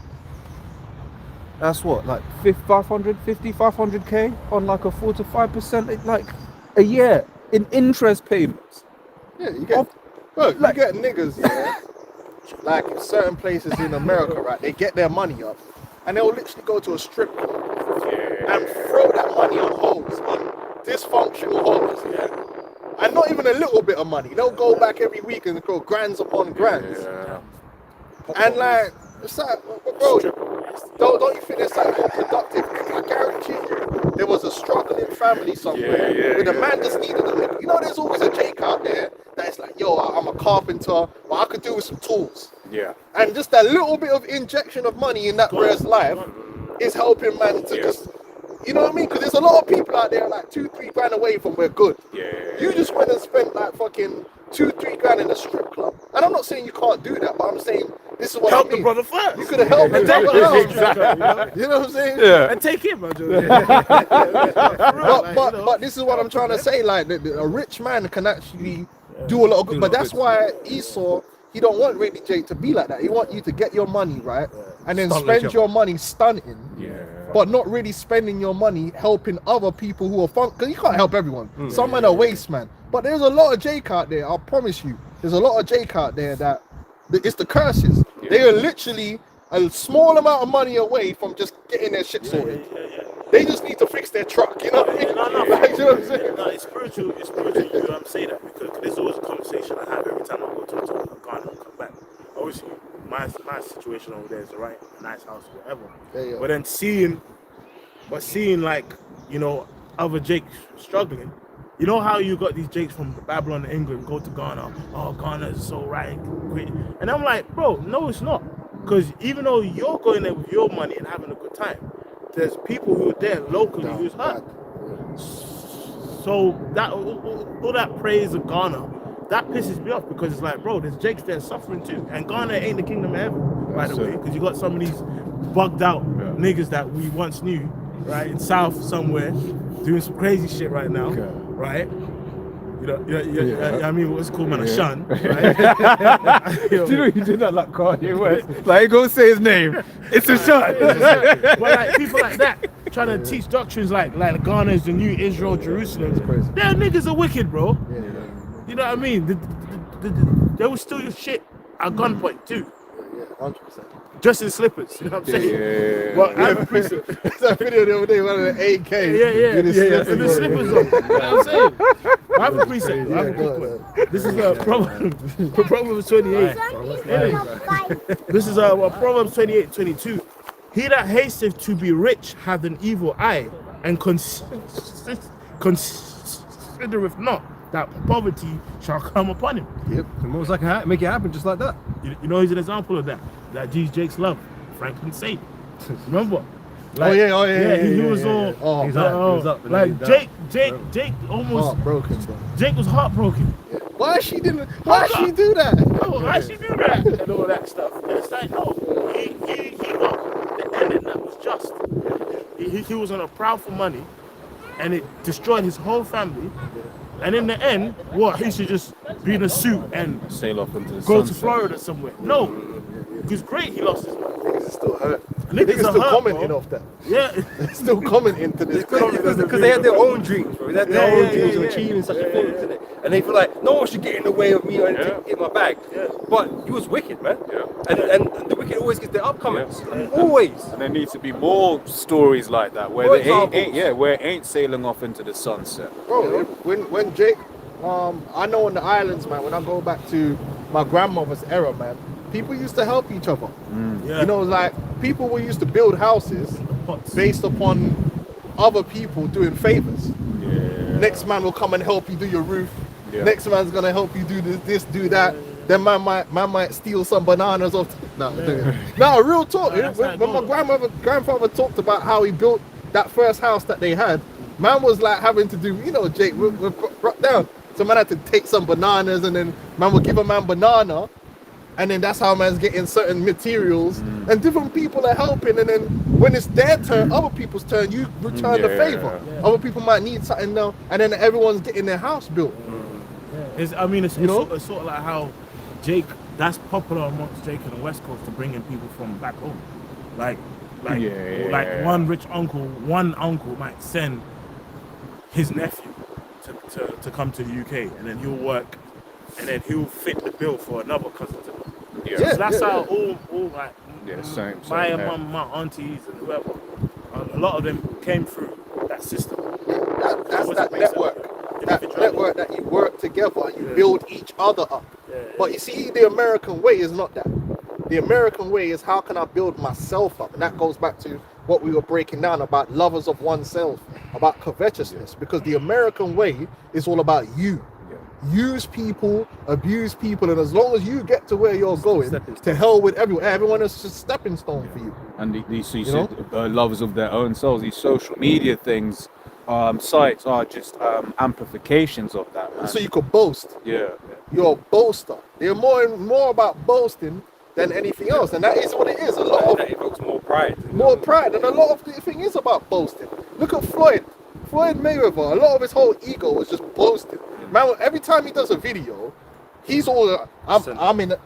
S8: That's what, like 500k on like a 4 to 5% like a year in interest payments.
S2: yeah, you get look, you get niggas, yeah, like in certain places in America, right? They get their money up and they'll literally go to a strip club and throw that money on hoes, on dysfunctional hoes, yeah. And not even a little bit of money. They'll go back every week and go grands upon grands. And like, it's like, bro, don't you think it's like productive? I guarantee you, there was a struggling family somewhere where the man just needed a little. You know, there's always a Jake out there that's like, yo, I'm a carpenter, but I could do with some tools.
S6: Yeah.
S2: And just that little bit of injection of money in that man's life is helping man to just, you know what I mean? Because there's a lot of people out there like 2-3 grand away from we're good. You just went and spent like fucking 2-3 grand in a strip club. And I'm not saying you can't do that, but I'm saying this is what
S9: Help
S2: I mean.
S9: the brother first.
S2: You could have helped him. You know what I'm saying?
S8: Yeah.
S9: And take him, man.
S2: But this is what I'm trying to say. Like, a rich man can actually do a lot of good. But that's why Esau, he don't want really Jake to be like that. He want you to get your money, right? And then spend your money stunting. But not really spending your money helping other people who are fun. Because you can't help everyone. Some men are waste, man. But there's a lot of Jake out there. I promise you. There's a lot of Jake out there that it's the curses. They are literally a small amount of money away from just getting their shit sorted. They just need to fix their truck. You know what I mean? Like, you know what I'm saying?
S9: No, it's spiritual. It's spiritual. You know what I'm saying that because there's always a conversation I have every time I go to Ghana and come back. Obviously, my situation over there is right, a nice house, whatever.
S2: Yeah.
S9: But then seeing like, you know, other Jakes struggling. You know how you got these Jakes from Babylon and England go to Ghana? Oh, Ghana is so right, great. And I'm like, bro, no, it's not. Because even though you're going there with your money and having a good time, there's people who are there locally who's hurt. So that all that praise of Ghana, that pisses me off because it's like, bro, there's Jakes there suffering too. And Ghana ain't the kingdom of heaven, by the way, because you got some of these bugged out niggas that we once knew, right, in South somewhere, doing some crazy shit right now, right? You know, I mean, what's it called, man? A shun, right?
S8: Do you know you did that like Kanye West? Like, he go say his name. It's a shot.
S9: But like people like that trying to teach doctrines like Ghana is the new Israel, Jerusalem. Their niggas are wicked, bro. You know what I mean? They will steal your shit at gunpoint too.
S2: 100%.
S9: Just in slippers, you know what I'm saying? Well, I have a precept.
S2: That video the other day, one of the AK.
S9: In the slippers on. You know what I'm saying? I have a precept. I have a quick one. This is Proverbs 28. This is Proverbs 28:22. He that hasteth to be rich hath an evil eye, and considereth not that poverty shall come upon him.
S10: Yep. And what was like make it happen just like that?
S9: You know, he's an example of that. That these Jakes love. Franklin Saint. Remember?
S2: Like,
S9: he was all
S10: He's up,
S9: like Jake almost
S2: heartbroken, bro.
S9: Jake was heartbroken.
S2: Why she do that?
S9: No, why she do that and all that stuff? And it's like, no, he got the ending that was just. He was on a proud for money, and it destroyed his whole family. And in the end, what? He should just be in a suit and
S8: Sail off into the
S9: go to
S8: sunset.
S9: Florida somewhere. No, because great, he lost his money.
S2: Niggas are still hurt.
S9: Niggas
S2: Niggas
S9: are
S2: still
S9: hurt,
S2: commenting
S9: bro.
S2: off that.
S9: Yeah,
S2: Still commenting to this.
S4: Because they had their own dreams, bro. They had their own dreams of
S9: yeah.
S4: achieving such a thing, isn't it? And they feel like no one should get in the way of me or take my bag. But he was wicked, man. And the wicked always gets their upcomings. Always.
S8: And there needs to be more stories like that where
S4: More
S8: they ain't
S4: examples.
S8: where it ain't sailing off into the sunset.
S2: Bro, when Jake, I know in the islands, man, when I go back to my grandmother's era, man, people used to help each other.
S9: yeah.
S2: You know, like people were used to build houses based upon other people doing favors. Next man will come and help you do your roof.
S8: Yeah.
S2: Next man's gonna help you do this, do that. Then man might steal some bananas off. No, real talk.
S9: No, that's
S2: when
S9: not
S2: my
S9: good.
S2: grandfather talked about how he built that first house that they had, man was like having to do, you know, Jake, we brought down. So man had to take some bananas, and then man would give a man banana, and then that's how man's getting certain materials, and different people are helping, and then when it's their turn, other people's turn, you return the favor. Other people might need something now, and then everyone's getting their house built.
S9: It's sort of like how Jake, that's popular amongst Jake and the West Coast to bring in people from back home. Like one uncle might send his nephew to come to the UK, and then he'll work, and then he'll fit the bill for another cousin to come. So that's how all like my mum, my aunties and whoever, a lot of them came through that system.
S2: That's that network. That network that you work together and you build each other up. But you see, the American way is not that. The American way is how can I build myself up? And that goes back to what we were breaking down about lovers of oneself, about covetousness. Because the American way is all about you. Use people, abuse people, and as long as you get to where you're going, to hell with everyone. Everyone is just a stepping stone for you.
S8: And these lovers of their own souls, these social media things, sites are just amplifications of that, man.
S2: So you could boast.
S8: Yeah.
S2: You're a boaster. They're more about boasting than anything else, and that is what it is. A lot of
S4: That evokes more pride.
S2: more pride, and a lot of the thing is about boasting. Look at Floyd Mayweather. A lot of his whole ego was just boasting. Man, every time he does a video, he's all I'm in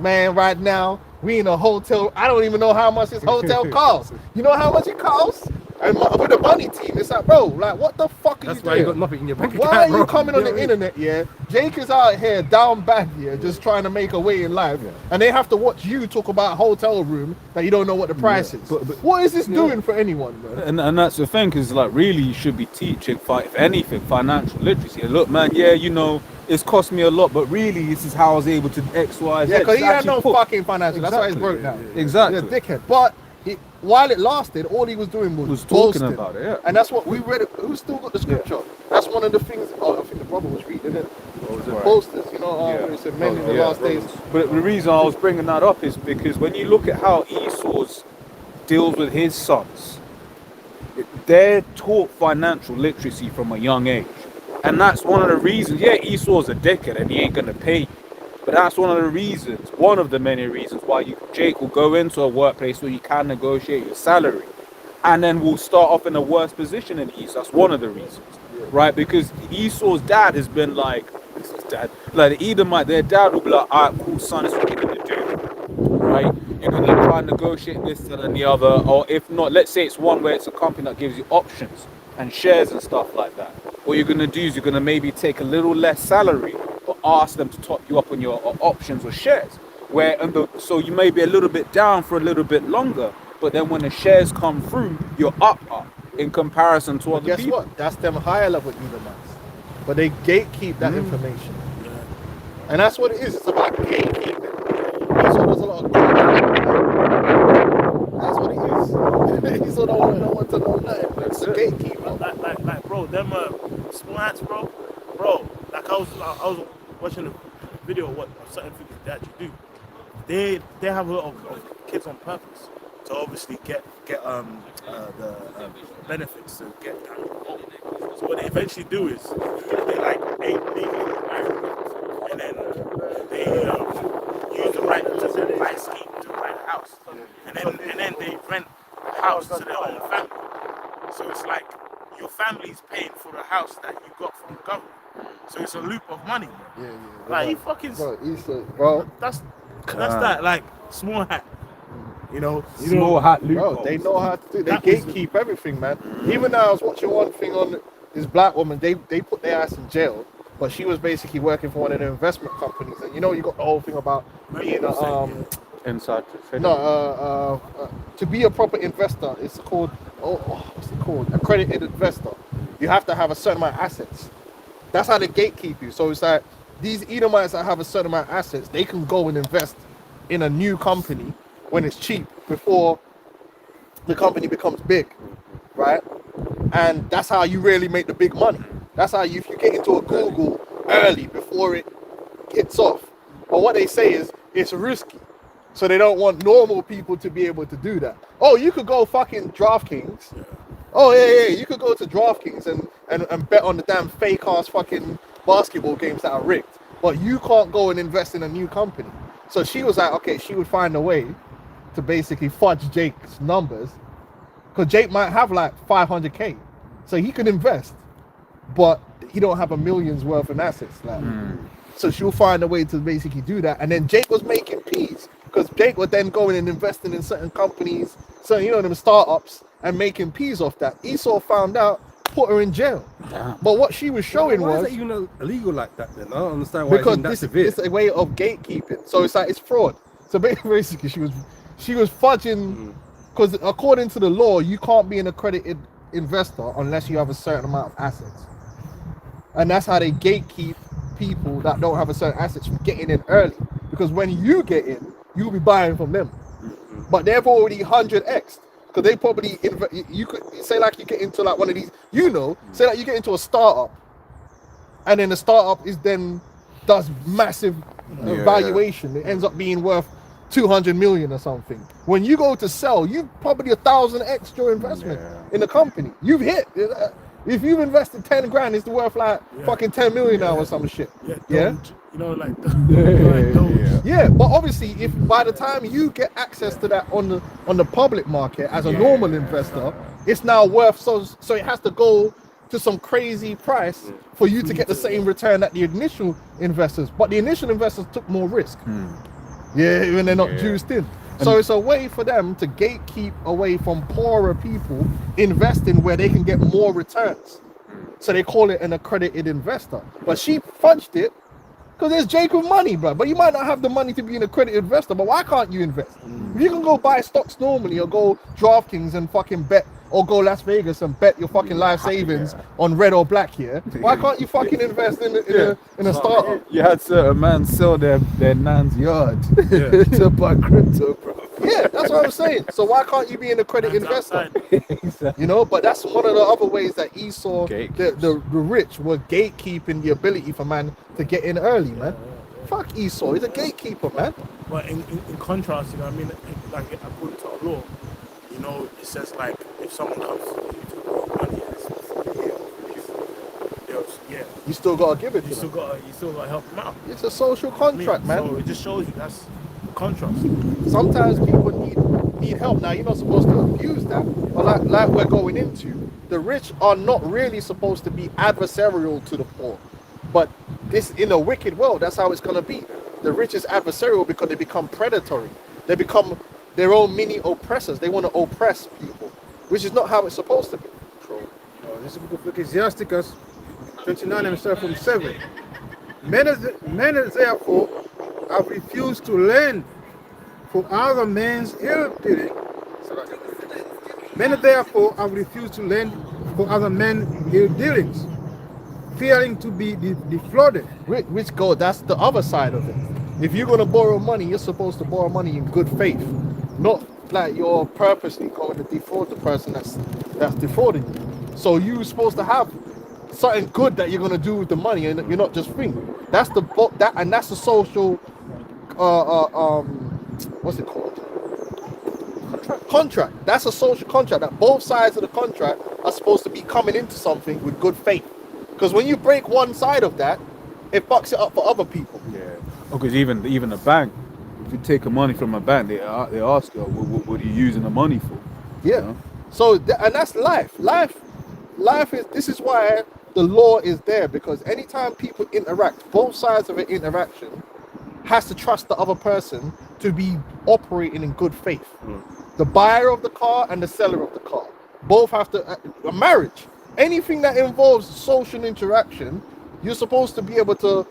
S2: man right now. We in a hotel. I don't even know how much this hotel costs. You know how much it costs? And with the money team, it's like, bro, like, what the fuck are
S4: That's
S2: you
S4: why
S2: doing?
S4: you got nothing in your bank account.
S2: Why are you
S4: bro.
S2: coming on
S4: You know
S2: the
S4: what I mean?
S2: internet, yeah? Jake is out here down bad here, just trying to make a way in life, and they have to watch you talk about a hotel room that you don't know what the price is.
S8: But
S2: what is this doing for anyone, man?
S8: And that's the thing, because like really you should be teaching, if anything, financial literacy. Look, man, yeah, you know, it's cost me a lot, but really this is how I was able to X, Y, Z.
S2: Yeah, because he had
S8: Actually
S2: no
S8: put-
S2: fucking financial. That's why he's broke now.
S8: Exactly.
S2: He's a dickhead. But while it lasted, all he was doing was
S8: talking
S2: boasting.
S8: about it, yeah.
S2: And that's what we read. Who still got the scripture? That's one of the things. Oh, I think the brother was reading it. Posters, you know, it said men in the last days.
S8: But the reason I was bringing that up is because when you look at how Esau deals with his sons, they're taught financial literacy from a young age. And that's one of the reasons, yeah, Esau's a dickhead and he ain't going to pay you. But that's one of the reasons, one of the many reasons why Jake will go into a workplace where you can negotiate your salary. And then we'll start off in a worse position in Esau. That's one of the reasons, right? Because Esau's dad has been like, like the Edomite, their dad will be like, all right, cool, son, that's what you're going to do, right? You're going to try and negotiate this, that, and the other. Or if not, let's say it's one where it's a company that gives you options and shares and stuff like that. What you're going to do is you're going to maybe take a little less salary, but ask them to top you up on your options or shares. So you may be a little bit down for a little bit longer, but then when the shares come through, you're up in comparison to other
S2: Guess
S8: people.
S2: what? That's them higher level Edomites. But they gatekeep that information. And that's what it is. It's about gatekeeping. So there's a lot of that's what it is. So don't want no one to know nothing. It's a gatekeeper.
S9: Like, bro, them splats, bro, like I was watching a video of what certain things that you do. They have a lot of kids on purpose to obviously get the benefits to get that home. So what they eventually do is they like 8 legally married, and then they use the right to the right scheme to buy the house, and then they rent the house to their own family. So it's like your family's paying for the house that you got from the government. So it's a loop of money.
S2: Yeah, yeah.
S9: Like he fucking
S2: Bro,
S9: that's that like small hat. You know,
S8: Small hat
S2: bro,
S8: loophole.
S2: they know how to do. They
S9: That was-
S2: gatekeep everything, man. Even though I was watching one thing on this black woman, they put their ass in jail, but she was basically working for one of the investment companies. And you know, you got the whole thing about being a
S8: Inside.
S2: to be a proper investor. It's called what's it called? Accredited investor. You have to have a certain amount of assets. That's how they gatekeep you. So it's like these Edomites that have a certain amount of assets, they can go and invest in a new company when it's cheap before the company becomes big, right? And that's how you really make the big money. That's how if you get into a Google early before it hits off. But what they say is it's risky. So they don't want normal people to be able to do that. Oh, you could go fucking DraftKings. Oh yeah, you could go to DraftKings and bet on the damn fake ass fucking basketball games that are rigged. But you can't go and invest in a new company. So she was like, okay, she would find a way to basically fudge Jake's numbers. Because Jake might have like 500K. So he could invest. But he don't have a million's worth in assets. Like. So she'll find a way to basically do that. And then Jake was making peas. Because Jake was then going and investing in certain companies, so you know them startups, and making peas off that. Esau found out, put her in jail.
S8: Damn.
S2: But what she was showing
S10: Why
S2: was
S10: is that even illegal like that then? I don't understand why
S2: because
S10: it's
S2: this
S10: that severe.
S2: is a way of gatekeeping. So it's like it's fraud. So basically, she was fudging because according to the law, you can't be an accredited investor unless you have a certain amount of assets, and that's how they gatekeep people that don't have a certain assets from getting in early. Because when you get in, you'll be buying from them, but they've already 100x because they probably you could say like you get into like one of these, say like you get into a startup, and then the startup is then does massive valuation. It ends up being worth 200 million or something. When you go to sell, you probably 1,000x your investment in the company. You've hit. If you've invested 10 grand, it's worth like fucking 10 million now or some shit. Yeah.
S9: You know, like
S2: Yeah, but obviously, if by the time you get access to that on the public market as a normal investor, it's now worth so it has to go to some crazy price for you to get the same return that the initial investors. But the initial investors took more risk. Yeah, when they're not juiced in. So it's a way for them to gatekeep away from poorer people investing where they can get more returns. So they call it an accredited investor. But she fudged it because there's Jacob money, bro. But you might not have the money to be an accredited investor. But why can't you invest? If you can go buy stocks normally or go DraftKings and fucking bet, or go Las Vegas and bet your fucking life savings on red or black here, why can't you fucking invest in a startup?
S8: You had certain man sell their nan's yard to buy crypto, bro.
S2: Yeah, that's what I'm saying. So why can't you be an accredited investor? You know, but that's one of the other ways that Esau, the rich, were gatekeeping the ability for man to get in early, man. Fuck Esau, he's a gatekeeper, man.
S9: But in contrast, you know, I mean, like according to our law, you know, it says like if someone comes to you to borrow money,
S2: You still gotta give it to
S9: you
S2: them.
S9: still gotta help them out.
S2: It's a social contract, man.
S9: So it just shows you that's the contrast.
S2: Sometimes people need help. Now you're not supposed to abuse that, but like we're going into, the rich are not really supposed to be adversarial to the poor. But this, in a wicked world, that's how it's gonna be. The rich is adversarial because they become predatory. They become their own mini oppressors. They want to oppress people, which is not how it's supposed to be.
S3: This is the book of Ecclesiasticus 29 and start from 7. Men therefore have refused to lend for other men's ill dealing. Men therefore have refused to lend for other men's ill dealings, fearing to be defrauded.
S2: Which go, that's the other side of it. If you're gonna borrow money, you're supposed to borrow money in good faith, not like you're purposely going to defraud the person that's defrauding you. So you're supposed to have something good that you're gonna do with the money, and you're not just free. That's the social what's it called? Contract. That's a social contract. That both sides of the contract are supposed to be coming into something with good faith. Because when you break one side of that, it fucks it up for other people.
S8: Yeah. Because even a bank, if you take money from a bank, they ask you, what are you using the money for?
S2: Yeah.
S8: You know?
S2: So and that's life. Life is. This is why the law is there, because anytime people interact, both sides of an interaction has to trust the other person to be operating in good faith. The buyer of the car and the seller of the car both have to. A marriage, anything that involves social interaction, you're supposed to be able to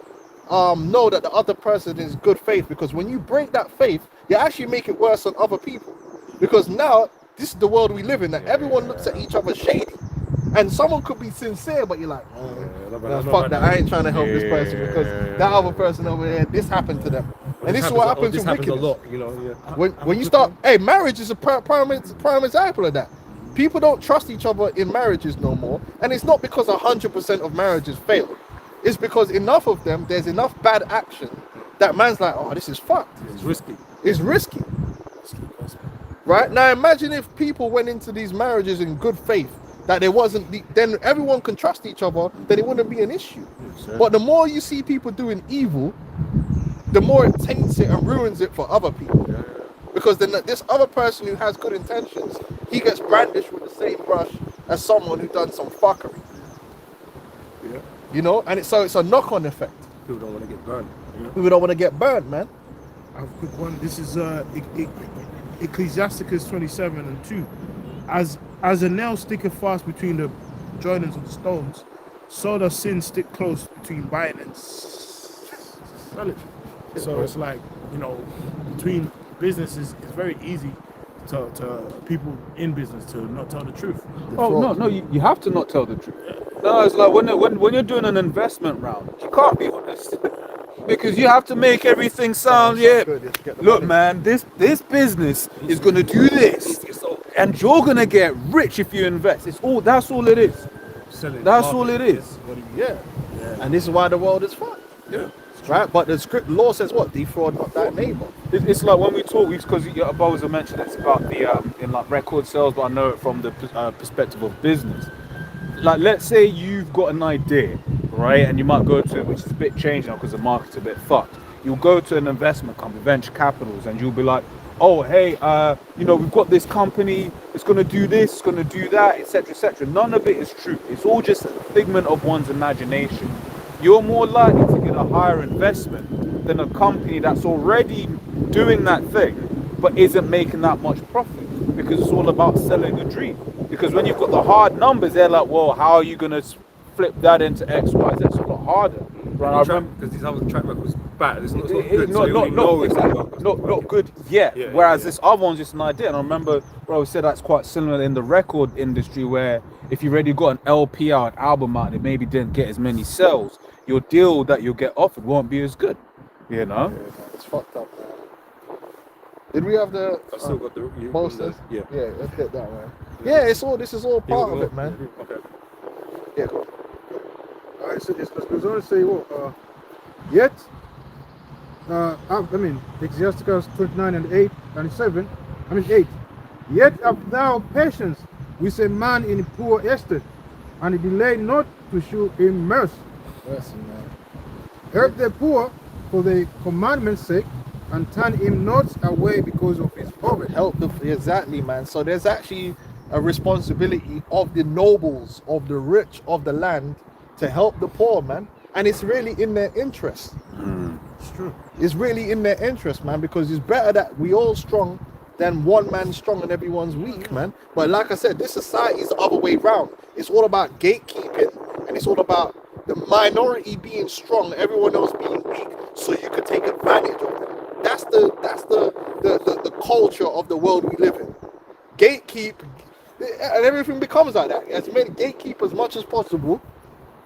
S2: know that the other person is good faith, because when you break that faith, you actually make it worse on other people. Because now this is the world we live in, that everyone looks at each other shady. And someone could be sincere, but you're like, fuck that, I ain't trying to help this person because that other person over there, this happened to them. And this is what happens
S10: this
S2: to
S10: happens a
S2: wickedness.
S10: lot, you know. Yeah.
S2: When you start, marriage is a prime example of that. People don't trust each other in marriages no more. And it's not because 100% of marriages fail. It's because enough of them, there's enough bad action that man's like, oh, this is fucked.
S10: It's risky.
S2: It's risky. Right? Now imagine if people went into these marriages in good faith, that there wasn't, then everyone can trust each other, then it wouldn't be an issue. But the more you see people doing evil, the more it taints it and ruins it for other people. Because then this other person who has good intentions, he gets brandished with the same brush as someone who done some fuckery.
S10: Yeah.
S2: You know, and it's a knock-on effect.
S10: People don't want to get burned. You know?
S2: People don't want to get burned, man.
S3: I have a quick one. This is Ecclesiasticus 27:2. As a nail sticketh fast between the joinings of the stones, so does sin stick close between buying and selling. So it's like, you know, between businesses, it's very easy to people in business to not tell the truth.
S8: Oh no, you have to not tell the truth. No, it's like when you're doing an investment round, you can't be honest. Because you have to make everything sound, look man, this business is gonna do this, and you're gonna get rich if you invest. That's all it is. That's all it is.
S2: Yeah. And this is why the world is fucked.
S8: Yeah.
S2: Right? But the script law says what? Defraud not thy neighbor.
S8: It's like when we talk, because Boza mentioned it's about the in like record sales, but I know it from the perspective of business. Like, let's say you've got an idea, right, and you might go to it, which is a bit changed now because the market's a bit fucked. You'll go to an investment company, venture capitals, and you'll be like, oh, hey, we've got this company, it's going to do this, it's going to do that, etc., etc. None of it is true. It's all just a figment of one's imagination. You're more likely to get a higher investment than a company that's already doing that thing, but isn't making that much profit, because it's all about selling a dream. Because when you've got the hard numbers, they're like, well, how are you going to flip that into X, Y, Z? It's a lot harder. Right? I remember,
S10: because this other track record was bad. It's not good.
S8: Not good yet. Whereas this other one's just an idea. And I remember bro said that's quite similar in the record industry, where if you already got an LP out, an album out, and it maybe didn't get as many sales, your deal that you'll get offered won't be as good. You know?
S2: Yeah, it's fucked up, man. Did we have the
S10: I still got the
S2: posters?
S10: Yeah.
S2: Yeah, let's get that, man. Yeah, this is all part of it, man.
S10: Okay.
S2: Yeah, go.
S3: Alright, so it goes on to say, well, yet, Ecclesiasticus 29:8. Yet have thou patience with a man in poor estate, and delay not to shew him mercy.
S2: Mercy, man.
S3: Help the poor for the commandment's sake, and turn him not away because of his poverty.
S2: Exactly, man. So there's actually a responsibility of the nobles, of the rich, of the land to help the poor, man. And it's really in their interest.
S3: It's true.
S2: It's really in their interest, man, because it's better that we all strong than one man strong and everyone's weak, man. But like I said, this society is the other way round. It's all about gatekeeping, and it's all about the minority being strong, everyone else being weak, so you can take advantage of them. That's the culture of the world we live in. Gatekeep, and everything becomes like that. As many gatekeep as much as possible,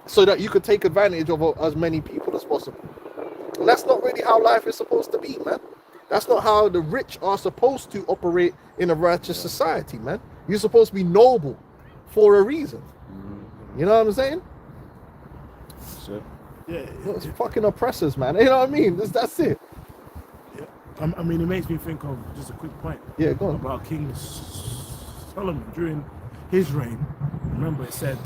S2: so that you could take advantage of as many people as possible. And that's not really how life is supposed to be, man. That's not how the rich are supposed to operate in a righteous society, man. You're supposed to be noble for a reason. You know what I'm saying?
S3: Yeah.
S2: It's fucking oppressors, man. You know what I mean? That's it.
S9: I mean, it makes me think of just a quick point
S2: Yeah, go on.
S9: about King Solomon during his reign. Remember, it said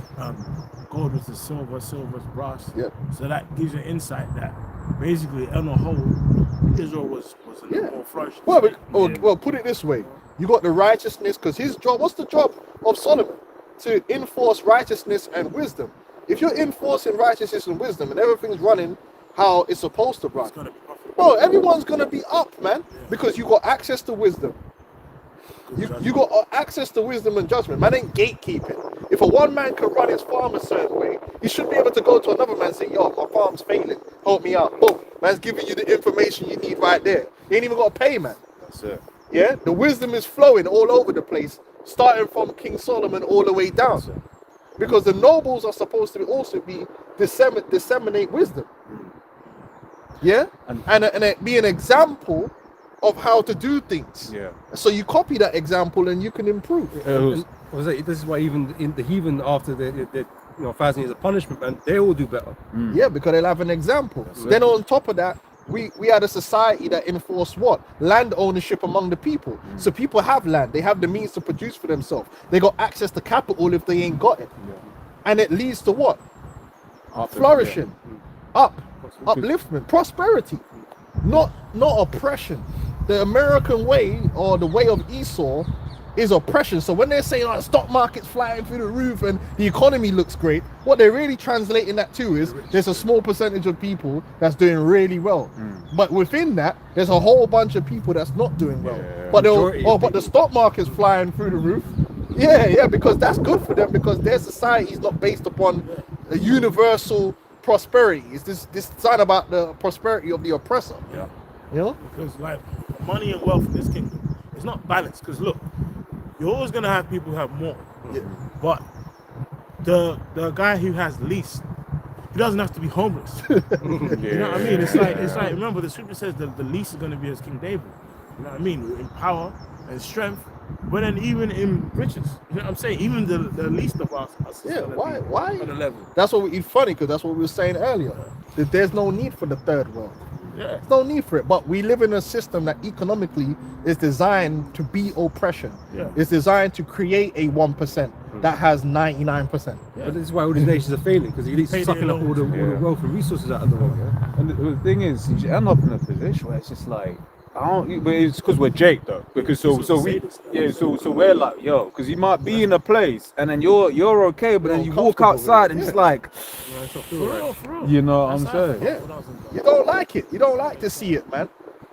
S9: gold was the silver, silver was brass.
S2: Yep.
S9: So that gives you insight that basically, on the whole, Israel was a
S2: Yeah.
S9: more flourishing.
S2: Well,
S9: state.
S2: well, put it this way: you got the righteousness, because his job. What's the job of Solomon? To enforce righteousness and wisdom. If you're enforcing righteousness and wisdom, and everything's running how it's supposed to run,
S9: It's gonna be profitable.
S2: bro, everyone's gonna be up, man, because you got access to wisdom. You got access to wisdom and judgment. Man ain't gatekeeping. If a one man can run his farm a certain way, he should be able to go to another man and say, yo, my farm's failing. Help me out. Boom. Man's giving you the information you need right there. You ain't even got to pay, man.
S6: That's it.
S2: Yeah? The wisdom is flowing all over the place, starting from King Solomon all the way down. Because the nobles are supposed to also be disseminate wisdom. Yeah? And it be an example of how to do things.
S6: Yeah.
S2: So you copy that example and you can improve.
S4: And was it, this is why even in the heathen, after the 1,000 years of punishment, man, they all do better.
S2: Yeah, because they'll have an example. Then on top of that, we had a society that enforced what? Land ownership among the people. So people have land. They have the means to produce for themselves. They got access to capital if they ain't got it. And it leads to what? Flourishing. Upliftment. Prosperity. Not oppression. The American way, or the way of Esau, is oppression. So when they're saying, oh, the stock market's flying through the roof and the economy looks great, what they're really translating that to is there's a small percentage of people that's doing really well. But within that, there's a whole bunch of people that's not doing well. But but the stock market's flying through the roof. Yeah, because that's good for them, because their society is not based upon a universal prosperity. It's this sign about the prosperity of the oppressor.
S9: Yeah.
S2: You know?
S9: Because like money and wealth in this kingdom, it's not balanced. Because look, you're always gonna have people who have more.
S2: Yeah.
S9: But the guy who has least, he doesn't have to be homeless. You know what I mean? It's like remember the scripture says that the least is gonna be as King David. You know what I mean? In power and strength, but then even in riches. You know what I'm saying? Even the least of us is
S2: Yeah,
S9: gonna
S2: why?
S9: be on the level.
S2: That's what it's funny, because that's what we were saying earlier. That there's no need for the third world.
S9: Yeah.
S2: There's no need for it. But we live in a system that economically is designed to be oppression.
S9: Yeah.
S2: It's designed to create a 1% that has 99%.
S4: But this is why all these nations are failing, because he's
S9: Pay
S4: sucking
S9: their
S4: up all the wealth and resources out of the world.
S8: And the thing is, you end up in a position where it's just like, I don't. But it's because we're Jake though. Because so we're like, yo, because you might be in a place and then you're okay, but then you walk outside and it's like,
S9: For real.
S8: you know what I'm saying?
S2: Yeah. You don't like it. You don't like to see it, man.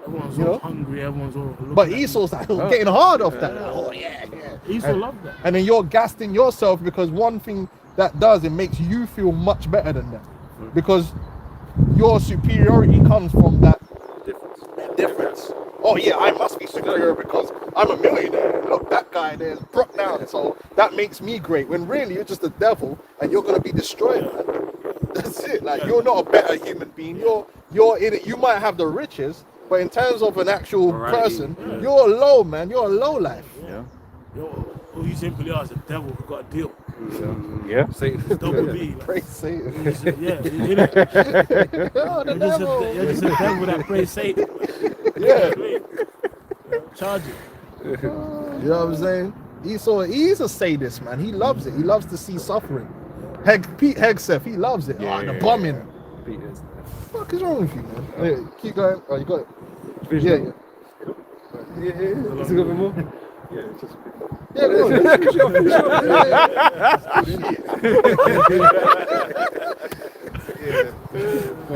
S9: Everyone's
S2: You
S9: all
S2: know?
S9: hungry, everyone's all looking
S2: But
S9: at you.
S2: Esau's like getting hard off that. Oh yeah.
S9: Esau loved that.
S2: And then you're gassing yourself, because one thing that does, it makes you feel much better than them, because your superiority comes from that difference. Oh yeah, I must be superior because I'm a millionaire. Look, that guy there's broke down, so that makes me great. When really you're just the devil and you're gonna be destroyed, man. That's it. Like, you're not a better human being. You're in it. You might have the riches, but in terms of an actual person, you're low, man. You're a low life.
S8: Yeah.
S9: Yo, who you simply are is a devil who got a deal.
S8: Yeah.
S9: Double B. Like,
S2: Praise Satan.
S9: yeah, you know,
S2: Oh, the
S9: you're just
S2: devil.
S9: you're just a devil that prays Satan.
S2: Yeah.
S9: Charge it.
S2: You know what I'm saying? He's a sadist, man. He loves it. He loves to see suffering. Pete Hegseth, he loves it. The bombing. What the fuck is wrong with you, man? Hey, keep going. Oh, you got it. Yeah.
S4: Is it good for more?
S2: Yeah, go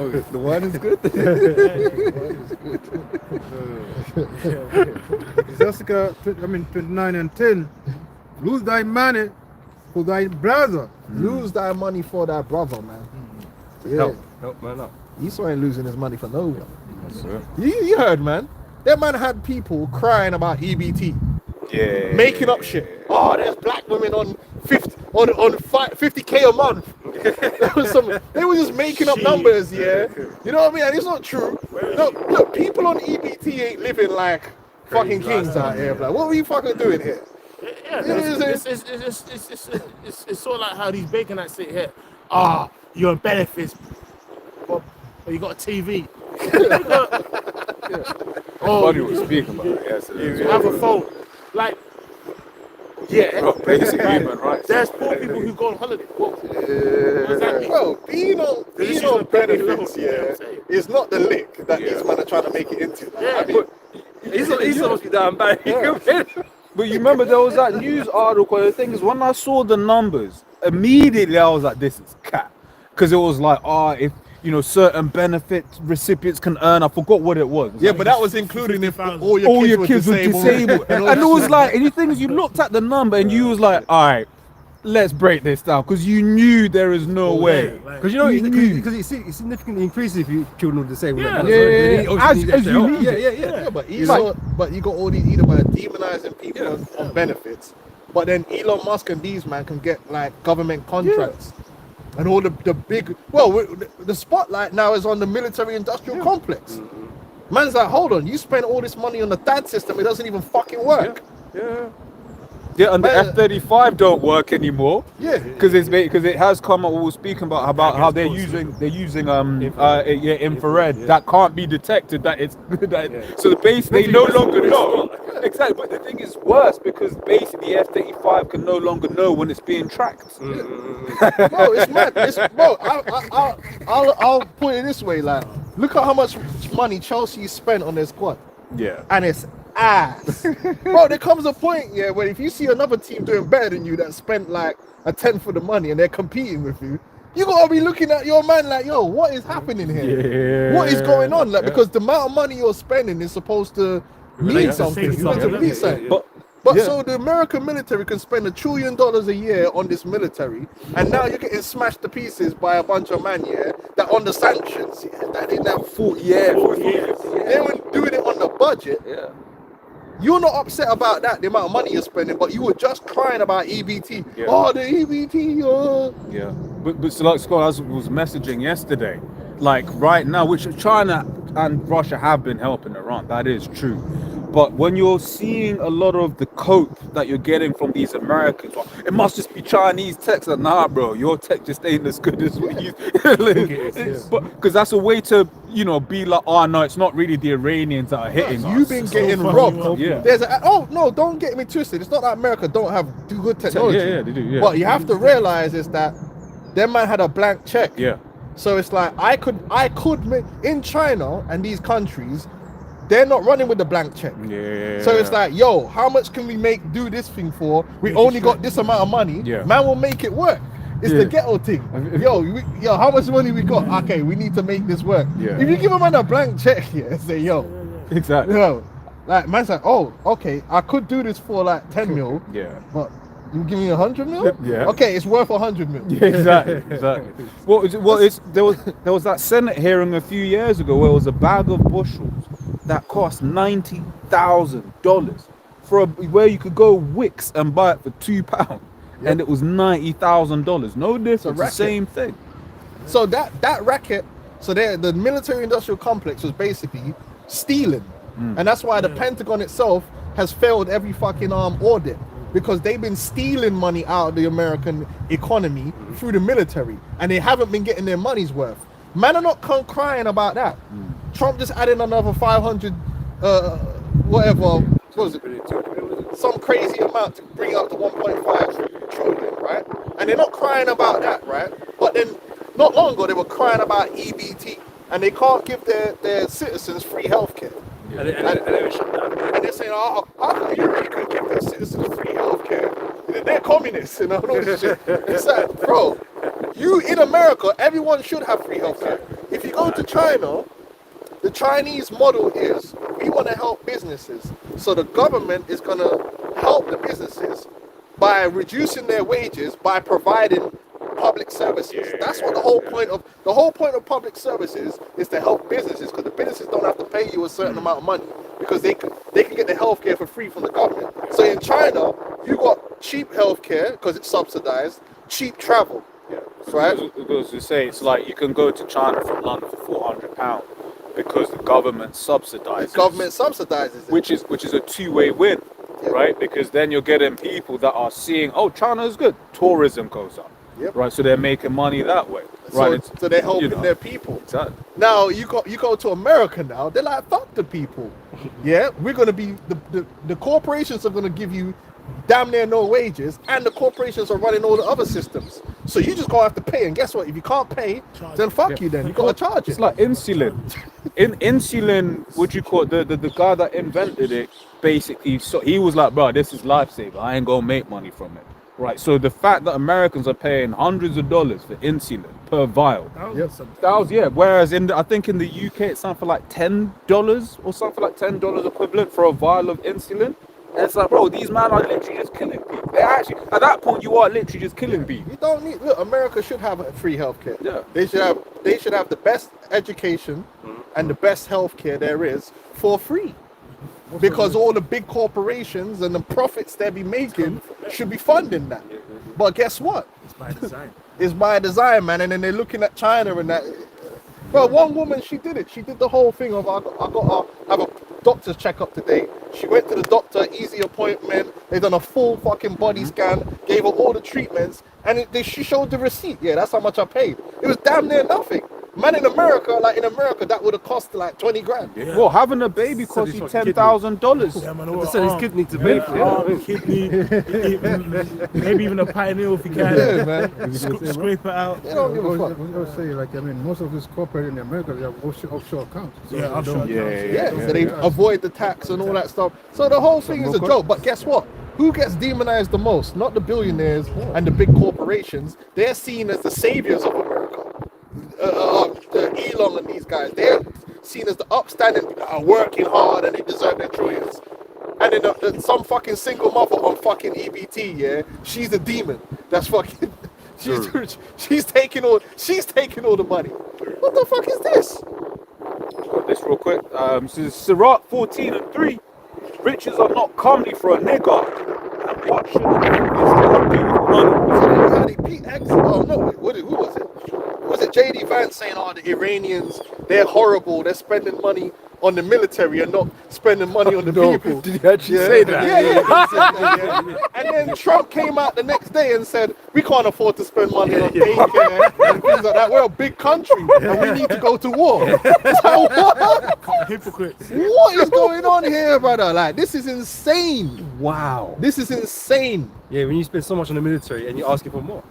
S2: on.
S6: The wine is good.
S3: Jessica, 29 and 10. Lose thy money for thy brother.
S2: Lose thy money for thy brother, man. Yeah.
S4: Help man up.
S2: Esau ain't losing his money for no one. You heard, man. That man had people crying about EBT.
S6: Yeah.
S2: Making up shit. Oh, there's black women on 50K a month. They were just making up numbers, yeah. You know what I mean? And it's not true. Look, people on EBT ain't living like fucking kings out here. Like, what were you fucking doing here?
S9: Yeah, it's sort of like how these Baconites sit here. You're on benefits, but you got a TV. Oh,
S8: Funny what we're speaking about it yesterday.
S9: you have a phone. Like, yeah.
S8: Bro, basic human rights.
S9: There's poor people who go on holiday. Whoa.
S2: Bro, being on benefits, yeah, it's not the lick that these men are trying to make it into.
S9: Yeah.
S4: He's supposed to be down bad.
S8: But you remember there was that news article. The thing is, when I saw the numbers, immediately I was like, "This is cat," because it was like, if certain benefit recipients can earn. I forgot what it was.
S2: Yeah, but that was including if all
S8: your kids were disabled. And it was like, and the thing is, you looked at the number and you was like, all right, let's break this down, because you knew there is no way.
S10: Because because it significantly increases if you children are disabled.
S8: Yeah,
S2: but you got all these Edomites demonizing people on benefits, but then Elon Musk and these man can get like government contracts. And all the big, the spotlight now is on the military-industrial complex. Man's like, hold on, you spend all this money on the THAAD system, it doesn't even fucking work.
S8: Yeah, and the F-35 don't work anymore.
S2: Yeah,
S8: because it has come up. We were speaking about how they're using infrared that can't be detected. So the base they no longer know. Exactly, but the thing is worse, because basically the F-35 can no longer know when it's being tracked.
S2: Bro, it's mad. I'll put it this way, like, look at how much money Chelsea spent on their squad.
S8: Yeah,
S2: and it's ass. Bro, there comes a point, where if you see another team doing better than you that spent like a tenth of the money and they're competing with you, you gotta be looking at your man like, yo, what is happening here? What is going on? Like, because the amount of money you're spending is supposed to mean something. But so the American military can spend $1 trillion a year on this military, and now you're getting smashed to pieces by a bunch of man, that on the sanctions, that didn't have 40 years. They were doing it on the budget. You're not upset about that, the amount of money you're spending, but you were just crying about EBT. Oh, the EBT.
S8: But so like Scott, I was messaging yesterday, like right now, which China and Russia have been helping Iran. That is true. But when you're seeing a lot of the cope that you're getting from these Americans, it must just be Chinese tech. Like, nah, bro, your tech just ain't as good as what you. But because that's a way to, be like, oh no, it's not really the Iranians that are hitting us.
S2: You've been getting robbed.
S8: Yeah.
S2: There's no, don't get me twisted. It's not that America don't have good technology.
S8: Yeah, they do. Yeah.
S2: But you have to realize is that them man had a blank check.
S8: Yeah.
S2: So it's like I could make in China and these countries. They're not running with the blank check.
S8: Yeah.
S2: So it's like, yo, how much can we do this thing for? We only got this amount of money.
S8: Yeah.
S2: Man will make it work. It's the ghetto thing. Yo, how much money we got? Okay, we need to make this work.
S8: Yeah.
S2: If you give a man a blank check here, say, yo.
S8: Exactly.
S2: Like, man's like, oh, okay, I could do this for like 10 mil.
S8: Yeah.
S2: But you give me 100 mil?
S8: Yeah.
S2: Okay, it's worth 100 mil.
S8: Yeah, exactly. There was that Senate hearing a few years ago where it was a bag of bushels that cost $90,000 for where you could go Wix and buy it for £2, and it was $90,000. No difference, the same thing.
S2: So that racket, the military-industrial complex was basically stealing, and that's why the Pentagon itself has failed every fucking audit, because they've been stealing money out of the American economy through the military, and they haven't been getting their money's worth. Man are not crying about that. Trump just added another 500, whatever, what was it? Some crazy amount to bring up to 1.5 trillion, right? And they're not crying about that, right? But then, not long ago, they were crying about EBT, and they can't give their citizens free healthcare. And they're saying, oh, how come you can give their citizens free healthcare? They're communists, all this shit. It's like, bro, in America, everyone should have free healthcare. If you go to China, the Chinese model is we want to help businesses. So the government is going to help the businesses by reducing their wages, by providing public services. That's what the whole point of public services is, to help businesses, because the businesses don't have to pay you a certain amount of money, because they can get the healthcare for free from the government. So in China, you got cheap healthcare because it's subsidized, cheap travel. Right?
S8: Because to say it's like you can go to China from London for £400 because the government subsidizes.
S2: it.
S8: Which is a two-way win, right? Because then you're getting people that are seeing, oh, China is good. Tourism goes up, right? So they're making money that way. Right,
S2: So they're helping
S8: know.
S2: their people.
S8: Exactly.
S2: Now you go to America now, they're like, fuck the people. Yeah, we're gonna be the corporations are gonna give you damn near no wages, and the corporations are running all the other systems. So you just gonna have to pay. And guess what? If you can't pay, then fuck you. Then you gotta charge it.
S8: It's like insulin. Insulin, what you call it, the guy that invented it, basically, so he was like, bro, this is lifesaver. I ain't gonna make money from it. Right. So the fact that Americans are paying hundreds of dollars for insulin per vial. Yeah. Whereas I think in the UK it's something like $10 or something like $10 equivalent for a vial of insulin. And it's like, bro, these men are literally just killing people. They actually, at that point, you are literally just killing people.
S2: You don't need. Look, America should have free healthcare.
S8: Yeah.
S2: They should have the best education and the best healthcare there is for free. Because all the big corporations and the profits they be making should be funding that. But guess what?
S9: It's by design.
S2: It's by design, man. And then they're looking at China and that. Bro, one woman, she did it. She did the whole thing of I got have a doctor's checkup today. She went to the doctor, easy appointment. They done a full fucking body scan, gave her all the treatments, and she showed the receipt. Yeah, that's how much I paid. It was damn near nothing. Man, in America, that would have cost like 20 grand.
S8: Yeah. Well, having a baby costs you $10,000.
S9: Yeah, man,
S10: They said his kidney to pay for.
S9: Arm, kidney, maybe even a pineal if you can.
S2: Yeah, man.
S9: Scrape it out.
S2: They don't give a fuck.
S10: I was gonna say, like, I mean, most of this corporate in America, they have offshore accounts. So
S9: Yeah,
S10: they
S9: offshore
S10: don't-
S9: accounts.
S2: Yeah, so they avoid the tax and all that stuff. So the whole thing is a joke. But guess what? Who gets demonized the most? Not the billionaires and the big corporations. They're seen as the saviors of America. Elon and these guys, they're seen as the upstanding people that are working hard and they deserve their trillions. And then some fucking single mother on fucking EBT, yeah, she's a demon. That's fucking. She's taking all the money. What the fuck is this?
S8: Got this real quick. So Sirach 14:3. Riches are not comely for a nigger. And what should do with money?
S2: Oh no, who was it? Was it JD Vance saying, oh, the Iranians, they're horrible, they're spending money on the military and not spending money on the people?
S10: Did he actually say that?
S2: Yeah. And then Trump came out the next day and said, we can't afford to spend money on daycare and things like that. We're a big country and we need to go to war. So what?
S9: Hypocrites.
S2: What is going on here, brother? Like, this is insane.
S10: Wow.
S2: This is insane.
S10: Yeah, when you spend so much on the military and you're asking for more,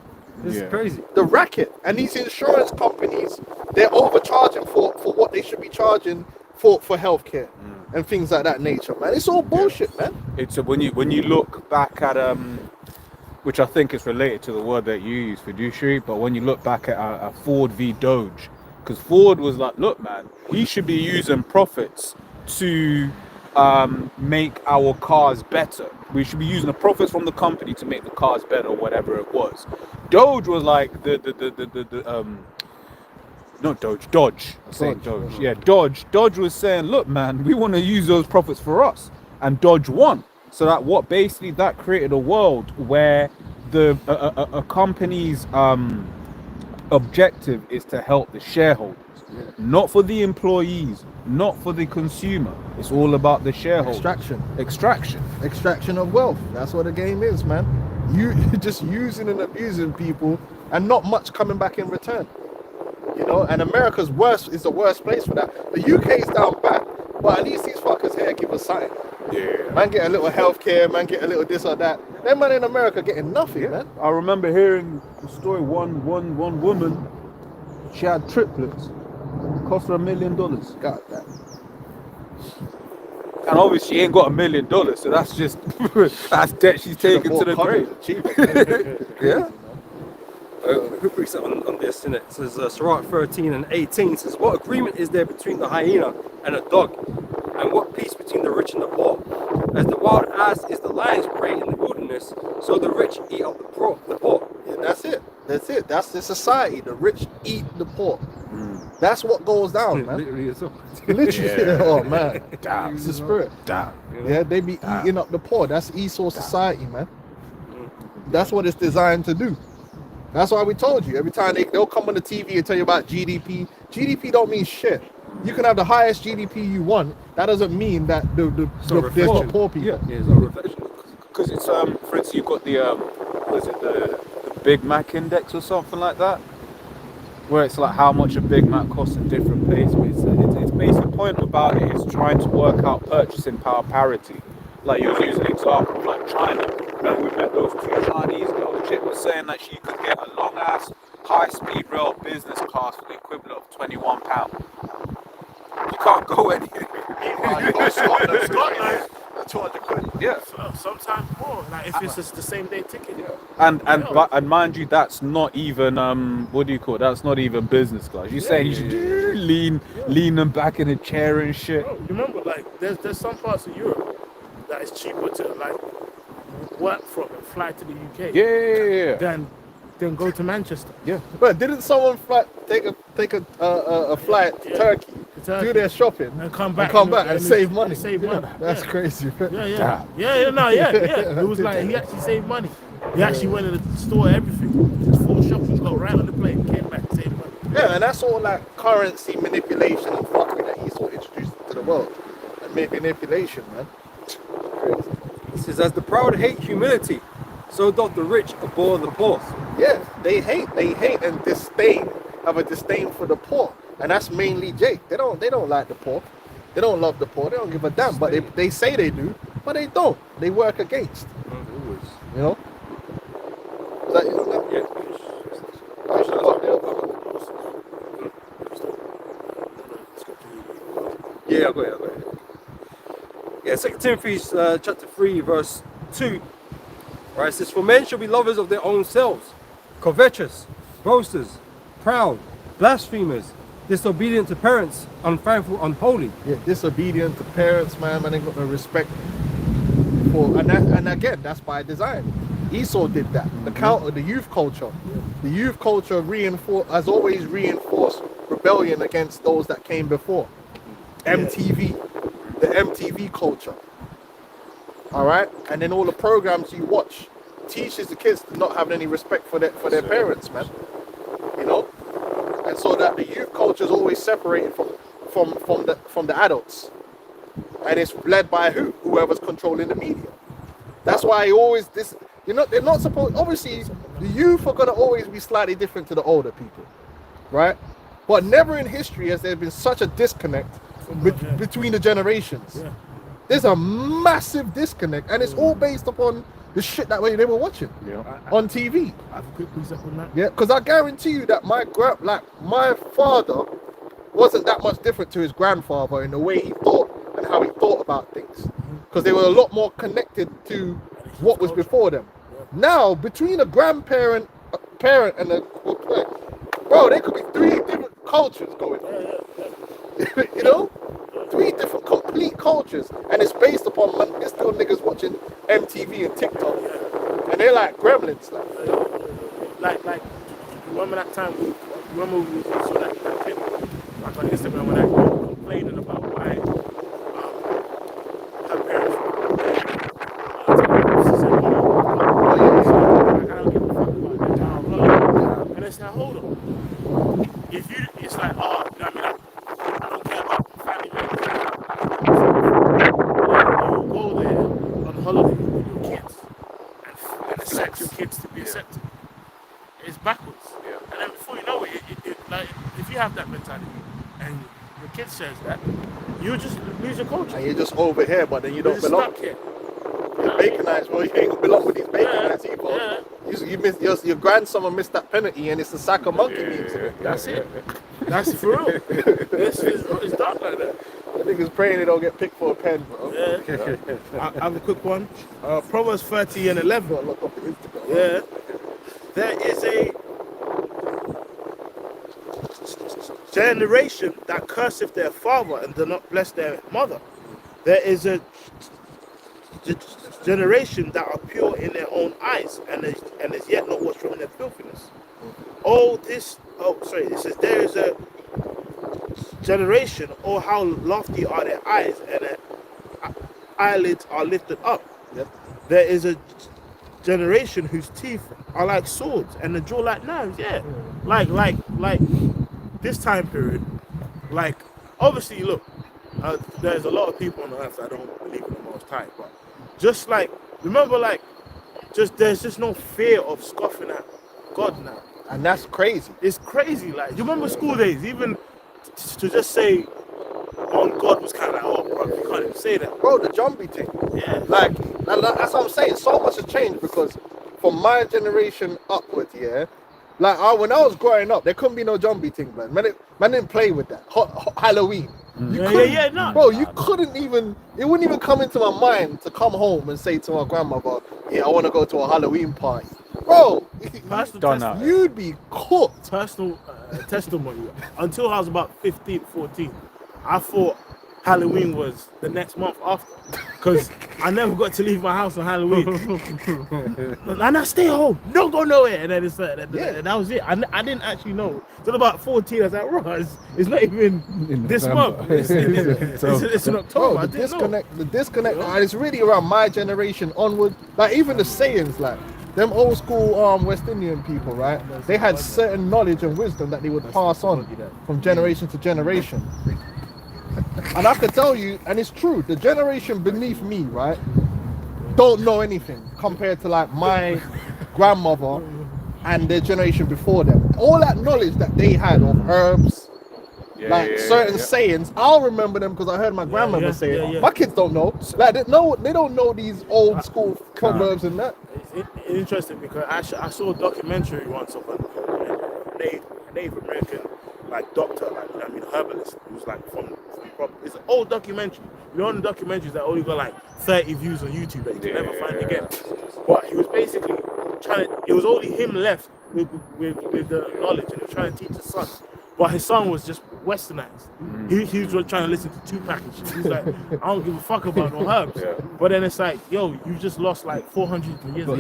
S10: this is crazy.
S2: The racket, and these insurance companies, they're overcharging for what they should be charging for healthcare and things like that nature, man. It's all bullshit, man.
S8: It's when you look back at which I think is related to the word that you use, fiduciary, but when you look back at Ford v Doge, because Ford was like, look, man, we should be using profits to make our cars better. We should be using the profits from the company to make the cars better, or whatever it was. Doge was like not Doge, Dodge. I'm saying Doge. Yeah, Dodge. Dodge was saying, look, man, we want to use those profits for us, and Dodge won. So that created a world where a company's objective is to help the shareholders, not for the employees, not for the consumer. It's all about the shareholders. Extraction
S2: Of wealth. That's what the game is, man. You just using and abusing people and not much coming back in return. You know, and America's is the worst place for that. The UK is down bad, but at least these fuckers here give us something.
S8: Yeah.
S2: Man get a little healthcare, man get a little this or that. Them man in America getting nothing, man.
S8: I remember hearing the story. One woman, she had triplets. Cost her $1 million.
S2: God damn.
S8: And obviously she ain't got $1 million, so that's just that's debt she's taken to the grave. Yeah.
S4: Who brings it on this, innit? It says Sirach 13:18 says, what agreement is there between the hyena and a dog? And what peace between the rich and the poor? As the wild ass is the lion's prey in the wilderness, so the rich eat up the poor.
S2: Yeah, that's it. That's the society. The rich eat the poor. That's what goes down, man.
S10: Literally, so.
S2: Literally. Oh man.
S8: Damn.
S2: It's the spirit.
S8: Damn.
S2: Yeah, they be eating up the poor. That's Esau society, man. That's what it's designed to do. That's why we told you. Every time they'll come on the TV and tell you about GDP. GDP don't mean shit. You can have the highest GDP you want. That doesn't mean that there's no poor people.
S8: Yeah,
S10: Yeah, it's not a reflection.
S8: because it's for instance, you've got the what is it, the Big Mac index or something like that. where it's like how much a Big Mac costs in different places. It's basically the point about it is trying to work out purchasing power parity. Like you was using an example of like China. When we met those two Chinese girls, the chick was saying that she could get a long ass high-speed rail business class for the equivalent of £21. You can't go anywhere.
S9: Scotland,
S2: 200 quid.
S8: Yeah.
S9: sometimes more. Like if it's just the same day ticket.
S8: And mind you, that's not even what do you call it? That's not even business class. You're saying you should lean them back in a chair and shit.
S9: Bro, remember, like there's some parts of Europe that is cheaper to like work from and fly to the UK.
S8: Yeah.
S9: Than go to Manchester.
S8: Yeah.
S2: But didn't someone take a flight to Turkey, do their shopping,
S9: And come back
S2: and save money?
S9: Save money.
S2: That's crazy.
S9: Yeah. It was like he actually saved money. He actually went to the store, everything. Just full shopping, got right on the plane, came back, saved money.
S2: Yeah, and that's all like currency manipulation and fuckery that he's sort of introduced to the world. And manipulation, man.
S4: He says, as the proud hate humility, so doth the rich abhor the poor.
S2: Yeah, they hate and have a disdain for the poor. And that's mainly Jake. They don't like the poor. They don't love the poor. They don't give a damn. But they say they do, but they don't. They work against. You know? Is that,
S4: Yeah, I got it. Yeah, 2 Timothy chapter 3, verse 2. Right, it says, for men shall be lovers of their own selves, covetous, boasters, proud, blasphemers, disobedient to parents, unthankful, unholy.
S2: Yeah, disobedient to parents, man. They got no respect for, and again, that's by design. Esau did that. The youth culture. The youth culture has always reinforced rebellion against those that came before. MTV, the MTV culture. All right, and then all the programs you watch teaches the kids to not have any respect for their parents, man. You know, and so that the youth culture is always separated from the adults, and it's led by whoever's controlling the media. That's why they're not supposed. Obviously, the youth are gonna always be slightly different to the older people, right? But never in history has there been such a disconnect between the generations.
S9: Yeah.
S2: There's a massive disconnect, and it's all based upon the shit that way they were watching on TV.
S9: I have a quick precept on that.
S2: Yeah, because I guarantee you that my father wasn't that much different to his grandfather in the way he thought and how he thought about things, because they were a lot more connected to what was before them. Now, between a grandparent, a parent, and there could be 3 different cultures going on. You know? 3 different complete cultures, and it's based upon there's still niggas watching MTV and TikTok, and they're like gremlins,
S9: Like remember that time? Remember we saw that kid like on Instagram when that girl was complaining about why her parents she said, I don't give a fuck about that, blah, blah. And it's like, hold on. It's like, oh, you know what I mean? I don't care about family members. You go there on holiday with your kids and accept your kids to be accepted. It's backwards. And then before you know it, like if you have that mentality and your kid says that, you just lose your culture.
S2: and you're just over here, but then you don't
S9: You're just
S2: belong.
S9: stuck here.
S2: You're Baconites, well, you ain't gonna belong with these Baconites either.
S9: Yeah.
S2: You miss your grandson missed that penalty, and it's the sack of monkey memes.
S9: That's it. That's for real. It's dark like that.
S2: The niggas praying they don't get picked for a pen, bro.
S9: Yeah. I have a quick one. Proverbs 30 and 11.
S2: Gotta look up the Instagram.
S9: Yeah. There is a generation that curseth their father and do not bless their mother. There is a generation that are pure in their own eyes and is yet not washed from their filthiness. It says there is a generation, how lofty are their eyes, and their eyelids are lifted up.
S2: Yep.
S9: There is a generation whose teeth are like swords and the jaw like knives. Yeah, like this time period. Like obviously, look, there's a lot of people on earth that don't believe in the Most High, but just like remember, like there's just no fear of scoffing at God now.
S2: And that's crazy.
S9: It's crazy. Like, you remember school days? Even to just say on God was kind of like, oh, bro, you can't even say that.
S2: Bro, the jumpy thing.
S9: Yeah.
S2: Like, that's what I'm saying. So much has changed because from my generation upwards, yeah. Like, when I was growing up, there couldn't be no jumpy thing, man. Man didn't play with that. Halloween. You couldn't-
S9: no.
S2: Bro, you couldn't even, it wouldn't even come into my mind to come home and say to my grandmother, yeah, I want to go to a Halloween party. Bro, you'd be cooked.
S9: Personal testimony. Until I was about 15, 14, I thought Halloween was the next month after. Because I never got to leave my house on Halloween. And I stay home, don't go nowhere. And then and that was it. I didn't actually know. Till about 14, I was like, bro, it's not even in this month. It's in October.
S2: Bro, the disconnect, it's really around my generation onward. Like, even the sayings, like, them old school West Indian people, right? They had certain knowledge and wisdom that they would pass on from generation to generation. And I can tell you, and it's true, the generation beneath me, right, don't know anything compared to like my grandmother and the generation before them. All that knowledge that they had of herbs, certain sayings, I'll remember them because I heard my grandmother say it. My kids don't know. Like, they don't know these old school proverbs and that.
S9: It's interesting because I saw a documentary once of a Native American doctor, herbalist, who's from it's an old documentary. You know, the documentaries that only got like 30 views on YouTube that you can never find again. But he was basically it was only him left with the knowledge, and he was trying to teach his son. But his son was just westernized. He was trying to listen to Tupac and shit. He's like, I don't give a fuck about no herbs. But then it's like, yo, you just lost like 400 years.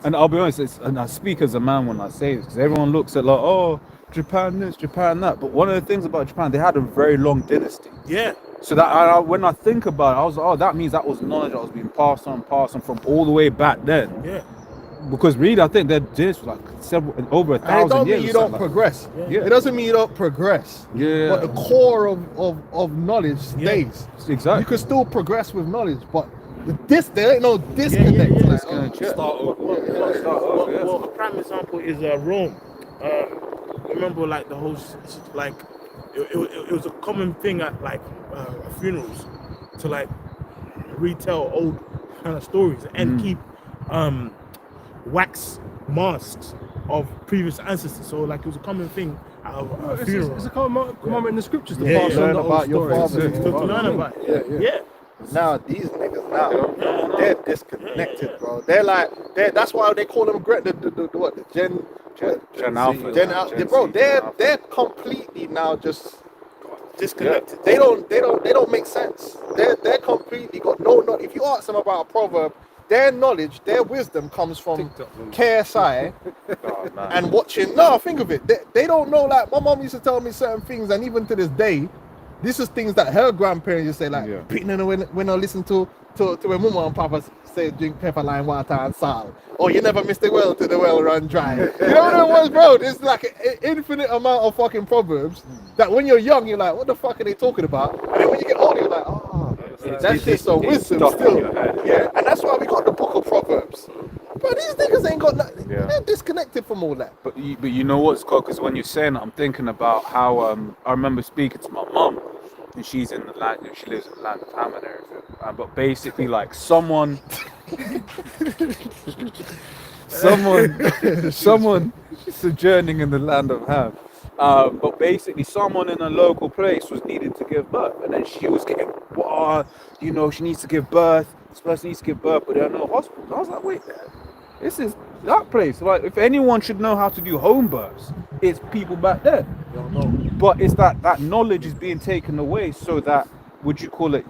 S8: And I'll be honest, and I speak as a man when I say this, because everyone looks at like, oh, Japan this, Japan that. But one of the things about Japan, they had a very long dynasty.
S9: Yeah.
S8: So that when I think about it, I was like, oh, that means that was knowledge that was being passed on from all the way back then.
S9: Yeah.
S8: Because really, I think their dynasty was like over 1,000 years.
S2: And it don't mean you don't progress.
S8: Yeah.
S2: It doesn't mean you don't progress.
S8: Yeah.
S2: But the core of knowledge stays.
S8: Exactly.
S2: You can still progress with knowledge, but there ain't no disconnect.
S9: Well, a prime example is Rome. Remember, like the whole it was a common thing at funerals to retell old kind of stories and keep wax masks of previous ancestors. So it was a common thing at a funeral.
S10: It's a commandment in the scriptures to
S2: Yeah,
S10: pass
S2: learn
S10: on the
S2: about
S10: old
S2: your
S10: stories.
S2: father.
S9: To learn about it. Yeah.
S2: Now these niggas they're disconnected, bro. That's why they call them the Gen Alpha. Bro, they're completely now just disconnected. They don't make sense. They're completely got no. If you ask them about a proverb, their knowledge, their wisdom comes from KSI and watching. No, think of it. They don't know. Like, my mom used to tell me certain things, and even to this day, this is things that her grandparents used to say, like, when I listen to when mama and papa say drink pepper, lime water and salt. Oh, you never miss the well till the well run dry. You know what it was, bro? There's like an infinite amount of fucking proverbs that when you're young, you're like, what the fuck are they talking about? And then when you get older, you're like, oh, that's just a wisdom still. Yeah, and that's why we got the book of Proverbs. But these niggas ain't got nothing. They're disconnected from all that.
S8: But you know what's cool? Because when you're saying it, I'm thinking about how I remember speaking to my mum, and she's in the land, she lives in the land of Ham and everything. But basically, like someone sojourning in the land of Ham. But basically, someone in a local place was needed to give birth, and then she was getting, she needs to give birth. This person needs to give birth, but there are no hospitals. I was like, wait, this is that place. Like, if anyone should know how to do home births, it's people back there. But it's that knowledge is being taken away, so that, would you call it?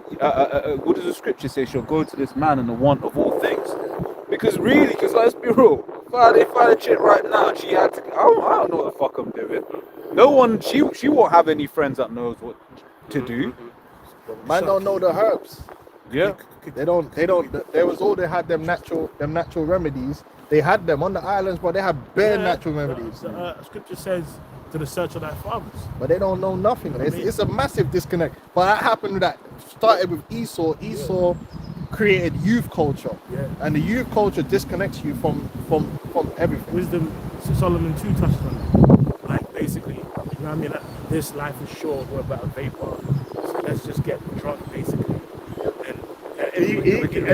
S8: What does the scripture say? She'll go to this man in the want of all things. Because let's be real. If I find a chick right now, she had to. I don't know what the fuck I'm doing. No one. She won't have any friends that knows what to do.
S2: Man don't know the herbs.
S8: Yeah.
S2: They don't. There was all they had them natural remedies. They had them on the islands, but they had bare natural remedies.
S9: Scripture says to the search of thy fathers.
S2: But they don't know nothing. It's a massive disconnect. But that happened. That started with Esau. Esau created youth culture,
S9: Yeah.
S2: and the youth culture disconnects you from everything.
S9: Wisdom Solomon 2 touched on that. Like basically, you know what I mean? Like, this life is short, we're about a vapor. So let's just get drunk basically. And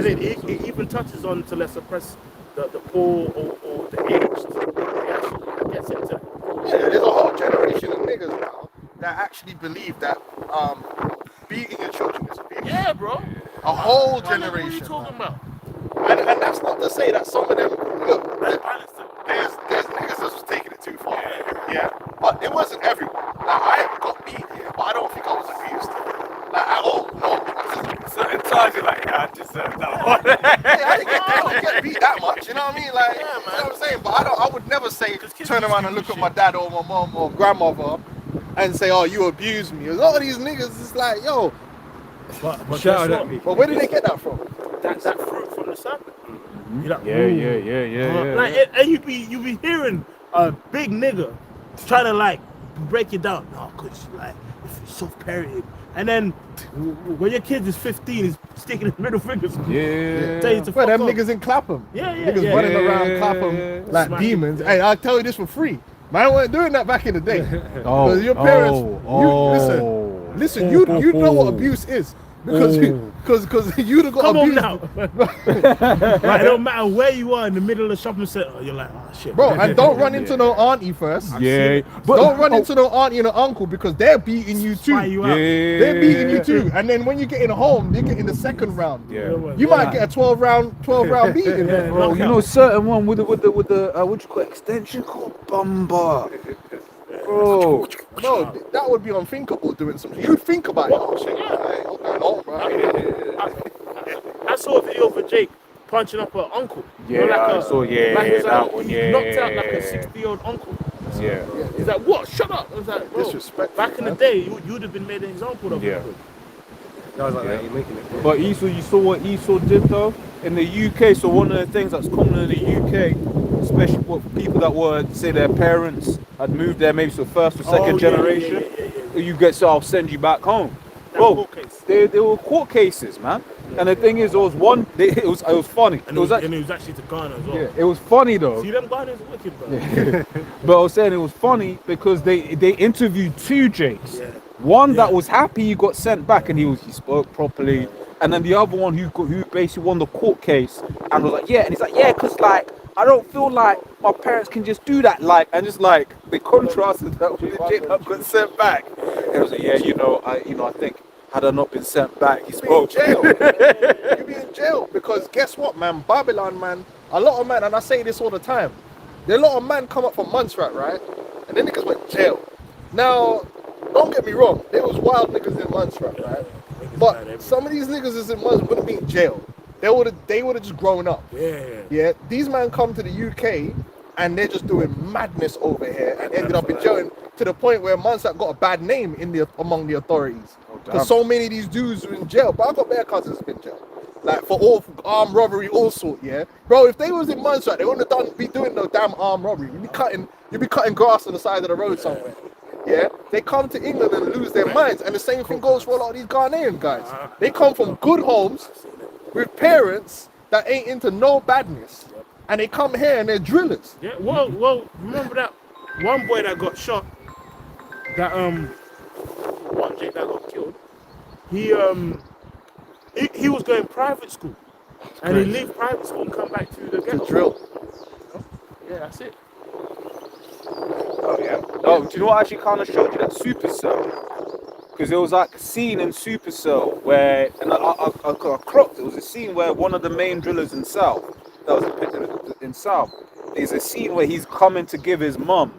S9: it even touches on to let's suppress the poor or the aged. It actually gets into
S2: Yeah, there's a whole generation of niggas now that actually believe that beating your children is abuse.
S9: yeah, bro.
S2: A whole
S9: What are you
S2: generation.
S9: talking about?
S2: And that's not to say that some of them look.
S9: Let's balance it.
S2: There's niggas that was taking it too far. Yeah, but it wasn't everyone. Like I got beat, yeah, but I don't think I was abused. Like at all. No.
S6: Certain times you're like, yeah, I deserve that one.
S2: Hey, I didn't get beat that much. You know what I mean? Like, you know what I'm saying? But I would never say turn around and look at my dad or my mom or grandmother and say, oh, you abused me. A lot of these niggas is like, yo.
S9: But
S6: Shout
S9: guess
S6: at
S9: what?
S2: But where did they get that from?
S9: That fruit from the serpent. You're like,
S6: Yeah,
S9: ooh.
S6: yeah.
S9: Like, and you be hearing a big nigga try to like break it down. No, cause like if you're soft parented, and then when your kid is 15, he's sticking his middle fingers.
S6: Yeah.
S9: Tell you to
S2: Well,
S9: fuck
S2: them
S9: off.
S2: niggas in Clapham.
S9: Yeah,
S2: Niggas running around Clapham like
S9: Smack
S2: demons.
S9: it.
S2: Hey, I'll tell you this for free. Man weren't doing that back in the day.
S6: Oh,
S2: Because your parents, listen, you know what abuse is. Because you'd have got
S9: Come on
S2: abused.
S9: now. Right, it don't matter where you are in the middle of the shopping center. You're like, oh shit.
S2: Bro, and don't run into no auntie first.
S6: Yeah.
S2: Don't run into no auntie and no uncle because they're beating you too.
S9: Spy you out.
S2: They're beating you too. And then when you get in home, they get in the second round.
S6: Yeah.
S2: You might get a 12 round beating.
S9: Yeah,
S8: Bro, you know certain one with the what you call extension called Bumba. Bro,
S2: No, that would be unthinkable doing something. You'd think about it. Oh shit, hey, what's going on, bro?
S9: I saw a video of a Jake punching up her uncle.
S6: Yeah,
S9: You know,
S6: I saw, yeah,
S9: like it's
S6: that
S9: like,
S6: one,
S9: he
S6: yeah.
S9: knocked out like a 60-year-old uncle.
S6: Yeah.
S9: He's like, what? Shut up. I was like, bro,
S2: Disrespectful,
S9: back in the
S2: man.
S9: day, you'd have been made an example of.
S6: Yeah.
S10: I was like, you're making it.
S8: but Esau, you saw what Esau did though in the UK. So one of the things that's common in the UK, especially for people that were say their parents had moved there, maybe to first or second generation, you get so I'll send you back home. Bro,
S9: court case.
S8: they were court cases, man. And the thing is, it was it was funny.
S9: And
S8: It was
S9: it was actually to Ghana as well.
S8: yeah, it was funny though.
S9: See, them Ghanaians are wicked, bro.
S8: But I was saying it was funny because they interviewed two Jakes.
S9: Yeah.
S8: One that was happy he got sent back and he spoke properly, and then the other one who basically won the court case and was like, yeah, and he's like, yeah, cause like I don't feel like my parents can just do that, like, and just like they contrasted that with the Jake that got sent back. And it was like, yeah, I think had I not been sent back, he
S2: Be in
S8: spoke.
S2: jail. You be in jail because guess what, man? Babylon, man. A lot of men, and I say this all the time. There are a lot of men come up from Montserrat, right? And then niggas went to jail. Now, don't get me wrong. There was wild niggas in Montserrat, right? But some of these niggas is in Montserrat wouldn't be in jail. They would have just grown up. Yeah. These men come to the UK and they're just doing madness over here and ended up in jail to the point where Montserrat got a bad name among the authorities. Because so many of these dudes are in jail. But I've got bare cousins in jail. Like for armed robbery, all sort, yeah. Bro, if they was in Montserrat, they wouldn't have be doing no damn armed robbery. You'd be cutting grass on the side of the road somewhere. Yeah, they come to England and lose their minds, and the same thing goes for a lot of these Ghanaian guys. They come from good homes with parents that ain't into no badness, and they come here and they're drillers.
S9: Yeah, well, remember that one boy that got shot, that one Jake that got killed. He was going private school, and he left private school and come back to the ghetto.
S2: To drill.
S9: Yeah, that's it.
S8: Oh yeah. Oh, do you know what actually kind of showed you that Supercell? Because there was like a scene in Supercell where, and I cropped. It was a scene where one of the main drillers in South, that was depicted in South, is a scene where he's coming to give his mum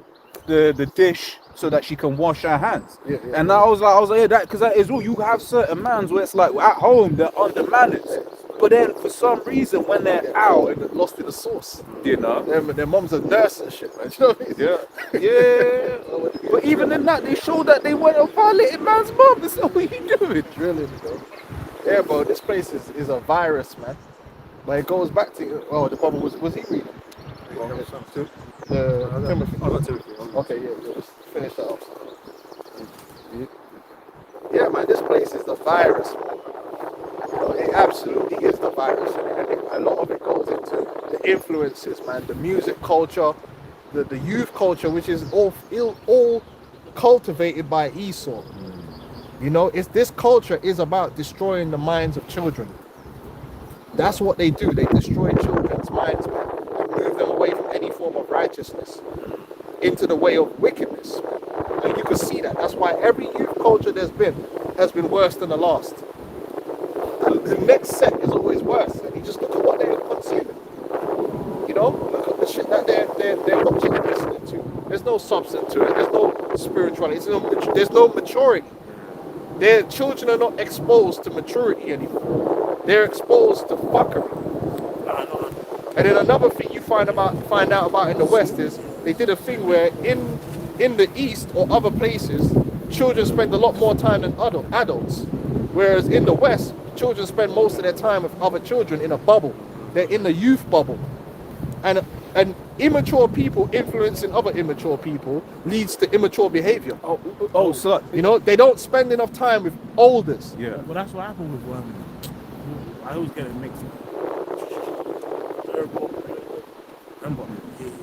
S8: the dish so that she can wash her hands.
S2: Yeah.
S8: And I was like, yeah, that because that is all. You have certain mans where it's like at home they're undermanned, but then for some reason when they're out,
S2: They're lost in the sauce.
S8: you know.
S2: Their mom's a nurse and shit, man. You know what I mean?
S8: Yeah. But even in that, they showed that they went and violated man's mum. That's not what you doing.
S2: Drilling, bro. Yeah, bro, this place is a virus, man. But it goes back to, the brother was he reading? Timothy.
S10: I got Timothy.
S2: Okay, yeah, let's finish that off. Yeah, man, this place is the virus. You know, it absolutely is the virus, and a lot of it goes into the influences, man. The music culture, the youth culture, which is all cultivated by Esau. You know, this culture is about destroying the minds of children. That's what they do. They destroy children's minds, man, and move them away from any form of righteousness into the way of wickedness. And you can see that. That's why every youth culture has been worse than the last. The next set is always worse. And you just look at what they're consuming. You know, look at the shit that they're watching and listening to. There's no substance to it. There's no spirituality. There's no maturity. Their children are not exposed to maturity anymore. They're exposed to fuckery. And then another thing you find out about in the West is they did a thing where in the East or other places, children spend a lot more time than adults. Whereas in the West, children spend most of their time with other children in a bubble. They're in the youth bubble. And immature people influencing other immature people leads to immature behavior.
S8: So
S2: You know, they don't spend enough time with elders.
S8: yeah.
S9: Well, that's what happened with I always get it mixed up. Remember,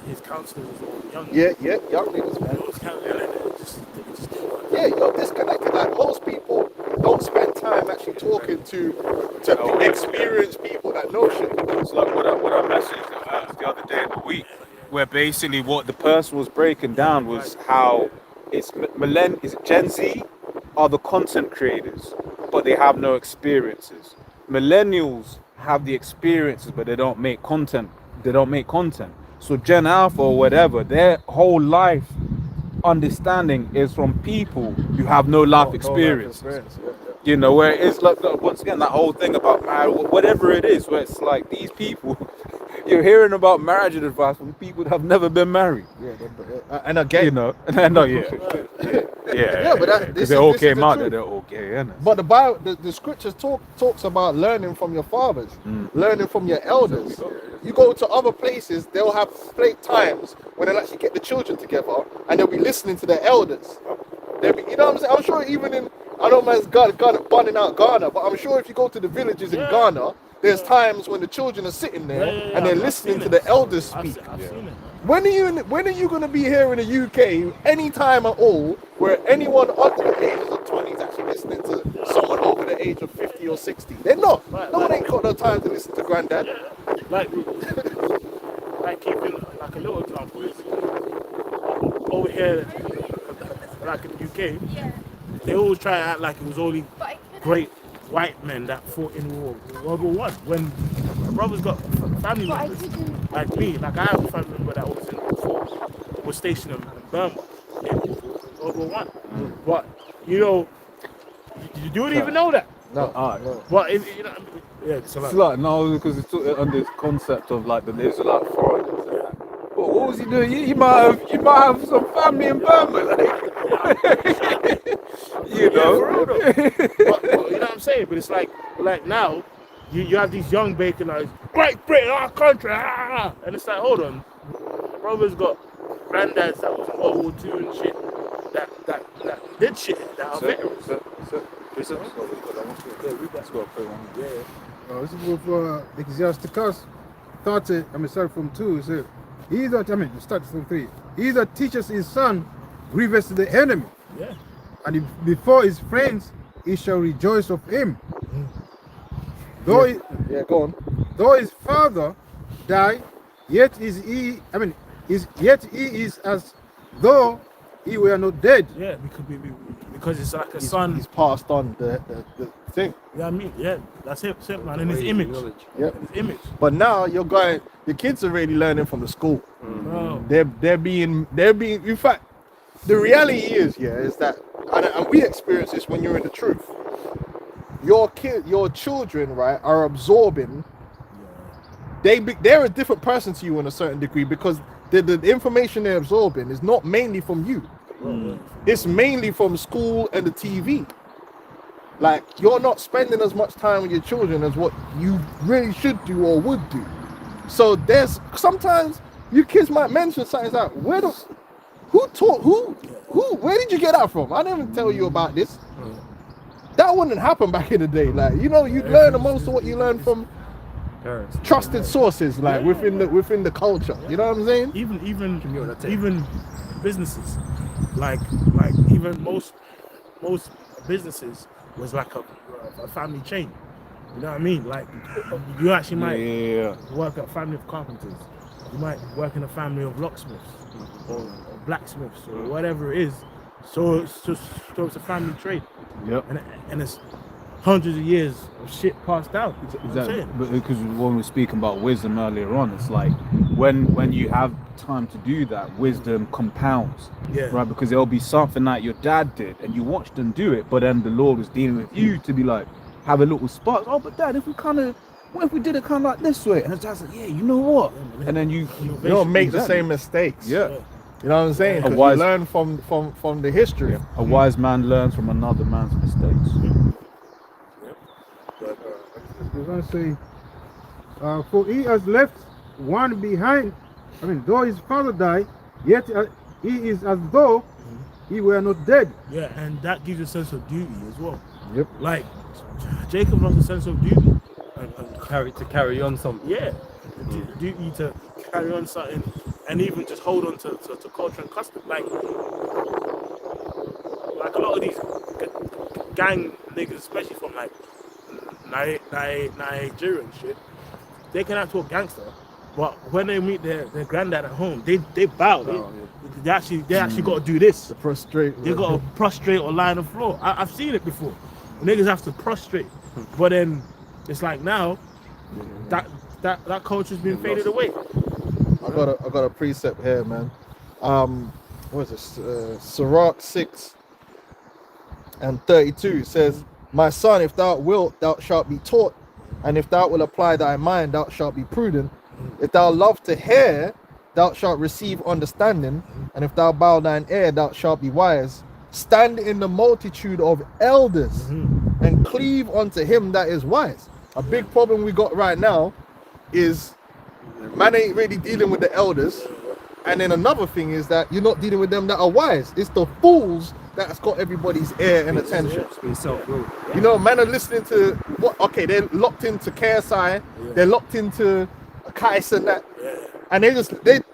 S9: his counselors was all young.
S2: Yeah, young niggas, man.
S9: It was kind of, it just didn't work.
S2: Yeah, you're disconnected. Like most people don't spend time actually talking to experienced people that know shit.
S8: It's like what I messaged the other day in the week, where basically what the person was breaking down was how is it Gen Z are the content creators, but they have no experiences. Millennials have the experiences, but they don't make content. So Gen Alpha or whatever, their whole life understanding is from people who have no life experience. You know, where it's like once again that whole thing about marriage, whatever it is, where it's like these people, you're hearing about marriage advice from people that have never been married.
S2: And again,
S8: You know, I know, yeah,
S2: Yeah, but
S8: because they all came out that they're all gay, innit?
S2: but the Bible, the scriptures talks about learning from your fathers, learning from your elders. You go to other places, they'll have times when they'll actually get the children together and they'll be listening to their elders. They'll be, you know what I'm saying? I'm sure even I know man's banning out Ghana, but I'm sure if you go to the villages in Ghana, there's times when the children are sitting there and they're listening to the elders speak.
S9: I've seen it.
S2: When are you going to be here in the UK any time at all where anyone under the age of 20 is actually listening to someone over the age of 50 or 60? They're not. No one ain't got no time to listen to granddad.
S9: Like keeping like a little example is over here, like in the UK, they always try to act like it was only great white men that fought in World War I. When my brother's got family members like me, like I have a family member that was stationed in Burma in World War I. But you know, you don't even know that.
S2: No.
S9: But if, you know, yeah, so
S8: It's like, no, because it's on this concept of like the Israelite foreigners. But what was he doing? You might have some family in Burma, like, you know.
S9: For real though. But, you know what I'm saying? But it's like now, you have these young bacon eyes, Great Britain, our country, and it's like, hold on, brother's got granddads that was in World War II and shit, that did shit, that are veterans.
S3: This is good for Ecclesiasticus 30, from 2. It says, he that, start from 3. He that teaches his son grievous to the enemy.
S9: Yeah.
S3: And before his friends, he shall rejoice of him. Though
S2: Go on.
S3: though his father die, yet is he, yet he is as though he were not dead.
S9: Yeah, because it's like a son.
S2: He's passed on the thing.
S9: Yeah, yeah, that's it, man. In his image.
S2: Yeah.
S9: In his image.
S2: But now your kids are really learning from the school.
S9: Bro.
S2: They're being in fact, the reality is that and we experience this when you're in the truth. Your children, right, are absorbing. They're a different person to you in a certain degree because the information they're absorbing is not mainly from you. It's mainly from school and the TV. Like, you're not spending as much time with your children as what you really should do or would do. So there's sometimes you kids might mention something like, where did you get that from? I didn't tell you about this. That wouldn't happen back in the day. Like, you know, you'd learn the most of what you learn from
S9: Parents.
S2: trusted sources, like within the culture. You know what I'm saying?
S9: Even businesses, like even most businesses was like a family chain. You know what I mean? Like you actually might work at a family of carpenters. You might work in a family of locksmiths or blacksmiths or whatever it is. So it's a family trade.
S8: Yep.
S9: And it's hundreds of years of shit passed down.
S8: Exactly. But because when we were speaking about wisdom earlier on, it's like when you have time to do that, wisdom compounds.
S9: Yeah.
S8: Right? Because there'll be something that your dad did and you watched them do it, but then the Lord was dealing with you to be like, have a little spark. Oh, but Dad, what if we did it kind of like this way? And his dad's like, yeah, you know what? And then you
S2: don't make the same mistakes.
S8: Yeah.
S2: You know what I'm saying? 'Cause you learn from the history.
S8: A wise man learns from another man's mistakes.
S3: We're going to say, for he has left one behind. I mean, though his father died, yet he is as though he were not dead.
S9: Yeah, and that gives you a sense of duty as well.
S2: Yep.
S9: Like Jacob lost a sense of duty
S10: And carry on something.
S9: Yeah, duty to carry on something, and even just hold on to culture and custom. Like a lot of these gang niggas, especially from like Nigeria and shit, they can act all gangster, but when they meet their granddad at home, they bow. They actually got to do this.
S2: Prostrate.
S9: They got to prostrate or lie on the floor. I've seen it before. Niggas have to prostrate, but then it's like now that culture's been faded away.
S2: I got a precept here, man. What is this? Sirach 6:32 says, "My son, if thou wilt, thou shalt be taught, and if thou wilt apply thy mind, thou shalt be prudent. If thou love to hear, thou shalt receive understanding, and if thou bow thine ear, thou shalt be wise. Stand in the multitude of elders and cleave unto him that is wise." A big problem we got right now is man ain't really dealing with the elders, and then another thing is that you're not dealing with them that are wise. It's the fools that's got everybody's ear and attention. You know, man are listening to what? Okay, they're locked into KSI, they're locked into Kais and that, and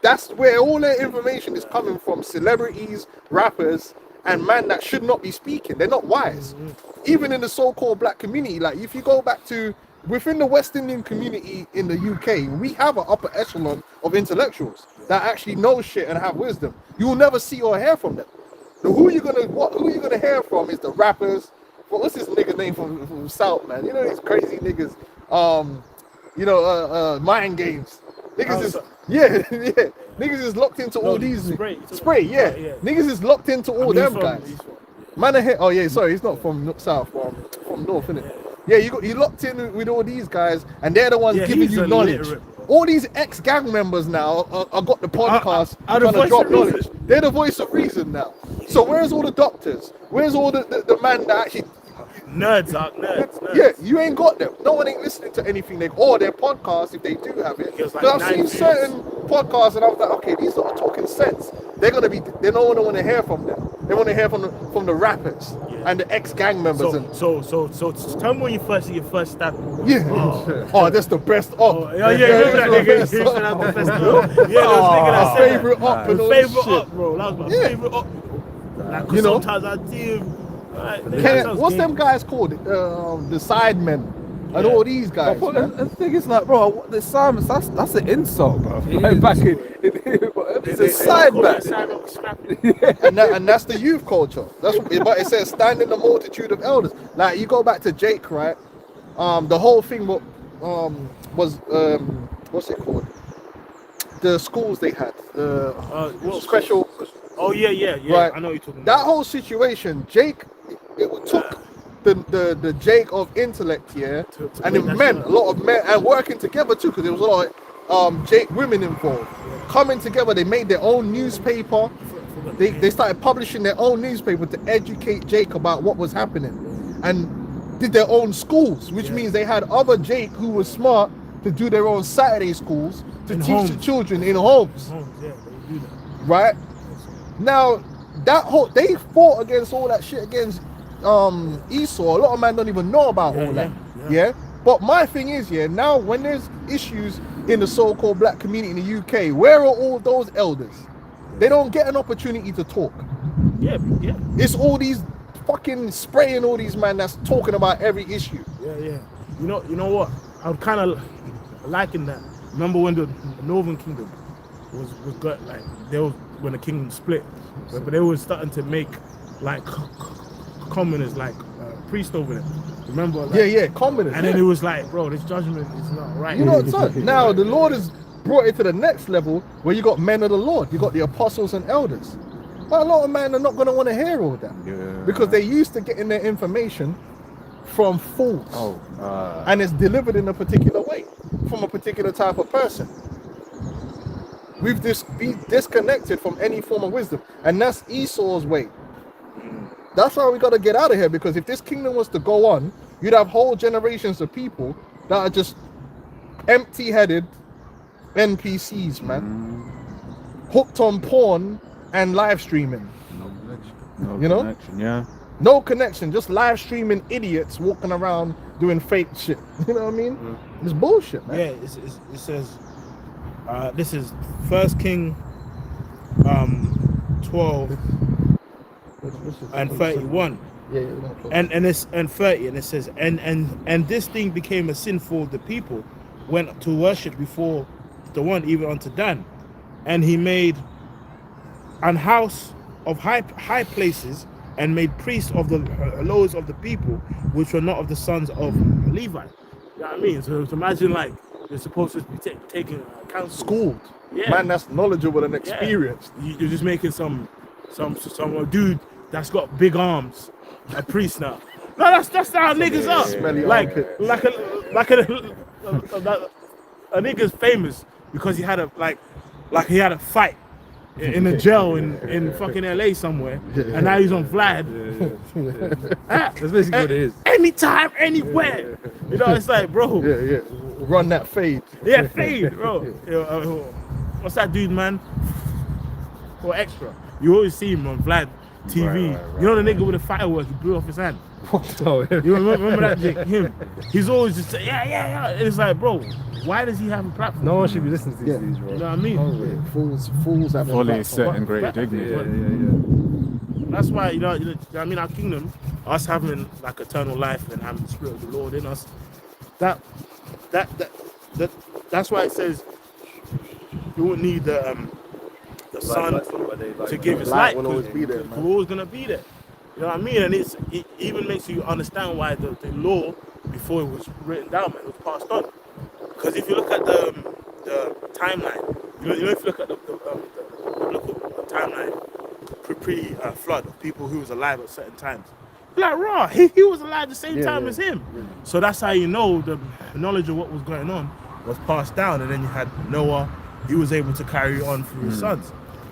S2: that's where all their information is coming from. Celebrities, rappers, and man that should not be speaking. They're not wise. Even in the so-called black community, like if you go back to within the West Indian community in the UK, we have an upper echelon of intellectuals that actually know shit and have wisdom. You will never see or hear from them. So who you gonna hear from is the rappers. What's this nigga name from South, man? You know these crazy niggas. Mind games. Niggas is Niggas is locked into all these. Spray, yeah. Niggas is locked into all them guys. Man, oh yeah, sorry, he's not from South, from North, innit? Yeah, you locked in with all these guys, and they're the ones giving you knowledge. All these ex-gang members now are got the podcast trying to drop knowledge. They're the voice of reason now. So where's all the doctors? Where's all the man that actually
S9: nerds?
S2: Yeah, you ain't got them. No one ain't listening to anything or their podcasts if they do have it. Because I've seen certain podcasts and I was like, okay, these are talking sense. They don't want to hear from them. They want to hear from the rappers and the ex-gang members.
S9: So tell me when you first see your first stab.
S2: Yeah. Oh, that's the best op.
S9: Yeah, remember that nigga? Yeah,
S2: my favorite op.
S9: Favorite op, bro. That was my favorite op. Like, you know, sometimes I do.
S2: What's them guys called? The Sidemen. And all these guys.
S8: The thing is, like, bro, the Simons, that's an insult, bro. Like, back in it's a side back.
S2: And that's the youth culture. But it says stand in the multitude of elders. Like you go back to Jake, right? The whole thing was what's it called? The schools they had, the special.
S9: Oh yeah. Right. I know you're talking about.
S2: That whole situation, Jake, it took the Jake of intellect here, and it meant a lot of men and working together too, because there was a lot of Jake women involved. Coming together, they made their own newspaper. They started publishing their own newspaper to educate Jake about what was happening, and did their own schools, which means they had other Jake who was smart to do their own Saturday schools to teach the children in homes. Right now, they fought against all that shit against Esau, a lot of men don't even know about all that. Yeah. But my thing is, yeah, now when there's issues in the so-called black community in the UK, where are all those elders? They don't get an opportunity to talk.
S9: Yeah.
S2: It's all these fucking spraying all these man that's talking about every issue.
S9: Yeah. You know what? I would kind of liken that. Remember when the Northern Kingdom was got like when the kingdom split, but they were starting to make like commoners like priests over them. Remember? Like,
S2: Yeah, commoners.
S9: and then it was like, bro, this judgment is not right.
S2: You know what's up? Now the Lord has brought it to the next level where you got men of the Lord, you got the apostles and elders. But a lot of men are not going to want to hear all that because they're used to getting their information from fools, and it's delivered in a particular way from a particular type of person. We've been disconnected from any form of wisdom, and that's Esau's way. That's why we got to get out of here, because if this kingdom was to go on, you'd have whole generations of people that are just empty-headed NPCs, man, hooked on porn and live streaming. No connection, just live streaming idiots walking around doing fake shit. You know what I mean? It's bullshit, man.
S9: Yeah, it says this is 1 King 12 and 31. And 30, and it says, and this thing became a sin for the people went to worship before the one, even unto Dan, and he made an house of high places, and made priests of the lowest of the people, which were not of the sons of Levi. You know what I mean? So imagine like you're supposed to be taking counsel.
S2: Schooled.
S9: Yeah.
S2: Man that's knowledgeable and experienced.
S9: You're just making some dude that's got big arms a priest now. No, that's how niggas are.
S2: Smelly
S9: Like
S2: armpit.
S9: a nigga's famous because he had a fight in a jail in fucking LA somewhere, and now he's on Vlad.
S10: That's basically what it is.
S9: Anytime, anywhere. You know, it's like, bro.
S2: Yeah. Run that fade.
S9: Yeah, fade, bro. What's that dude, man? Or extra. You always see him on Vlad TV.
S6: Right.
S9: You know the nigga with the fireworks, he blew off his hand.
S10: Oh, yeah.
S9: You remember that Jake? Him. He's always just say, yeah. And it's like, bro, why does he have a platform?
S10: No one should be listening to these dudes, bro.
S9: You know what I mean?
S2: Yeah, fools have
S8: Fully
S2: a
S8: set in great dignity.
S10: Yeah.
S9: That's why, you know, I mean, our kingdom, us having like eternal life and having the Spirit of the Lord in us, that's why it says you won't need the sun to give its light.
S2: Will always be there, man.
S9: We're always gonna be there. You know what I mean? And it even makes you understand why the law before it was written down, man, it was passed on. Because if you look at the timeline, you know, if you look at the biblical timeline pre-flood of people who was alive at certain times, like raw, he was alive the same time as him. So that's how you know the knowledge of what was going on was passed down, and then you had Noah. He was able to carry on through his sons.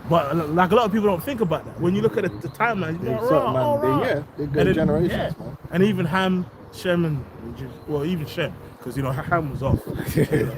S9: But like a lot of people don't think about that. When you look at the timeline, you're like,
S2: they're good generations, man.
S9: And even Ham, Shem, and even Shem, because you know Ham was off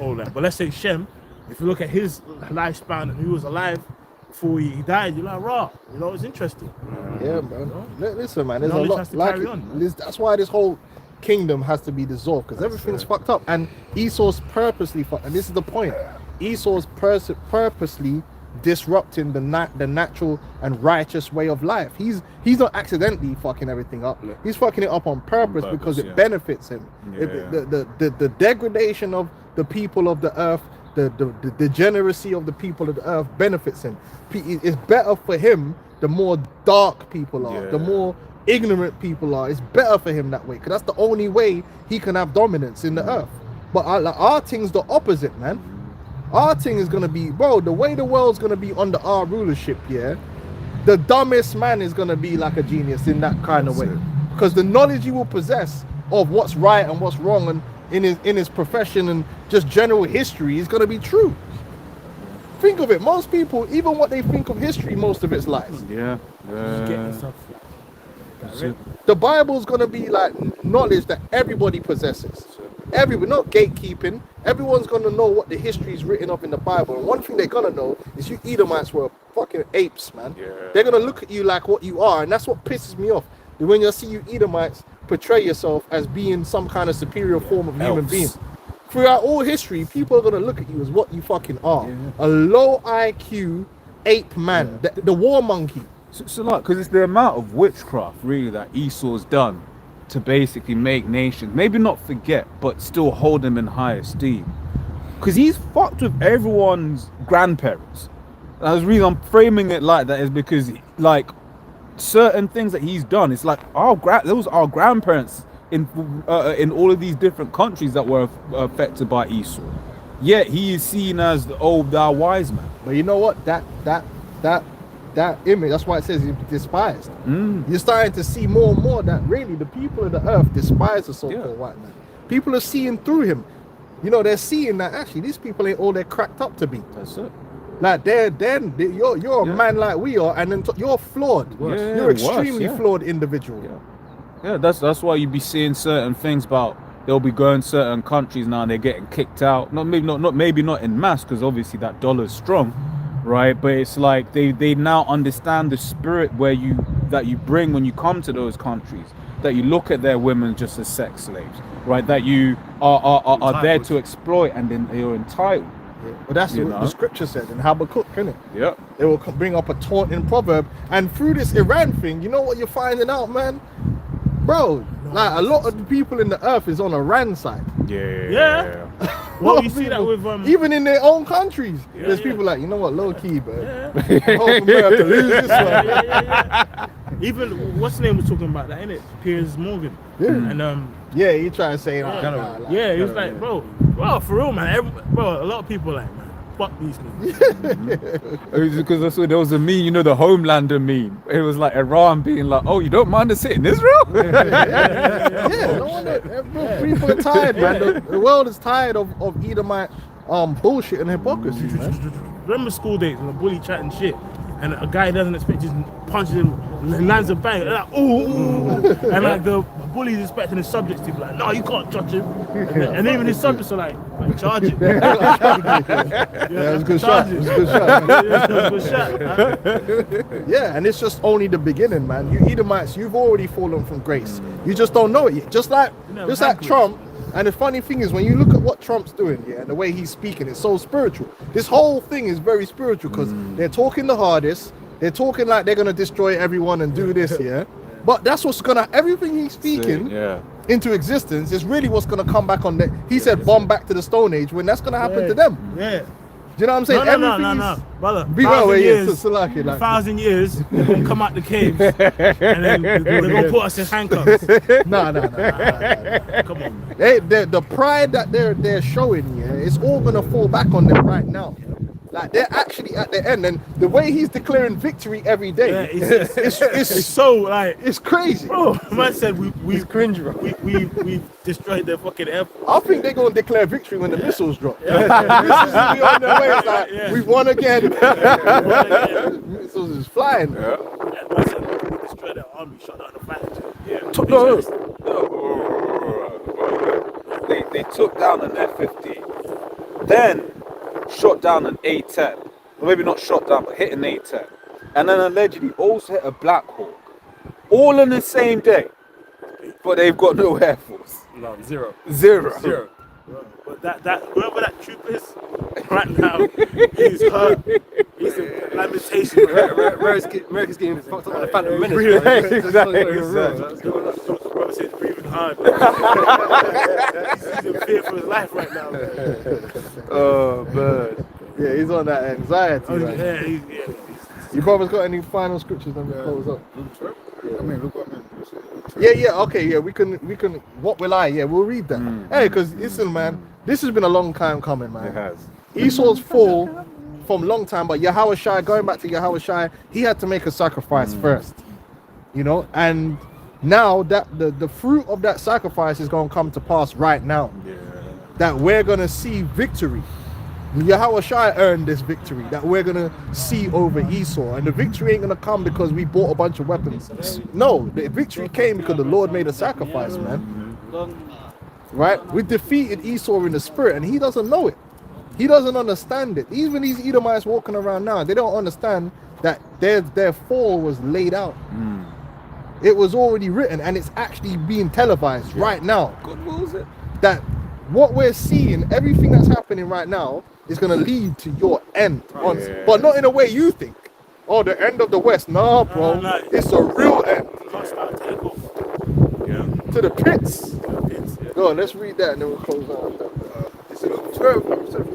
S9: all that. But let's say Shem, if you look at his lifespan and he was alive before he died, you're like, raw. You know, it's interesting.
S2: Yeah, man.
S9: You know?
S2: Listen, man, there's a
S9: Knowledge
S2: lot.
S9: has to carry on.
S2: That's why this whole kingdom has to be dissolved, because everything's fucked up. And Esau's purposely fucked. And this is the point. Esau's purposely disrupting the natural and righteous way of life. He's not accidentally fucking everything up. He's fucking it up on purpose because it benefits him. The degradation of the people of the earth, the degeneracy of the people of the earth benefits him. It's better for him the more dark people are, the more ignorant people are. It's better for him that way, because that's the only way he can have dominance in the earth. But our thing's the opposite, man. Our thing is gonna be, bro, the way the world's gonna be under our rulership, the dumbest man is gonna be like a genius in that kind of way, because the knowledge he will possess of what's right and what's wrong, and in his profession and just general history, is gonna be true. Think of it. Most people, even what they think of history, most of it's lies. The Bible's gonna be like knowledge that everybody possesses. Everyone, not gatekeeping. Everyone's gonna know what the history is written up in the Bible. And one thing they're gonna know is you Edomites were fucking apes, man. They're gonna look at you like what you are, and that's what pisses me off. when you see you Edomites portray yourself as being some kind of superior form of human
S8: Elves.
S2: being. Throughout all history, people are gonna look at you as what you fucking are. A low IQ ape man, the war monkey.
S8: So like, because it's the amount of witchcraft really that Esau's done to basically make nations maybe not forget, but still hold them in high esteem. Because he's fucked with everyone's grandparents. And the reason I'm framing it like that is because like certain things that he's done, it's like those are our grandparents in all of these different countries that were affected by Esau. Yet he is seen as thou wise man.
S2: But you know what? That image, that's why it says he's despised. You're starting to see more and more that really the people of the earth despise the so-called white man. People are seeing through him. You know, they're seeing that actually these people ain't all they're cracked up to be.
S8: That's it.
S2: Like you're a man like we are, and then you're flawed. You're extremely flawed individual.
S8: Yeah, that's why you be seeing certain things about they'll be going certain countries now and they're getting kicked out. Maybe not in mass, because obviously that dollar's strong, right? But it's like they now understand the spirit that you bring when you come to those countries. That you look at their women just as sex slaves, right? That you are there to exploit, and then you're entitled.
S2: But that's what the scripture said in Habakkuk, isn't it?
S8: Yeah.
S2: They will bring up a taunting proverb, and through this Iran thing, you know what you're finding out, man? Bro, like a lot of the people in the earth is on Iran side.
S9: Yeah. Well, you see that with
S2: even in their own countries, there's people like, you know what, low key, bro. I hope America lose this one.
S9: Even what's the name was talking about that, innit? Piers Morgan.
S2: Yeah.
S9: And
S2: yeah, he tried to say
S9: he was like, bro, for real, man. A lot of people like, man, fuck these niggas.
S8: Because I saw there was a meme, you know, the Homelander meme. It was like Iran being like, oh, you don't mind us hitting Israel?
S2: No wonder people are tired, man. The world is tired of Edomite bullshit and hypocrisy, man.
S9: Remember school days when a bully chatting shit and a guy doesn't expect just punches him and lands a bang, like, ooh. And like the bully's expecting his subjects to be like, no, you can't touch him. And even his subjects are like charge him.
S2: It was a good shot. It was a good shot. Yeah, and it's just only the beginning, man. You Edomites, you've already fallen from grace. You just don't know it yet. Just like Trump. And the funny thing is, when you look at what Trump's doing, and the way he's speaking, it's so spiritual. This whole thing is very spiritual because they're talking the hardest. They're talking like they're gonna destroy everyone and do this, But that's what's gonna, everything he's speaking into existence is really what's gonna come back on that. He said bomb back to the Stone Age, when that's gonna happen to them.
S9: Yeah.
S2: Do you know what I'm saying?
S9: No, brother.
S2: Be well,
S9: 1,000 years, they're gonna come out the caves and then they're gonna put us in handcuffs.
S2: No.
S9: Come on, man.
S2: The pride that they're showing, it's all gonna fall back on them right now. Like they're actually at the end, and the way he's declaring victory every day, it's
S9: so like
S2: it's crazy.
S9: Bro, man said we cringe, bro. We destroyed their fucking airport.
S2: I think they're gonna declare victory when the missiles drop. Missiles will be on their way. It's like we've won again. Missiles is flying.
S9: Man said we destroyed their army, shut down the fight.
S8: They took down an F-15, then shot down an A-10, or maybe not shot down, but hit an A-10, and then allegedly also hit a Black Hawk, all in the same day. But they've got no Air Force.
S4: No, zero.
S9: But that whoever that troop is right now, he's hurt. He's in lamentation.
S4: America's getting fucked up by the Phantom Menace.
S8: Exactly.
S9: Brother says breathing hard. He's in fear for his life right now.
S2: Oh man. Yeah, he's on that anxiety. Right? You brothers got any final scriptures then we close up? Okay, we can what will I? Yeah, we'll read that. Hey, because listen, man, this has been a long time coming, man.
S8: It has.
S2: Esau's fall from long time, but Yahushua, going back to Yahushua, he had to make a sacrifice first. You know, and now that the fruit of that sacrifice is gonna come to pass right now. Yeah. That we're gonna see victory. Yahushua earned this victory that we're gonna see over Esau, and the victory ain't gonna come because we bought a bunch of weapons. No, the victory came because the Lord made a sacrifice, man. Right? We defeated Esau in the spirit, and he doesn't know it. He doesn't understand it. Even these Edomites walking around now, they don't understand that their fall was laid out. It was already written, and it's actually being televised right now.
S8: God wills it.
S2: That what we're seeing, everything that's happening right now, is going to lead to your end, but not in a way you think. Oh, the end of the West. Nah, bro.
S9: No.
S2: It's a real end.
S9: Hostile takeover.
S2: To the pits. Go on, let's read that and then we'll close out.
S3: It's Luke 12, verse 22.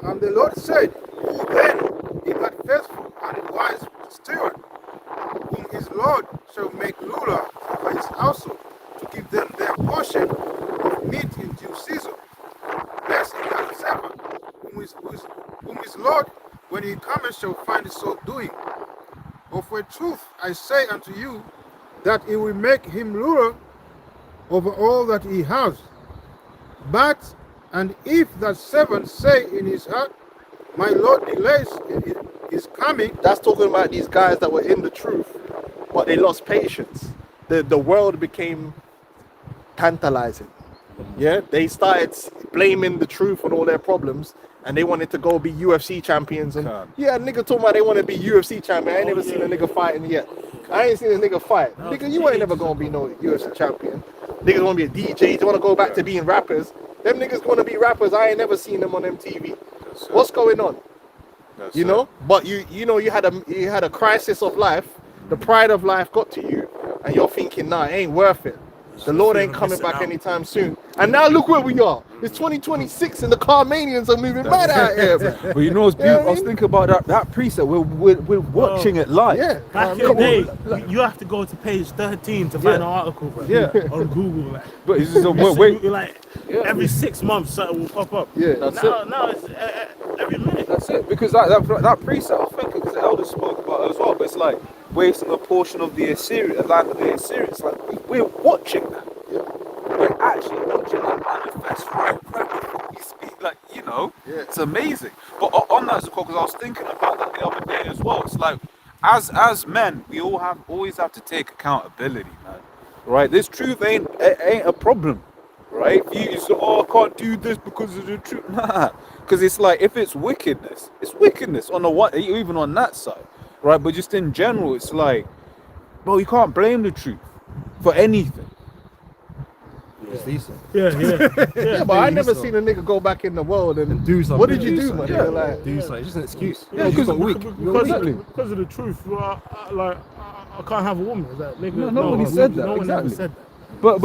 S3: And the Lord said, "Who then is that faithful and wise steward, whom his Lord shall make ruler over his household, to give them their portion of meat in due season? Blessed is that servant, whom his Lord, when he cometh, shall find it so doing. Of a truth I say unto you, that he will make him ruler over all that he has. But, and if that servant say in his heart, my Lord delays his coming,"
S2: That's talking about these guys that were in the truth, but they lost patience. The world became tantalizing. Yeah, they started blaming the truth on all their problems, and they wanted to go be UFC champions. And yeah, nigga talking about they want to be UFC champion. I ain't never seen a nigga fighting yet. I ain't seen a nigga fight. Nigga, you ain't never gonna be no UFC champion. Niggas wanna be a DJ. They wanna go back to being rappers. Them niggas wanna be rappers. I ain't never seen them on MTV. What's going on? You know? But you know you had a crisis of life. The pride of life got to you, and you're thinking, nah, it ain't worth it. The Lord ain't coming back anytime soon. And now look where we are. It's 2026 and the Carmanians are moving mad out here, man.
S8: But you know what's beautiful? I was thinking about that precept. We're watching it live.
S2: Yeah.
S9: Back in the day, you have to go to page 13 to find an article, bro.
S2: Yeah.
S9: On Google, like.
S8: But it's just
S9: Every 6 months, something will pop up.
S2: Yeah.
S9: Now it's every minute.
S8: That's it. Because that precept, I think, because the elders spoke about it as well. But it's like wasting a portion of the Assyrian land of the Assyrians. Like we're watching that. We're actually watching that manifest right before we speak. Like, you know, it's amazing. But on that, because I was thinking about that the other day as well. It's like, as men, we always have to take accountability, man. Right? This truth ain't a problem. Right? You say, oh, I can't do this because of the truth. Nah. Because it's like, if it's wickedness on the one, even on that side. Right? But just in general, it's like, bro, you can't blame the truth for anything.
S10: It's decent.
S2: Yeah, but I never seen a nigga go back in the world and
S10: do something.
S2: What did you do, man?
S10: Yeah,
S2: Like,
S10: do something. It's just an excuse.
S8: Yeah,
S10: because
S8: because
S9: Because of the truth, I can't have a woman. Is that nigga?
S8: No, nobody said that.
S9: No one ever
S8: Exactly.
S9: said that.
S8: But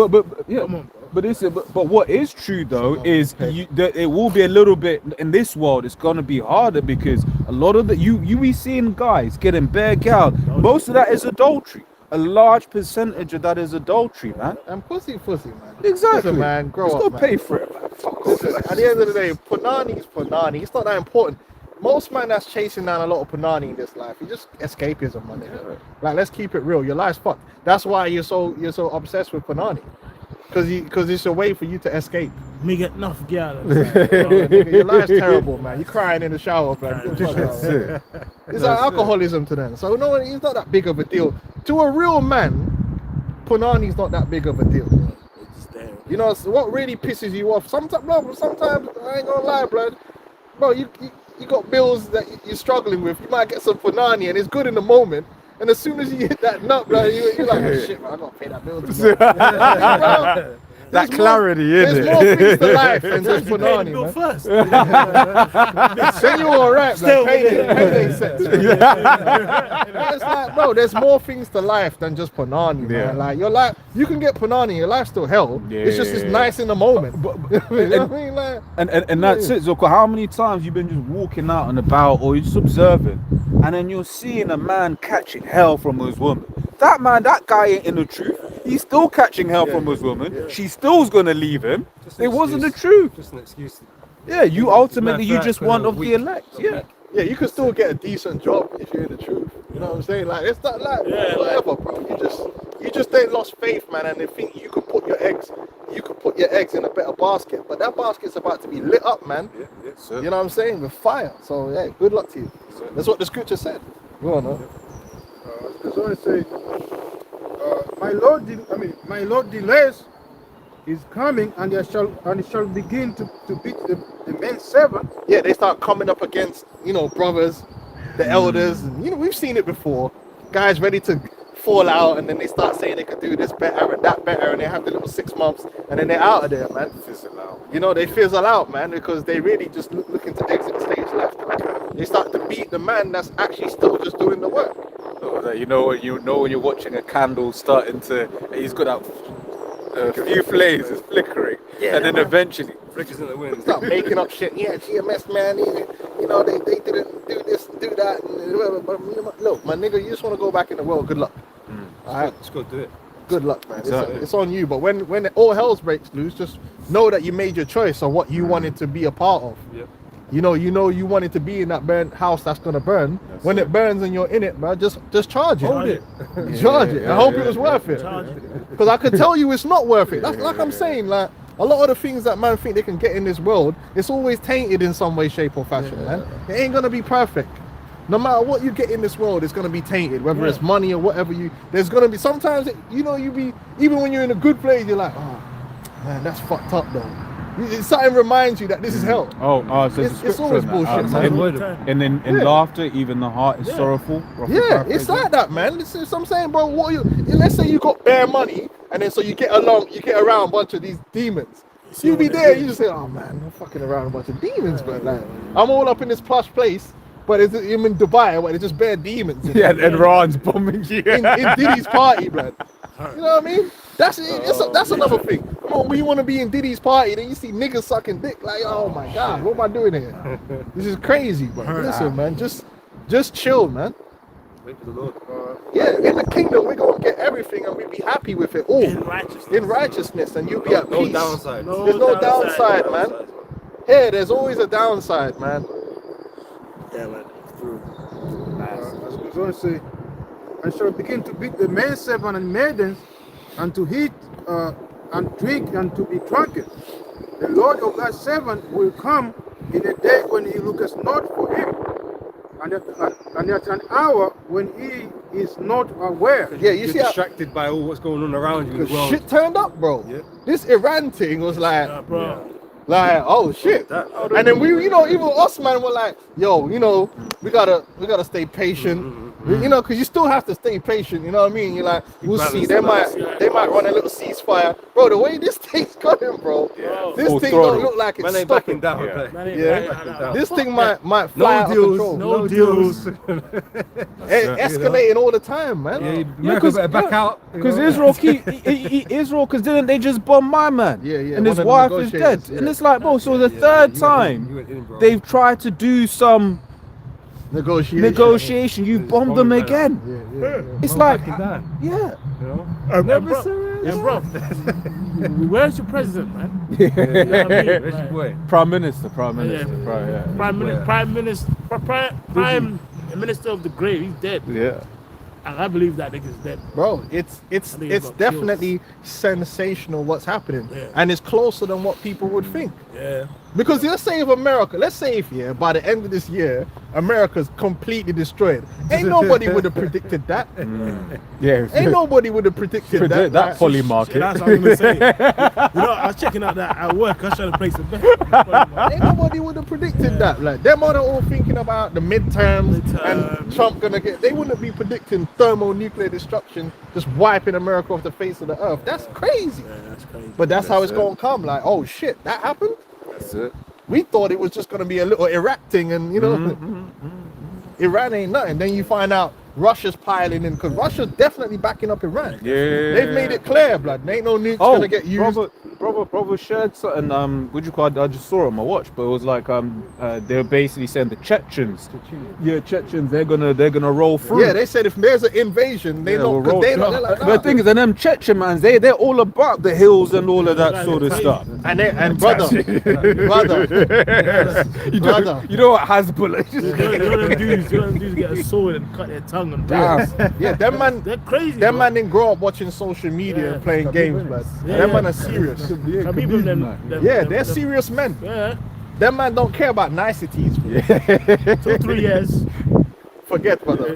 S8: yeah.
S9: Come on, bro.
S8: But what is true though is that it will be a little bit in this world. It's gonna be harder because a lot of you be seeing guys getting bare gal. Most of that is adultery. A large percentage of that is adultery, man.
S2: and pussy, man.
S8: Exactly,
S2: Listen, man, grow
S8: Just
S2: up,
S8: go
S2: man.
S8: pay for it, man. Fuck off.
S2: Listen, at the end of the day, punani is punani. It's not that important. Most man that's chasing down a lot of punani in this life, it's just escapism, man. Like, let's keep it real. Your life's fucked. That's why you're so obsessed with punani, because it's a way for you to escape.
S9: Me get enough gal.
S2: Nigga, your life's terrible, man. You're crying in the shower, man. It's like alcoholism to them. So no, it's not that big of a deal. To a real man, punani's not that big of a deal. You know, so what really pisses you off? Sometimes I ain't gonna lie, blood. Bro, you got bills that you're struggling with. You might get some punani, and it's good in the moment. And as soon as you hit that nut, bro, you're like, oh, shit, man, I gotta pay that bill tomorrow.
S8: That clarity,
S2: There's more things to life than just punani,
S9: Bill
S2: man.
S9: first.
S2: Then you're alright, man. Payday sex. It's like, bro, there's more things to life than just punani, man. Like, your life, you can get punani, your life's still hell. It's just it's nice in the moment. You know what I mean? Like,
S8: And that's it, Zoko. How many times you've been just walking out and about, or you're just observing, and then you're seeing a man catching hell from his woman. That guy ain't in the truth. He's still catching hell from his woman. She still's gonna leave him. It wasn't the truth.
S10: Just an excuse.
S8: Yeah, you ultimately you just one of the elect. Yeah.
S2: yeah, you can still get a decent job if you're in the truth. You know what I'm saying? Like, it's not like whatever, bro. You just ain't lost faith, man, and they think you could put your eggs in a better basket, but that basket's about to be lit up, man. You know what I'm saying? With fire. So yeah, good luck to you. That's what the scripture said. Go on, huh?
S3: That's what I say. My Lord delays his coming, and it shall begin to beat the men servant.
S2: Yeah, they start coming up against, brothers, the elders. And, we've seen it before. Guys ready to fall out, and then they start saying they can do this better and that better, and they have the little 6 months, and then they're out of there, man.
S6: Fizzle out.
S2: You know, they fizzle out, man, because they really just looking to exit stage left. They start to beat the man that's actually still just doing the work.
S8: You know when you're watching a candle starting to, he's got that few flames, it's flickering, and then eventually
S4: Flickers in the wind.
S2: Start making up shit. Yeah, GMS, man, you know, they didn't do this, do that, and whatever. But look, my nigga, you just want to go back in the world. Good luck. All right,
S4: Just go do it.
S2: good luck, man.
S8: Exactly.
S2: It's on you. But when all hell breaks loose, just know that you made your choice on what you wanted to be a part of.
S4: Yep.
S2: You know you wanted to be in that burnt house that's gonna burn. When it burns and you're in it, man, just charge it.
S9: Hold it.
S2: Charge it. I hope it was worth it.
S9: Charge it.
S2: Because I could tell you it's not worth it. That's like I'm saying, like a lot of the things that man think they can get in this world, it's always tainted in some way, shape, or fashion, man. It ain't gonna be perfect. No matter what you get in this world, it's gonna be tainted. Whether it's money or whatever there's gonna be sometimes you be even when you're in a good place, you're like, oh man, that's fucked up though. Something reminds you that this is hell.
S8: so
S2: It's always bullshit, man.
S8: And in laughter, even the heart is sorrowful.
S2: Yeah, it's like that, man. This is what I'm saying, bro. Let's say you got bare money, and then so you get around a bunch of these demons. You be there, you just say, oh man, I'm fucking around a bunch of demons, but like, I'm all up in this plush place, but I'm in Dubai, where it's just bare demons.
S8: Yeah, and Ron's bombing you.
S2: in Diddy's party, blood. You know what I mean? That's another thing. Come on, when you want to be in Diddy's party, then you see niggas sucking dick. Like, oh my god, what am I doing here? This is crazy, bro. Listen, man, just chill, man.
S4: Wait for the Lord.
S2: Yeah, in the kingdom, we're gonna get everything, and we'll be happy with it all
S9: In righteousness.
S2: and you'll be at
S4: No
S2: peace.
S4: downside.
S2: There's no downside, man. Here, there's always a downside, man.
S9: Yeah, man. True.
S3: As we going to say, and shall begin to beat the men servant and maidens, and to eat and drink and to be drunken. The Lord of that servant will come in a day when he looketh not for him, and at an hour when he is not aware.
S2: Yeah, you
S4: You're
S2: see how
S4: distracted by all what's going on around you in the world.
S2: shit turned up, bro.
S4: Yeah.
S2: This Iran thing was like,
S9: Bro.
S2: like, oh shit. And then we, even us, man, were like, yo, we gotta stay patient. Because you still have to stay patient. You know what I mean? You're like, we'll see. They might run a little ceasefire, bro. The way this thing's going, bro. This
S8: Full
S2: thing
S8: throttle.
S2: don't look like it's
S4: Man ain't
S2: stopping.
S4: backing down.
S8: Yeah.
S4: man.
S2: Yeah. This thing might fly out of control.
S9: No deals.
S2: Escalating all the time, man.
S10: America better back out.
S8: Because Israel because didn't they just bomb my man?
S2: Yeah, yeah.
S8: And his
S2: one
S8: wife
S2: of the
S8: is dead.
S2: negotiators,
S8: And
S2: yeah.
S8: it's like, bro, so the third time they've tried to do some negotiation, you bombed them again. It's like, yeah.
S9: Never serious. Yeah, bro. Where's your president, man? You know what I mean?
S4: Where's your boy?
S8: Prime Minister.
S9: Prime Minister of the grave, he's dead.
S8: Yeah.
S9: And I believe that nigga's dead.
S2: Bro, it's
S9: think he got
S2: definitely sensational what's happening,
S9: Yeah.
S2: and it's closer than what people would think.
S9: Yeah.
S2: Because let's say if by the end of this year, America's completely destroyed. Ain't nobody would have predicted that.
S8: Yeah.
S2: Ain't nobody would have predicted that.
S8: that
S2: Like,
S8: poly market.
S9: That's what I'm gonna say. I was checking out that at work. I was trying to place a bet.
S2: Ain't nobody would have predicted that. Like them are all thinking about the midterms and Trump gonna get. They wouldn't be predicting thermonuclear destruction, just wiping America off the face of the earth. That's crazy.
S9: Yeah, that's crazy.
S2: But that's how it's gonna come. Like, oh shit, that happened.
S8: That's it.
S2: We thought it was just gonna be a little Iraq thing, and Iran ain't nothing. Then you find out Russia's piling in, because Russia's definitely backing up Iran.
S8: Yeah.
S2: They've made it clear, blood. There ain't no nukes gonna get used.
S8: Brother shared something. What do you call it? I just saw it on my watch, but it was like they were basically saying the Chechens. Yeah, Chechens. They're gonna roll through.
S2: Yeah, they said if there's an invasion, they're
S8: we'll
S2: not.
S8: roll
S2: They're
S8: through.
S2: like,
S8: But the thing is, and them Chechen mans, they're all about the hills and all of that sort of stuff.
S2: and brother,
S8: You know what Hezbollah?
S9: You know them dudes get a sword and cut their tongue and brains.
S2: yeah, them man.
S9: They're crazy.
S2: Them
S9: bro.
S2: man didn't grow up watching social media and playing games, man. Them man are serious.
S9: Some people them,
S2: Yeah, they're serious men.
S9: Yeah.
S2: Them man don't care about niceties.
S9: 2-3 years.
S2: Forget, brother.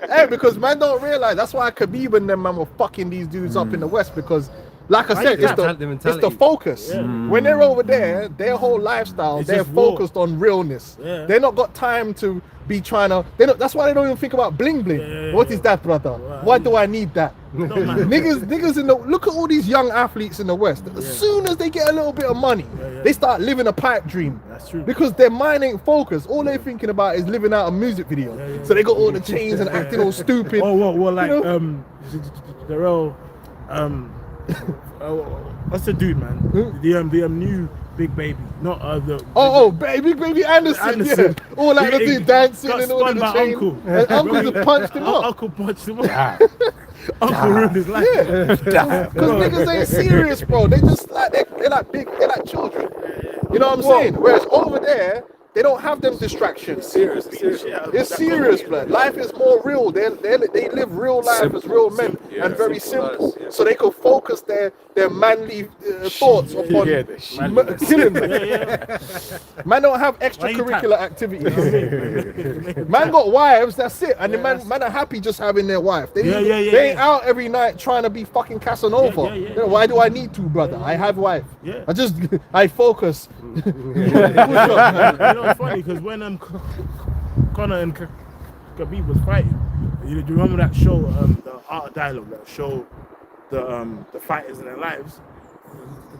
S2: Hey, because man don't realize that's why Khabib and them man were fucking these dudes up in the West, because Like I
S10: I
S2: said,
S10: get
S2: it's
S10: that
S2: the
S10: mentality.
S2: focus.
S9: Yeah.
S2: When they're over there, their whole lifestyle,
S9: It's
S2: they're
S9: just war.
S2: focused on realness.
S9: Yeah.
S2: They're not got time to be trying to. They don't. That's why they don't even think about bling bling.
S9: Yeah,
S2: What is that, brother?
S9: Right.
S2: Why do I need that?
S9: No, man.
S2: niggas in the look at all these young athletes in the West. As soon as they get a little bit of money,
S9: Yeah.
S2: they start living a pipe dream.
S9: That's true.
S2: Because their mind ain't focused. All they're thinking about is living out a music video.
S9: Yeah.
S2: So they got all the chains and acting all stupid.
S9: Oh, well, like
S2: You know?
S9: Darrell, what's the dude, man?
S2: Who?
S9: The new Big Baby, not the.
S2: Big baby Anderson.
S9: Anderson.
S2: Yeah. All like the
S9: He
S2: thing dancing
S9: got
S2: and all of
S9: spun
S2: the
S9: by
S2: chain.
S9: Uncle.
S2: And Uncle just punched him up.
S9: Uncle punched him up. Uncle ruined his life.
S2: Yeah. Because niggas ain't serious, bro. They just like they're like children. You know what I'm saying? Whereas over there, they don't have them distractions.
S6: Serious.
S2: It's serious, blood. Life is more real. They live real life as real men and very simple. So they could focus their manly thoughts upon killing them. Man don't have extracurricular activities. Man got wives, that's it. And the man are happy just having their wife. They ain't out every night trying to be fucking Casanova. You know, why do I need to, brother? I have wife.
S9: Yeah.
S2: I focus.
S9: You know, it's funny because when Conor and Khabib was fighting, do you remember that show, the Art of Dialogue, that show the fighters and their lives?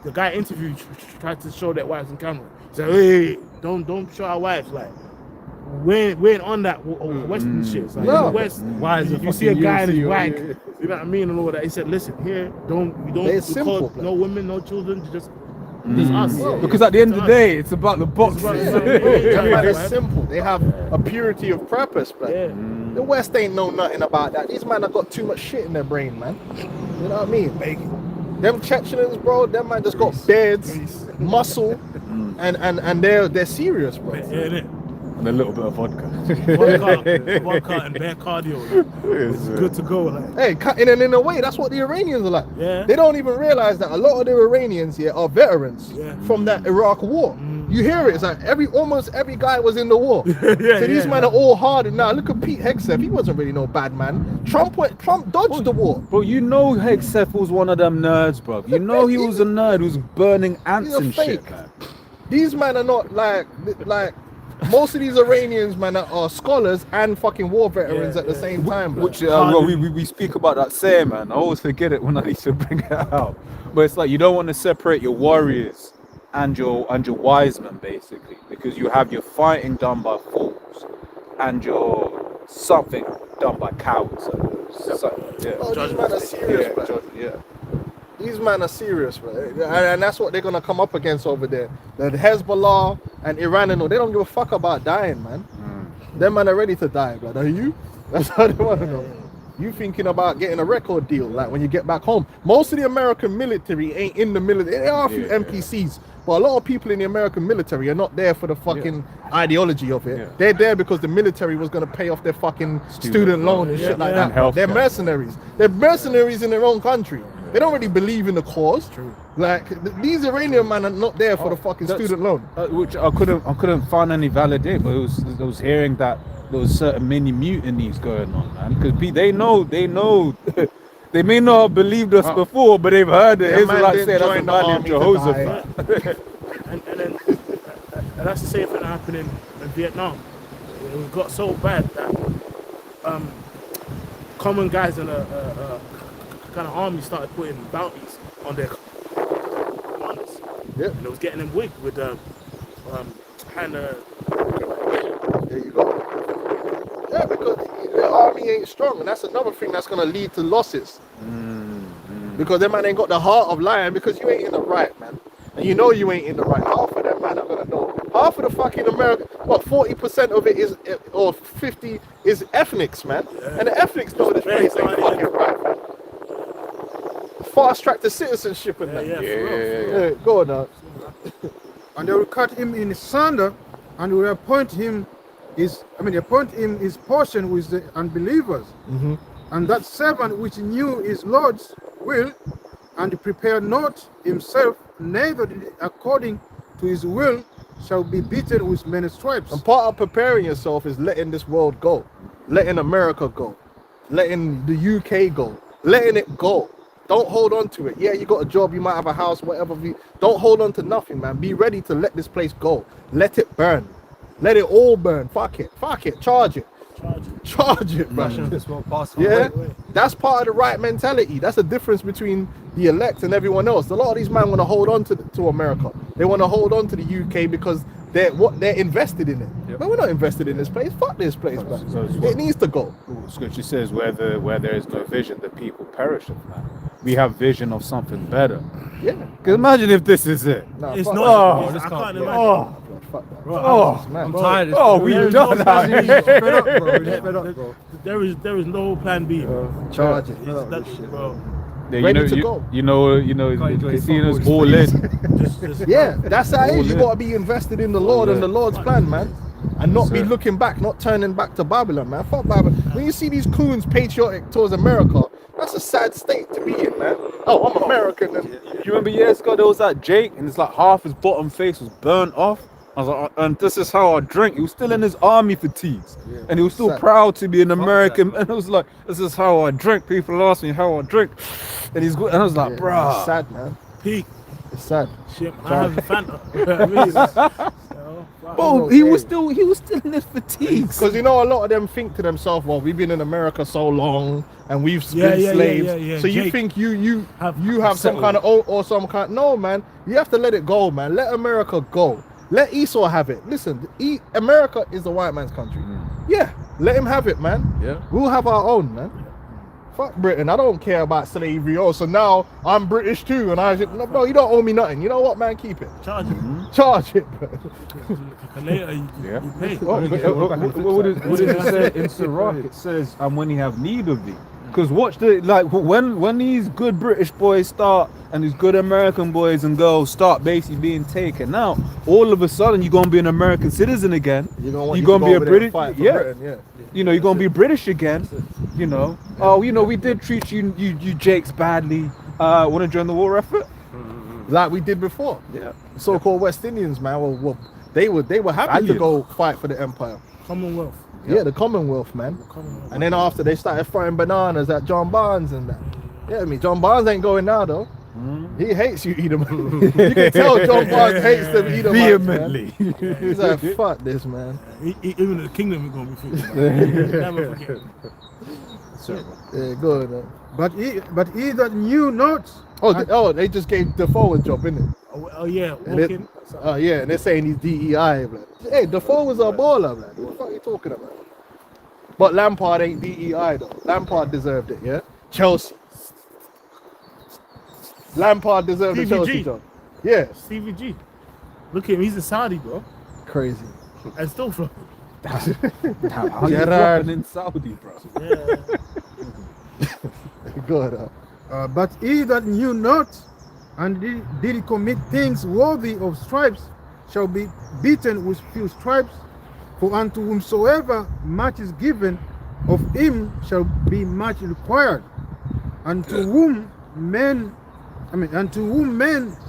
S9: The guy interviewed tried to show their wives on camera. He said, "Hey, don't show our wives. Like, we ain't on that Western shit. It's like,
S2: No.
S9: in the West,
S10: Why is
S9: you see a guy in his
S10: UFC,
S9: wag, you know what I mean, and all that." He said, "Listen, here, we
S2: It's simple,
S9: call no women, no children, just us."
S8: Because at the end of the day, it's about the boxing.
S2: It's simple. They have a purity of purpose, but
S9: Yeah.
S2: the West ain't know nothing about that. These men have got too much shit in their brain, man. You know what I mean? Them Chechens, bro, them man just got beards, muscle, and they're serious, bro.
S9: Yeah, innit?
S8: And a little bit of vodka.
S9: Vodka and bare cardio. It's good to go. Like.
S2: Hey, in a way, that's what the Iranians are like.
S9: Yeah.
S2: They don't even realize that a lot of the Iranians here are veterans
S9: Yeah.
S2: from that Iraq war. You hear it, it's like almost every guy was in the war.
S9: Yeah,
S2: So these
S9: yeah.
S2: men are all hard. Now look at Pete Hegseth, he wasn't really no bad man. Trump dodged the war.
S8: Bro, you know Hegseth was one of them nerds, bro. You know he was a nerd who was burning ants
S2: He's a
S8: and
S2: fake.
S8: shit, man.
S2: These men are not like most of these Iranians, man, are scholars and fucking war veterans at the same time. Bro.
S8: Which well, we speak about that saying, man. I always forget it when I need to bring it out. But it's like you don't want to separate your warriors and your wise men, basically, because you have your fighting done by fools and your something done by cowards. So, yeah.
S2: Oh, these men are serious, bro.
S8: Yeah.
S2: These men are serious, bro. And that's what they're gonna come up against over there. The Hezbollah and Iran and all, they don't give a fuck about dying, man. Them men are ready to die, brother. Are you? That's how they want to know. You thinking about getting a record deal, like when you get back home. Most of the American military ain't in the military. There are a few NPCs, but a lot of people in the American military are not there for the fucking ideology of it. They're there because the military was going to pay off their fucking student loan and shit like that. They're mercenaries. They're mercenaries in their own country. They don't really believe in the cause. True. Like these Iranian men are not there for the fucking student loan.
S8: Which I couldn't find any validate, but I was hearing that there was certain mini mutinies going on, man. Because they know. They may not have believed us before, but they've heard the Israelites say that's a man named Jehoshaphat.
S9: And that's the same thing that happened in Vietnam. It got so bad that common guys in a kind of army started putting bounties on their commanders.
S2: Yep.
S9: And it was getting them wigged with kind of.
S2: There you go. Yeah, because the army ain't strong, and that's another thing that's gonna lead to losses. Because them man ain't got the heart of lion, because you ain't in the right, man. And you know you ain't in the right. Half of them man are gonna know. Half of the fucking America, 40% of it is, or 50 is ethnics, man. Yeah. And the ethnics know this place ain't fucking right, man. Fast track to citizenship and that. Yeah, go on now.
S3: And they will cut him in asunder, and will appoint him his portion with the unbelievers. And that servant which knew his Lord's will, and prepared not himself, neither did according to his will, shall be beaten with many stripes.
S2: And part of preparing yourself is letting this world go, letting America go, letting the UK go, letting it go. Don't hold on to it. Yeah, you got a job, you might have a house, whatever. Don't hold on to nothing, man. Be ready to let this place go. Let it burn. Let it all burn. Fuck it. Charge it. Charge it, man. Yeah, that's part of the right mentality. That's the difference between the elect and everyone else. A lot of these men want to hold on to America. They want to hold on to the UK because they're invested in it.
S8: Yep.
S2: But we're not invested in this place. Fuck this place, man. It needs to go.
S8: Scripture says, where there is no vision, the people perish, man. We have vision of something better.
S2: Yeah.
S8: Because imagine if this is it.
S2: Nah,
S9: It's
S2: fuck
S9: not.
S2: that.
S9: I can't imagine.
S2: Fuck that.
S9: Bro,
S8: Oh,
S2: Man.
S10: I'm tired.
S8: oh, we've done that.
S10: Fed up, bro. Fed up, bro.
S9: There is no plan B.
S2: Charge it.
S9: It's that, bro.
S8: Yeah,
S2: Ready to go.
S8: You know,
S10: enjoy
S8: casinos
S10: football,
S8: all in.
S9: Just
S2: Yeah, that's how it
S8: All
S2: is. You
S8: in.
S2: got to be invested in the Lord and the Lord's plan, man. And not be
S8: Sir.
S2: looking back, not turning back to Babylon, man. Fuck Babylon. When you see these coons patriotic towards America, that's a sad state to be in, man. Oh, I'm American. And
S8: You remember years ago there was that Jake, and it's like half his bottom face was burnt off. I was like, and this is how I drink. He was still in his army fatigues, and he was still
S2: Sad.
S8: proud to be an American. And it was like, this is how I drink. People ask me how I drink, and he's good. And I was like,
S2: it's
S8: bruh.
S2: sad, man.
S9: peak.
S2: It's sad.
S9: Shit, I have a Fanta.
S8: Oh, he was still in his fatigues.
S2: Because you know, a lot of them think to themselves, well, we've been in America so long and we've been slaves. So you
S9: Jake,
S2: think you have some
S9: settled.
S2: kind of or some kind. No, man. You have to let it go, man. Let America go. Let Esau have it. Listen, America is the white man's country. Yeah, let him have it, man.
S8: Yeah.
S2: We'll have our own, man. Fuck Britain. I don't care about slavery. Oh, so now I'm British too, and no, bro, you don't owe me nothing. You know what, man? Keep it.
S9: Charge it.
S2: Charge it, bro.
S9: Later, you pay.
S8: What does it say in Sirach? It says, and when you have need of thee. Because watch when these good British boys start and these good American boys and girls start basically being taken out, all of a sudden you're gonna be an American citizen again.
S2: You're gonna
S8: You're gonna be a British,
S2: Britain, yeah.
S8: You know, you're gonna be British again. You know, oh, you know, we did treat you Jakes badly. Want to join the war effort?
S2: Like we did before.
S8: Yeah.
S2: So-called West Indians, man. Well, they were happy to
S8: Valiant.
S2: go fight for the empire.
S9: Commonwealth.
S2: Yeah, the Commonwealth, man. And then after they started throwing bananas at John Barnes and that. Yeah, I mean, John Barnes ain't going now though. He hates you, Edom. You can tell John Barnes hates them Edom
S8: Vehemently.
S2: He's like, fuck this, man.
S9: Even the kingdom is going to be free. Never forget.
S2: Yeah, good. Man.
S3: But he that knew not.
S2: They just gave Defoe a job, innit?
S9: Oh yeah,
S2: And it,
S9: walking.
S2: yeah, and they're saying he's DEI. Like, hey, Defoe was a baller, man. What the fuck are you talking about? But Lampard ain't DEI though. Lampard deserved it, yeah. Chelsea. Lampard deserved the
S9: Stevie
S2: Chelsea
S9: G.
S2: job. Yeah,
S9: Stevie G. Look at him, he's a Saudi, bro.
S2: crazy.
S9: And still from.
S8: How you
S2: Gerrard.
S8: dropping in Saudi, bro?
S9: Yeah.
S2: Good.
S3: But he that knew not and did commit things worthy of stripes shall be beaten with few stripes. For unto whomsoever much is given, of him shall be much required. And to whom men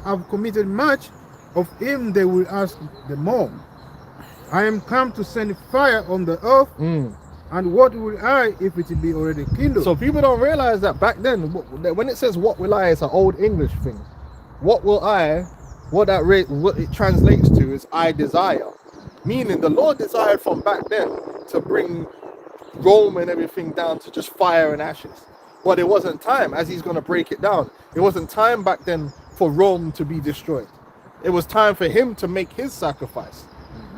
S3: have committed much, of him they will ask the more. I am come to send fire on the earth, and what will I if it be already kindled?
S2: So people don't realize that back then, when it says "what will I," it's an old English thing. What will I? What it translates to is "I desire," meaning the Lord desired from back then to bring Rome and everything down to just fire and ashes. But it wasn't time, as he's going to break it down. It wasn't time back then for Rome to be destroyed. It was time for him to make his sacrifice.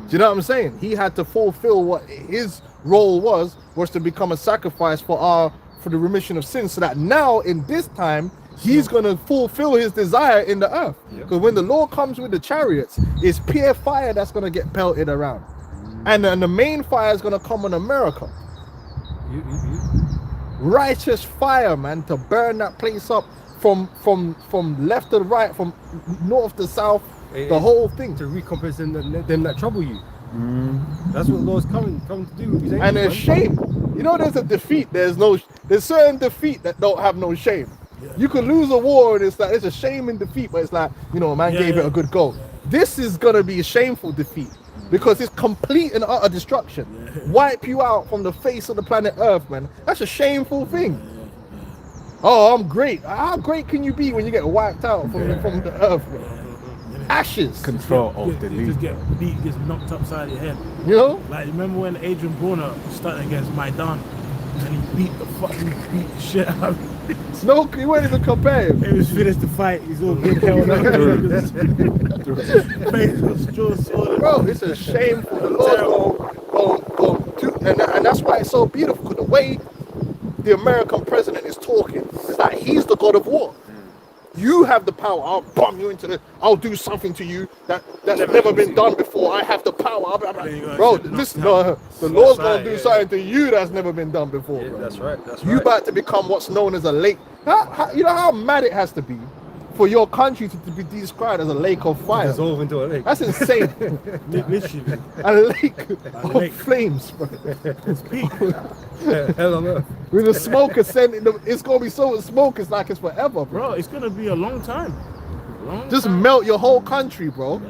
S2: Do you know what I'm saying? He had to fulfill what his role was to become a sacrifice for the remission of sins, so that now in this time he's going to fulfill his desire in the earth. Because when the Lord comes with the chariots, it's pure fire that's going to get pelted around, and the main fire is going to come on America. Righteous fire, man, to burn that place up from left to right, from north to south, the whole thing.
S10: To recompense them that trouble you. That's what the Lord's coming to do with his angels,
S2: And there's shame. You know, there's a defeat. There's certain defeat that don't have no shame. You could lose a war and it's like it's a shame in defeat, but it's like, you know, man gave it a good go. This is gonna be a shameful defeat because it's complete and utter destruction. Wipe you out from the face of the planet Earth, man. That's a shameful thing. Oh, I'm great. How great can you be when you get wiped out from the earth, bro? Ashes.
S8: Control of the
S9: You
S8: league.
S9: just get beat, gets knocked upside your head.
S2: You know?
S9: Like, remember when Adrian Broner was starting against Maidan and he beat the shit out of him?
S2: No, you won't even compare him.
S9: He was finished the fight, he's all good. Hell no.
S2: Bro, it's a shame for the Lord and that's why it's so beautiful, because the way the American president is talking is like he's the God of war. You have the power. I'll bomb you into I'll do something to you that's never been done before. I have the power. Bro, listen, the Lord's gonna do something to you that's never been done before, bro.
S10: That's right.
S2: You about to become what's known as a lake. You know how mad it has to be for your country to be described as a lake of fire.
S10: Dissolve into a lake.
S2: That's insane.
S9: Literally.
S2: A lake of flames, bro.
S9: It's peak.
S10: Hell on earth.
S2: With the smoke ascending, it's gonna be so much smoke. It's like it's forever, bro.
S9: Bro, it's gonna be a long time.
S2: Just melt your whole country, bro.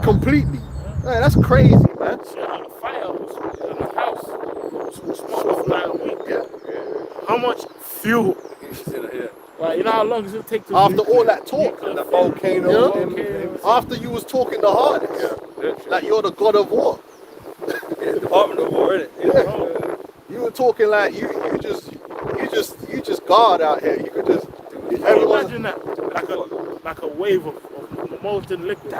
S2: Completely. Man, that's crazy, man.
S9: Fire was in the house. Smoke for like a week. How much fuel? Like, you know how long does it take to
S2: After all that talk,
S10: The volcano.
S2: after you was talking the hardest, like you're the God of war.
S4: Department of War, innit?
S2: You were talking like you just God out here. You could just everyone.
S9: Imagine that, like a wave of molten liquid,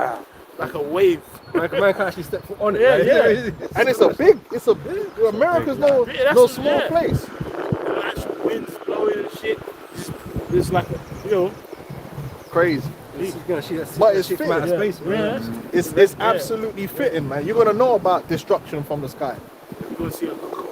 S9: like a wave.
S10: Man can actually step foot on it.
S9: Yeah,
S10: like,
S9: yeah.
S2: And it's a big. America's no small place.
S9: The actual winds blowing and shit. It's like
S2: Crazy. But it's fitting.
S10: out of space, man.
S9: Yeah.
S2: It's absolutely fitting, man. You're gonna know about destruction from the sky.
S9: You're gonna see a cockroach.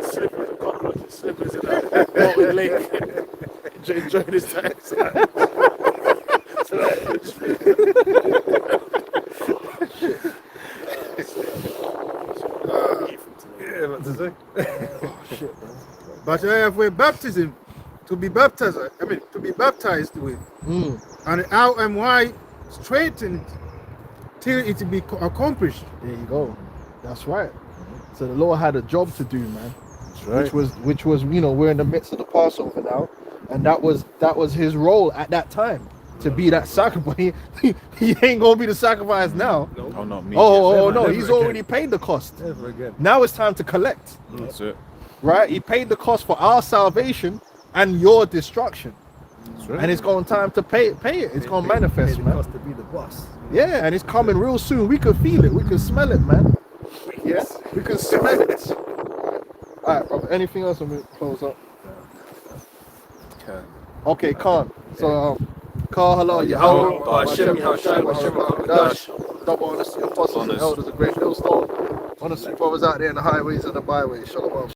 S9: Slippers, cockroaches, slippers in that molten lake. Enjoy this time.
S3: But for baptism, to be baptized with, and how and why straightened till it be accomplished.
S2: There you go. That's right. So the Lord had a job to do, man.
S6: That's right.
S2: Which was we're in the midst of the Passover now, and that was his role at that time, to be that sacrifice. He ain't gonna be the sacrifice now.
S8: Oh, not me.
S2: Oh no,
S10: never
S2: he's
S10: again.
S2: already paid the cost.
S10: Never again.
S2: Now it's time to collect.
S8: That's it.
S2: Right? He paid the cost for our salvation and your destruction.
S6: That's right.
S2: And it's going time to pay it. It's gonna manifest,
S10: It
S2: man.
S10: cost to be the boss.
S2: Yeah, and it's coming real soon. We can feel it. We can smell it, man. Yes, we can smell it. All right, bro. Anything else? I'm gonna close up. Okay, Khan. So, Carl, hello. Double honesty, apostles and elders, a great millstone. Honestly, brothers out there in the highways and the byways. Shalom.